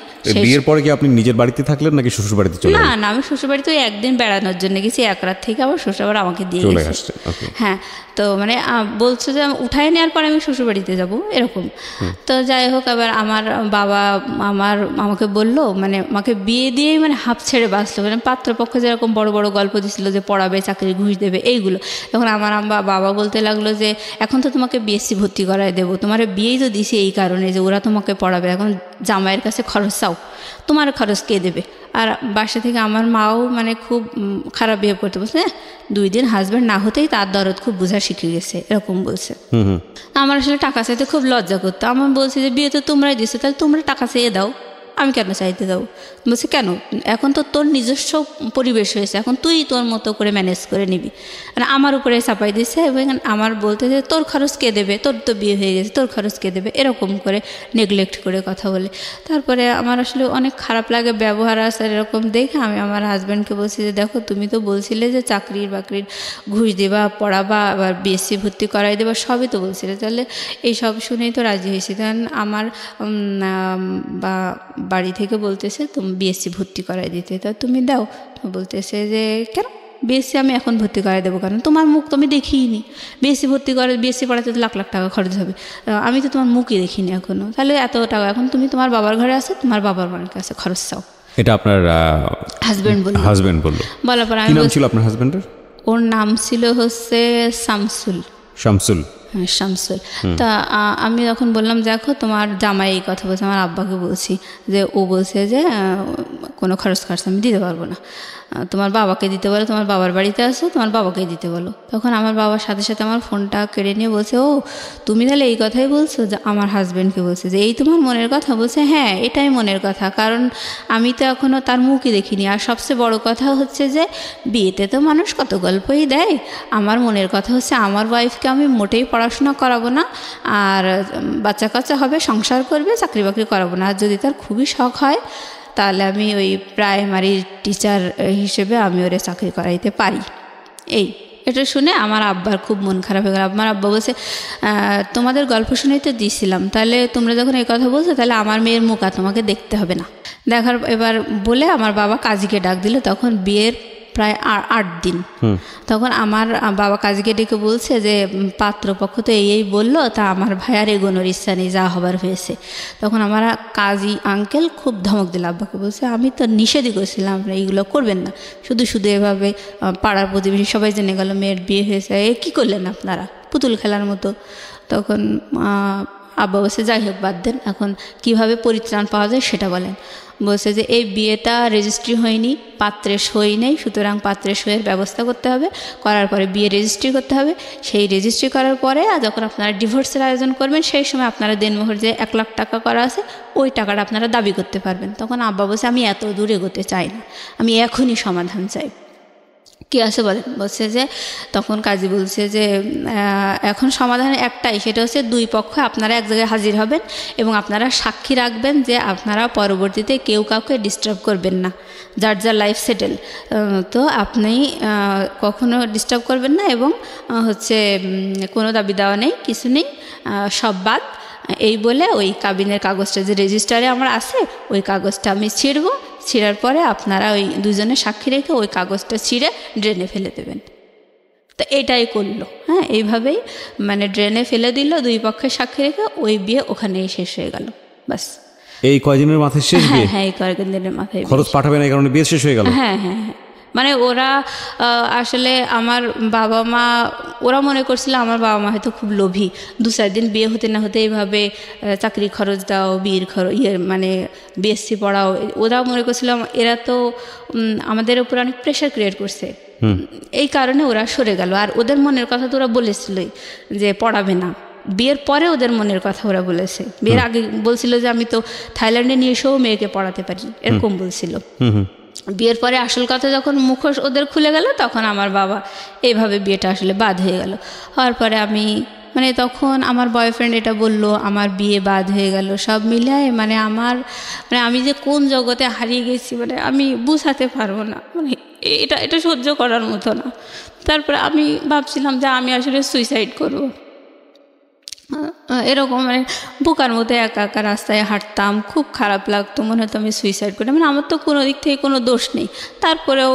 বিয়ের পরে কি আপনি নিজের বাড়িতে থাকলেন নাকি শ্বশুর বাড়িতে চলে গেলেন? না, আমি শ্বশুর বাড়িতে একদিন বেড়ানোর জন্য গেছি, 1 রাত থেকে আবার শ্বশুর আবার আমাকে দিয়ে গেছে। হ্যাঁ, তো মানে বলছো যে উঠায় নেওয়ার পরে আমি শ্বশুর বাড়িতে যাবো, এরকম। তো যাই হোক, আবার আমার বাবা আমাকে বললো, মানে আমাকে বিয়ে দিয়েই মানে হাফ ছেড়ে বাঁচলো, মানে পাত্রপক্ষ যেরকম বড় বড় গল্প দিছিল যে পড়াবে, চাকরি, ঘুষ দেবে, এইগুলো। তখন আমার বাবা বলতে লাগলো যে এখন তো তোমাকে বিএসসি ভর্তি করায় দেবো, তোমার বিয়েই তো দিছি এই কারণে যে ওরা তোমাকে পড়াবে, এখন জামাইয়ের কাছে খরচ চাওয়া চাও, তোমার খরচ কে দেবে? আর বাসা থেকে আমার মাও মানে খুব খারাপ বিহেভ করতে বলছে, 2 দিন হাজব্যান্ড না হতেই তার দরদ খুব বোঝা শিখে গেছে, এরকম বলছে। আমার আসলে টাকা চাইতে খুব লজ্জা করতো। আমার বলছে যে বিয়ে তো তোমরাই দিছো, তাহলে তোমরা টাকা চেয়ে দাও, আমি কেন চাইতে দাও? বলছে কেন, এখন তো তোর নিজস্ব পরিবেশ হয়েছে, এখন তুই তোর মতো করে ম্যানেজ করে নিবি। আর আমার উপরে চাপাই দিচ্ছে এবং আমার বলতে যে তোর খরচ কে দেবে, তোর তো বিয়ে হয়ে গেছে, তোর খরচ কে দেবে, এরকম করে নেগলেক্ট করে কথা বলে। তারপরে আমার আসলে অনেক খারাপ লাগে ব্যবহার আছে এরকম দেখে। আমি আমার হাজব্যান্ডকে বলছি যে দেখো, তুমি তো বলছিলে যে চাকরির বাকরির ঘুষ দেবা, পড়াবা, আবার বিএসসি ভর্তি করাই দেবা, সবই তো বলছিলে, তাহলে এই সব শুনেই তো রাজি হয়েছি। কারণ আমার বাড়ি থেকে বলতেছে তুমি বিএসসি ভর্তি করাই দিতে, তা তুমি দাও। বলতেছে যে কেন বিএসসি আমি এখন ভর্তি করাই দেবো, কারণ তোমার মুখ তো আমি দেখিনি, বিএসসি ভর্তি করে বিএসসি পড়াতে তো লাখ লাখ টাকা খরচ হবে, আমি তো তোমার মুখই দেখিনি এখনও, তাহলে এত টাকা এখন তুমি তোমার বাবার ঘরে আসো, তোমার বাবার মায়ের কাছে খরচ চাও। এটা আপনার হাজবেন্ড বললো? বলার পর আমি, কি নাম ছিল আপনার হাজবেন্ডের? ওর নাম ছিল হচ্ছে শামসুল। হ্যাঁ, শামসুল। তা আমি তখন বললাম দেখো তোমার জামাই এই কথা বলছে, আমার আব্বাকে বলছি যে ও বলছে যে কোনো খরচ আমি দিতে পারবো না, তোমার বাবাকে দিতে বলো, তোমার বাবার বাড়িতে আসো, তোমার বাবাকেই দিতে বলো। তখন আমার বাবার সাথে সাথে আমার ফোনটা কেড়ে নিয়ে বলছে, ও তুমি তাহলে এই কথাই বলছো? যে আমার হাজব্যান্ডকে বলছে যে এই তোমার মনের কথা? বলছে হ্যাঁ, এটাই মনের কথা, কারণ আমি তো এখনও তার মুখই দেখিনি। আর সবচেয়ে বড় কথা হচ্ছে যে বিয়েতে তো মানুষ কত গল্পই দেয়, আমার মনের কথা হচ্ছে আমার ওয়াইফকে আমি মোটেই পড়াশোনা করাবো না, আর বাচ্চা কাচ্চা হবে, সংসার করবে, চাকরি বাকরি করাবো না। আর যদি তার খুবই শখ হয় তাহলে আমি ওই প্রাইমারি টিচার হিসেবে আমি ওরে চাকরি করাইতে পারি। এটা শুনে আমার আব্বার খুব মন খারাপ হয়ে গেল। আমার আব্বা বলছে তোমাদের গল্প শুনেই তো দিয়েছিলাম, তাহলে তোমরা যখন এই কথা বলছো তাহলে আমার মেয়ের মুখ আর তোমাকে দেখতে হবে না। দেখার এবার বলে আমার বাবা কাজীকে ডাক দিল। তখন বিয়ের প্রায় 8 দিন। তখন আমার বাবা কাজীকে ডেকে বলছে যে পাত্রপক্ষ তো এই বললো, তা আমার ভাইয়ার এগোনোর ইচ্ছা নেই, যা হবার হয়েছে। তখন আমার কাজী আঙ্কেল খুব ধমক দিল আব্বাকে, বলছে আমি তো নিষেধই করছিলাম আপনারা এইগুলো করবেন না, শুধু এভাবে পাড়ার প্রতিবেশী সবাই জেনে গেল মেয়ের বিয়ে হয়েছে, কী করলেন আপনারা, পুতুল খেলার মতো। তখন আব্বা বলছে যাই হোক বাদ দেন, এখন কিভাবে পরিত্রাণ পাওয়া যায় সেটা বলেন। বলছে যে এই বিয়েটা রেজিস্ট্রি হয়নি, পাত্রের সই নেই, সুতরাং পাত্রের সইয়ের ব্যবস্থা করতে হবে, করার পরে বিয়ে রেজিস্ট্রি করতে হবে, সেই রেজিস্ট্রি করার পরে যখন আপনারা ডিভোর্সের আয়োজন করবেন সেই সময় আপনারা দেনমোহর যে 1 লাখ টাকা করা আছে ওই টাকাটা আপনারা দাবি করতে পারবেন। তখন আব্বা বলছে আমি এত দূরে এগোতে চাই না, আমি এখনই সমাধান চাই। কী আছে বলেন? বলছে যে তখন কাজী বলছে যে এখন সমাধান একটাই, সেটা হচ্ছে 2 পক্ষ আপনারা এক জায়গায় হাজির হবেন এবং আপনারা সাক্ষী রাখবেন যে আপনারা পরবর্তীতে কেউ কাউকে ডিস্টার্ব করবেন না, যার যার লাইফ সেটেল, তো আপনি কখনো ডিস্টার্ব করবেন না এবং হচ্ছে কোনো দাবি দেওয়া নেই, কিছু নেই, সব বাদ। এই বলে ওই কাবিনের কাগজটা যে রেজিস্টারে আমার আছে ওই কাগজটা আমি ছিঁড়ার পরে আপনারা ওই 2 জনের সাক্ষী রেখে ওই কাগজটা ছিঁড়ে ড্রেনে ফেলে দেবেন। তো এটাই করলো। হ্যাঁ, এইভাবেই মানে ড্রেনে ফেলে দিল 2 পক্ষের সাক্ষী রেখে, ওই বিয়ে ওখানেই শেষ হয়ে গেল। বাস এই কয়দিনের মাথায় শেষ বিয়ে? হ্যাঁ, এই কয়েকদিনের মাথায় খরচ পাঠাবে না এই কারণে বিয়ে শেষ হয়ে গেল। হ্যাঁ, মানে ওরা আসলে আমার বাবা মা ওরা মনে করছিল আমার বাবা মা হয়তো খুব লোভী, 2-4 দিন বিয়ে হতে না হতে এইভাবে চাকরি খরচ দাও, বিয়ের খরচ মানে বিএসসি পড়াও, ওরা মনে করছিল এরা তো আমাদের উপর অনেক প্রেশার ক্রিয়েট করছে, এই কারণে ওরা সরে গেল। আর ওদের মনের কথা তো ওরা বলেছিলই যে পড়াবে না। বিয়ের পরে ওদের মনের কথা ওরা বলেছে, বিয়ের আগে বলছিল যে আমি তো থাইল্যান্ডে নিয়ে এসেও মেয়েকে পড়াতে পারি, এরকম বলছিল। বিয়ের পরে আসল কথা যখন মুখোশ ওদের খুলে গেল তখন আমার বাবা এইভাবে বিয়েটা আসলে বাদ হয়ে গেল। হওয়ার পরে আমি মানে তখন আমার বয়ফ্রেন্ড এটা বলল, আমার বিয়ে বাদ হয়ে গেল, সব মিলায় মানে আমি যে কোন জগতে হারিয়ে গেছি মানে আমি বুঝাতে পারবো না, মানে এটা সহ্য করার মতো না। তারপরে আমি ভাবছিলাম যে আমি আসলে সুইসাইড করব, এরকম মানে বোকার মতো একা একা রাস্তায় হাঁটতাম, খুব খারাপ লাগতো, মনে হতো আমি সুইসাইড করি, মানে আমার তো কোনো দিক থেকে কোনো দোষ নেই, তারপরেও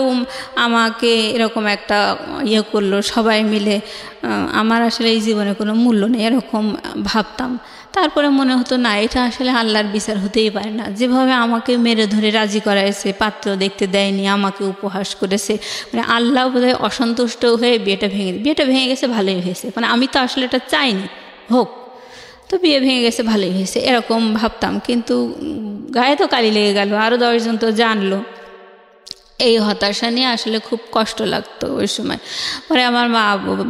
আমাকে এরকম একটা করলো সবাই মিলে, আমার আসলে এই জীবনে কোনো মূল্য নেই এরকম ভাবতাম। তারপরে মনে হতো না, এটা আসলে আল্লাহর বিচার হতেই পারে না, যেভাবে আমাকে মেরে ধরে রাজি করাইছে, পাত্র দেখতে দেয়নি, আমাকে উপহাস করেছে, মানে আল্লাহ বোধহয় অসন্তুষ্ট হয়ে বিয়েটা ভেঙে গেছে, ভালোই হয়েছে, মানে আমি তো আসলে এটা চাইনি হোক। তো বিয়ে ভেঙে গেছে, ভালোই হয়েছে এরকম ভাবতাম। কিন্তু গায়ে তো কালি লেগে গেল, আরও 10 জন তো জানলো। এই হতাশা নিয়ে আসলে খুব কষ্ট লাগতো ওই সময়। পরে আমার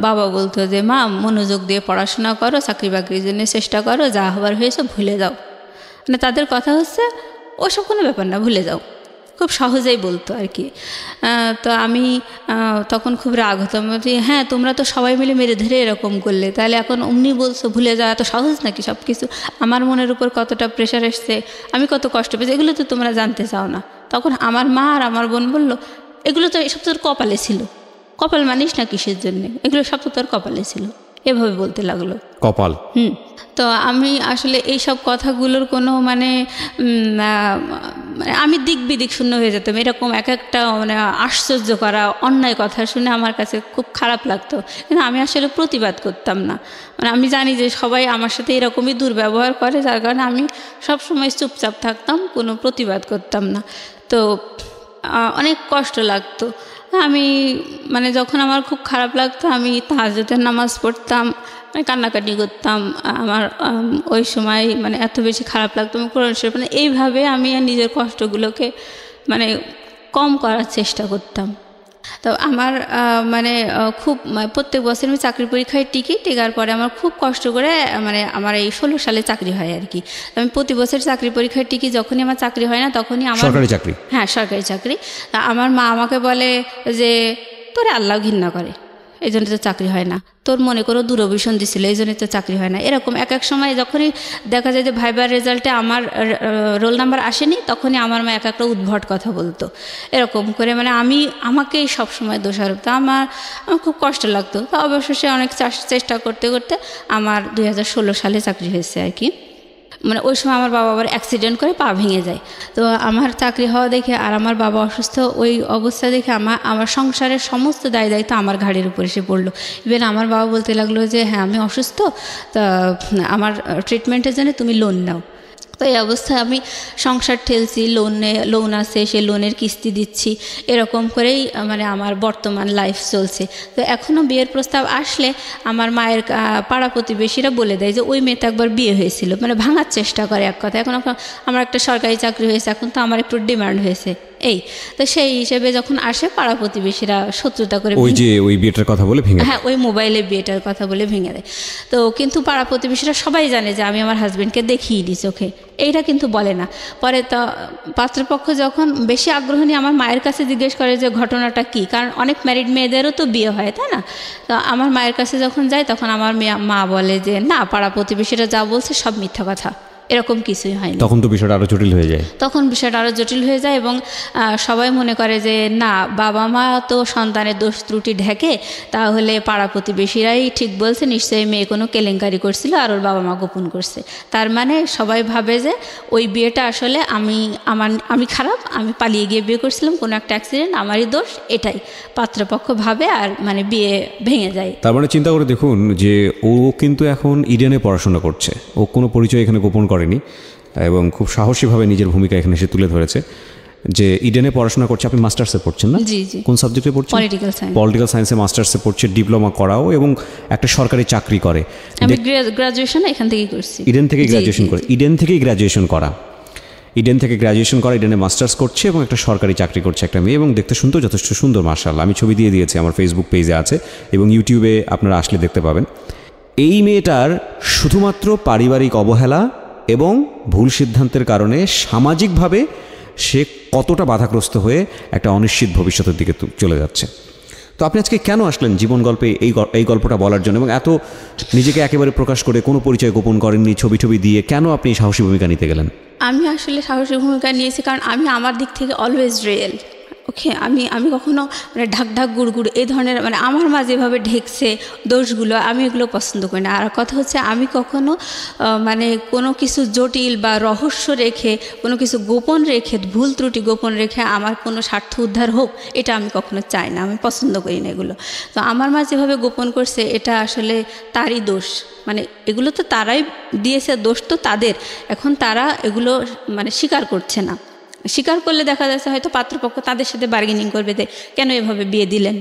বাবা বলতো যে মা মনোযোগ দিয়ে পড়াশোনা করো, চাকরি বাকরির জন্য চেষ্টা করো, যা হবার হয়েছে ভুলে যাও। মানে তাদের কথা হচ্ছে ওসব কোনো ব্যাপার না, ভুলে যাও, খুব সহজেই বলতো আর কি। তো আমি তখন খুব রাগ হতাম, হ্যাঁ তোমরা তো সবাই মিলে মেরে ধরে এরকম করলে, তাহলে এখন অমনি বলছো ভুলে যাওয়া এত সহজ নাকি সব কিছু? আমার মনের উপর কতটা প্রেশার এসছে, আমি কত কষ্ট পেয়েছি, এগুলো তো তোমরা জানতে চাও না। তখন আমার মা আর আমার বোন বলল, এগুলো তো এসব তোর কপালে ছিল, কপাল মানিস না কিসের জন্যে, এগুলো সব তো তোর কপালে ছিল, এভাবে বলতে লাগলো। কপাল। তো আমি আসলে এইসব কথাগুলোর কোনো মানে আমি দিক বিদিক শূন্য হয়ে যেতাম। এরকম এক একটা মানে আশ্চর্য করা অন্যায় কথা শুনে আমার কাছে খুব খারাপ লাগতো, কিন্তু আমি আসলে প্রতিবাদ করতাম না। মানে আমি জানি যে সবাই আমার সাথে এরকমই দুর্ব্যবহার করে, যার কারণে আমি সবসময় চুপচাপ থাকতাম, কোনো প্রতিবাদ করতাম না। তো অনেক কষ্ট লাগতো। আমি মানে যখন আমার খুব খারাপ লাগতো আমি তাহাজ্জুদের নামাজ পড়তাম, কান্নাকাটি করতাম। আমার ওই সময় মানে এত বেশি খারাপ লাগতো, আমি কোরআন শরীফ মানে এইভাবে আমি নিজের কষ্টগুলোকে মানে কম করার চেষ্টা করতাম। তো আমার মানে খুব প্রত্যেক বছর আমি চাকরি পরীক্ষায় টিকার পরে আমার খুব কষ্ট করে মানে আমার এই 16 সালে চাকরি হয় আর কি। আমি প্রতি বছর চাকরি পরীক্ষায় টিকি, যখনই আমার চাকরি হয় না তখনই আমার সরকারি চাকরি, হ্যাঁ সরকারি চাকরি। আমার মা আমাকে বলে যে তোরে আল্লাহ ঘৃণা করে, এই জন্য তো চাকরি হয় না, তোর মনে করো দূরভিশন দিছিল এই জন্যই তো চাকরি হয় না। এরকম এক এক সময় যখনই দেখা যায় যে ভাইবার রেজাল্টে আমার রোল নাম্বার আসেনি, তখনই আমার মা এক একটা উদ্ভট কথা বলতো, এরকম করে মানে আমাকেই সবসময় দোষারোপ। তো আমার খুব কষ্ট লাগতো। তো অবশেষে অনেক চেষ্টা করতে করতে আমার 2016 সালে চাকরি হয়েছে আর কি। মানে ওই সময় আমার বাবা আবার অ্যাক্সিডেন্ট করে পা ভেঙে যায়। তো আমার চাকরি হওয়া দেখে আর আমার বাবা অসুস্থ, ওই অবস্থা দেখে আমার সংসারের সমস্ত দায়িত্ব আমার ঘাড়ের উপর এসে পড়লো। ইভেন আমার বাবা বলতে লাগলো যে হ্যাঁ আমি অসুস্থ, তা আমার ট্রিটমেন্টের জন্য তুমি লোন নাও। তো এই অবস্থায় আমি সংসার ঠেলছি, লোন আছে, সে লোনের কিস্তি দিচ্ছি, এরকম করেই মানে আমার বর্তমান লাইফ চলছে। তো এখনও বিয়ের প্রস্তাব আসলে আমার মায়ের পাড়া প্রতিবেশীরা বলে দেয় যে ওই মেয়েটা একবার বিয়ে হয়েছিল, মানে ভাঙার চেষ্টা করে এক কথা। এখন আমার একটা সরকারি চাকরি হয়েছে, এখন তো আমার একটু ডিমান্ড হয়েছে এই। তো সেই হিসেবে যখন আসে পাড়া প্রতিবেশীরা শত্রুতা করে ওই বিয়েটার কথা বলে ভেঙে, হ্যাঁ ওই মোবাইলে বিয়েটার কথা বলে ভেঙে দেয়। তো কিন্তু পাড়া প্রতিবেশীরা সবাই জানে যে আমি আমার হাজব্যান্ডকে দেখিয়ে দিই চোখে, এইটা কিন্তু বলে না। পরে তো পাত্রপক্ষ যখন বেশি আগ্রহ নিয়ে আমার মায়ের কাছে জিজ্ঞেস করে যে ঘটনাটা কী, কারণ অনেক ম্যারিড মেয়েদেরও তো বিয়ে হয় তাই না। তো আমার মায়ের কাছে যখন যায় তখন আমার মা বলে যে না, পাড়া প্রতিবেশীরা যা বলছে সব মিথ্যা কথা, এরকম কিছুই হয়নি। তখন তো বিষয়টা আরও জটিল হয়ে যায়। এবং সবাই মনে করে যে না, বাবা মা তো সন্তানের দোষ ত্রুটি ঢেকে, তাহলে পাড়া প্রতিবেশীরাই ঠিক বলছে, নিশ্চয়ই মেয়ে কোনো কেলেঙ্কারি করছিল আর ওর বাবা মা গোপন করছে। তার মানে সবাই ভাবে যে ওই বিয়েটা আসলে আমি খারাপ, আমি পালিয়ে গিয়ে বিয়ে করছিলাম, কোনো একটা অ্যাক্সিডেন্ট, আমারই দোষ, এটাই পাত্রপক্ষ ভাবে, আর মানে বিয়ে ভেঙে যায়। তার মানে চিন্তা করে দেখুন যে ও কিন্তু এখন ইডেনে পড়াশোনা করছে, ও কোনো পরিচয় এখানে গোপন করেনি এবং খুব সাহসীভাবে নিজের ভূমিকা এখানে এসে তুলে ধরেছে যে ইডেনে পড়াশোনা করছে। আপনি মাস্টার্সে পড়ছেন না? জি জি। কোন সাবজেক্টে পড়ছেন? পলিটিক্যাল সায়েন্সে মাস্টার্সে পড়ছে, ডিপ্লোমা করাও এবং একটা সরকারি চাকরি করে। আমি গ্রাজুয়েশন এখান থেকেই করছি, ইডেন থেকেই গ্রাজুয়েশন করে। ইডেন থেকেই গ্রাজুয়েশন করা, ইডেনে মাস্টার্স করছে এবং একটা সরকারি চাকরি করছে একটা মেয়ে, এবং দেখতে শুনতেও যথেষ্ট সুন্দর মাশাআল্লাহ। আমি ছবি দিয়ে দিয়েছি, আমার ফেসবুক পেজে আছে এবং ইউটিউবে আপনারা আসলে দেখতে পাবেন। এই মেয়েটার শুধুমাত্র পারিবারিক অবহেলা এবং ভুল সিদ্ধান্তের কারণে সামাজিকভাবে সে কতটা বাধাগ্রস্ত হয়ে একটা অনিশ্চিত ভবিষ্যতের দিকে চলে যাচ্ছে। তো আপনি আজকে কেন আসলেন জীবন গল্পে এই গল্পটা বলার জন্য, এবং এত নিজেকে একেবারে প্রকাশ করে কোনো পরিচয় গোপন করেননি, ছবি দিয়ে কেন আপনি সাহসী ভূমিকা নিতে গেলেন? আমি আসলে সাহসী ভূমিকা নিয়েছি কারণ আমি আমার দিক থেকে অলওয়েজ রিয়েল। ওকে, আমি কখনো মানে ঢাক গুড় এই ধরনের মানে আমার মা যেভাবে ঢেকছে দোষগুলো, আমি এগুলো পছন্দ করি না। আর কথা হচ্ছে আমি কখনো মানে কোনো কিছু জটিল বা রহস্য রেখে, কোনো কিছু গোপন রেখে, ভুল ত্রুটি গোপন রেখে আমার কোনো স্বার্থ উদ্ধার হোক, এটা আমি কখনো চাই না, আমি পছন্দ করি না এগুলো। তো আমার মা যেভাবে গোপন করছে এটা আসলে তারই দোষ, মানে এগুলো তো তারাই দিয়েছে, দোষ তো তাদের। এখন তারা এগুলো মানে স্বীকার করছে না। স্বীকার করলে দেখা যাচ্ছে হয়তো পাত্রপক্ষ তাদের সাথে বার্গেনিং করবে যে কেন এভাবে বিয়ে দিলেন,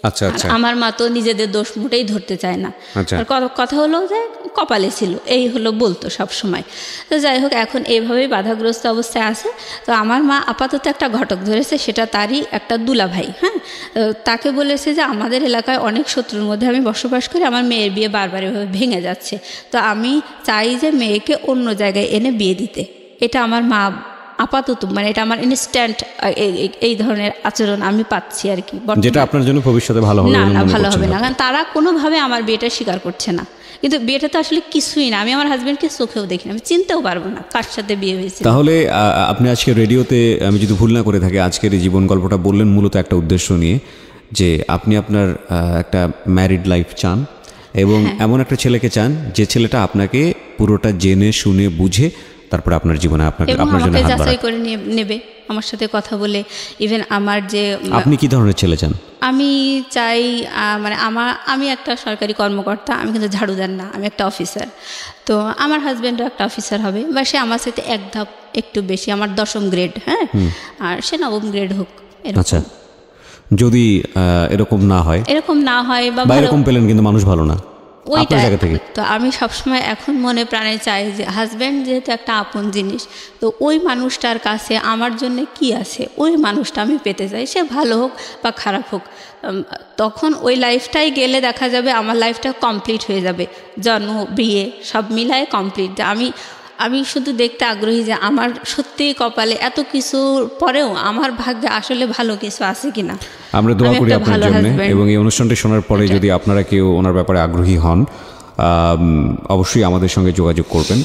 আচ্ছা আচ্ছা। আমার মা তো নিজেদের দোষ মোটেই ধরতে চায় না। আচ্ছা। আর কথা হলো যে কপালে ছিল, এই হলো বলতো সব সময়। তো যাই হোক, এখন এইভাবেই বাধাগ্রস্ত অবস্থায় আছে। তো আমার মা আপাতত একটা ঘটক ধরেছে, সেটা তারই একটা দুলাভাই। হ্যাঁ, তাকে বলেছে যে আমাদের এলাকায় অনেক শত্রুর মধ্যে আমি বসবাস করি, আমার মেয়ের বিয়ে বারবার এভাবে ভেঙে যাচ্ছে, তো আমি চাই যে মেয়েকে অন্য জায়গায় এনে বিয়ে দিতে। এটা আমার মা আপাতত, মানে এটা আমার ইনস্ট্যান্ট এই ধরনের আচরণ আমি পাচ্ছি আর কি, যেটা আপনার জন্য ভবিষ্যতে ভালো হবে না বলে না, মনে ভালো করছেন হবে না। না, কারণ তারা কোনোভাবে আমার বিয়েটা স্বীকার করছে না। কিন্তু বিয়েটা তো আসলে কিছুই না, আমি আমার হাজবেন্ডকে চোখেও দেখি না, আমি চিনতেও পারবো না কার সাথে বিয়ে হয়েছে। তাহলে আপনি আজকে রেডিওতে, আমি যদি ভুল না করে থাকি, আজকের এই জীবন গল্পটা বললেন মূলত একটা উদ্দেশ্য নিয়ে, যে আপনি আপনার একটা ম্যারিড লাইফ চান এবং এমন একটা ছেলেকে চান যে ছেলেটা আপনাকে পুরোটা জেনে শুনে বুঝে তারপরে আপনার জীবনে আপনার জন্য হাত যাচাই বাড়ায়, করে নেবে, আমার সাথে কথা বলে। ইভেন আমার যে, আপনি কি ধরনের ছেলে চান? আমি চাই, মানে আমি একটা সরকারি কর্মকর্তা, আমি কিন্তু ঝাড়ুদার না, আমি একটা অফিসার। তো আমার হাজব্যান্ডও একটা অফিসার হবে, বা সে আমার সাথে এক ধাপ একটু বেশি, আমার 10ম গ্রেড, হ্যাঁ, আর সে 9ম গ্রেড হোক। আচ্ছা, যদি এরকম না হয় বা এরকম পেলেন কিন্তু মানুষ ভালো না, আপনার জায়গা থেকে। তো আমি সবসময় এখন মনে প্রাণে চাই যে হাজব্যান্ড যেহেতু একটা আপন জিনিস, তো ওই মানুষটার কাছে আমার জন্য কি আছে ওই মানুষটা আমি পেতে চাই, সে ভালো হোক বা খারাপ হোক। তখন ওই লাইফটাই গেলে দেখা যাবে আমার লাইফটা কমপ্লিট হয়ে যাবে, জন্ম বিয়ে সব মিলায় কমপ্লিট। আমি শুধু দেখতে আগ্রহী যে আমার সত্যিই কপালে এত কিছুর পরেও আমার ভাগ্যে আসলে ভালো কিছু আছে কিনা। আমরা দোয়া করি আপনার জন্য, এবং এই অনুষ্ঠানটি শোনার পরে যদি আপনারা কেউ ওনার ব্যাপারে আগ্রহী হন, অবশ্যই আমাদের সঙ্গে যোগাযোগ করবেন।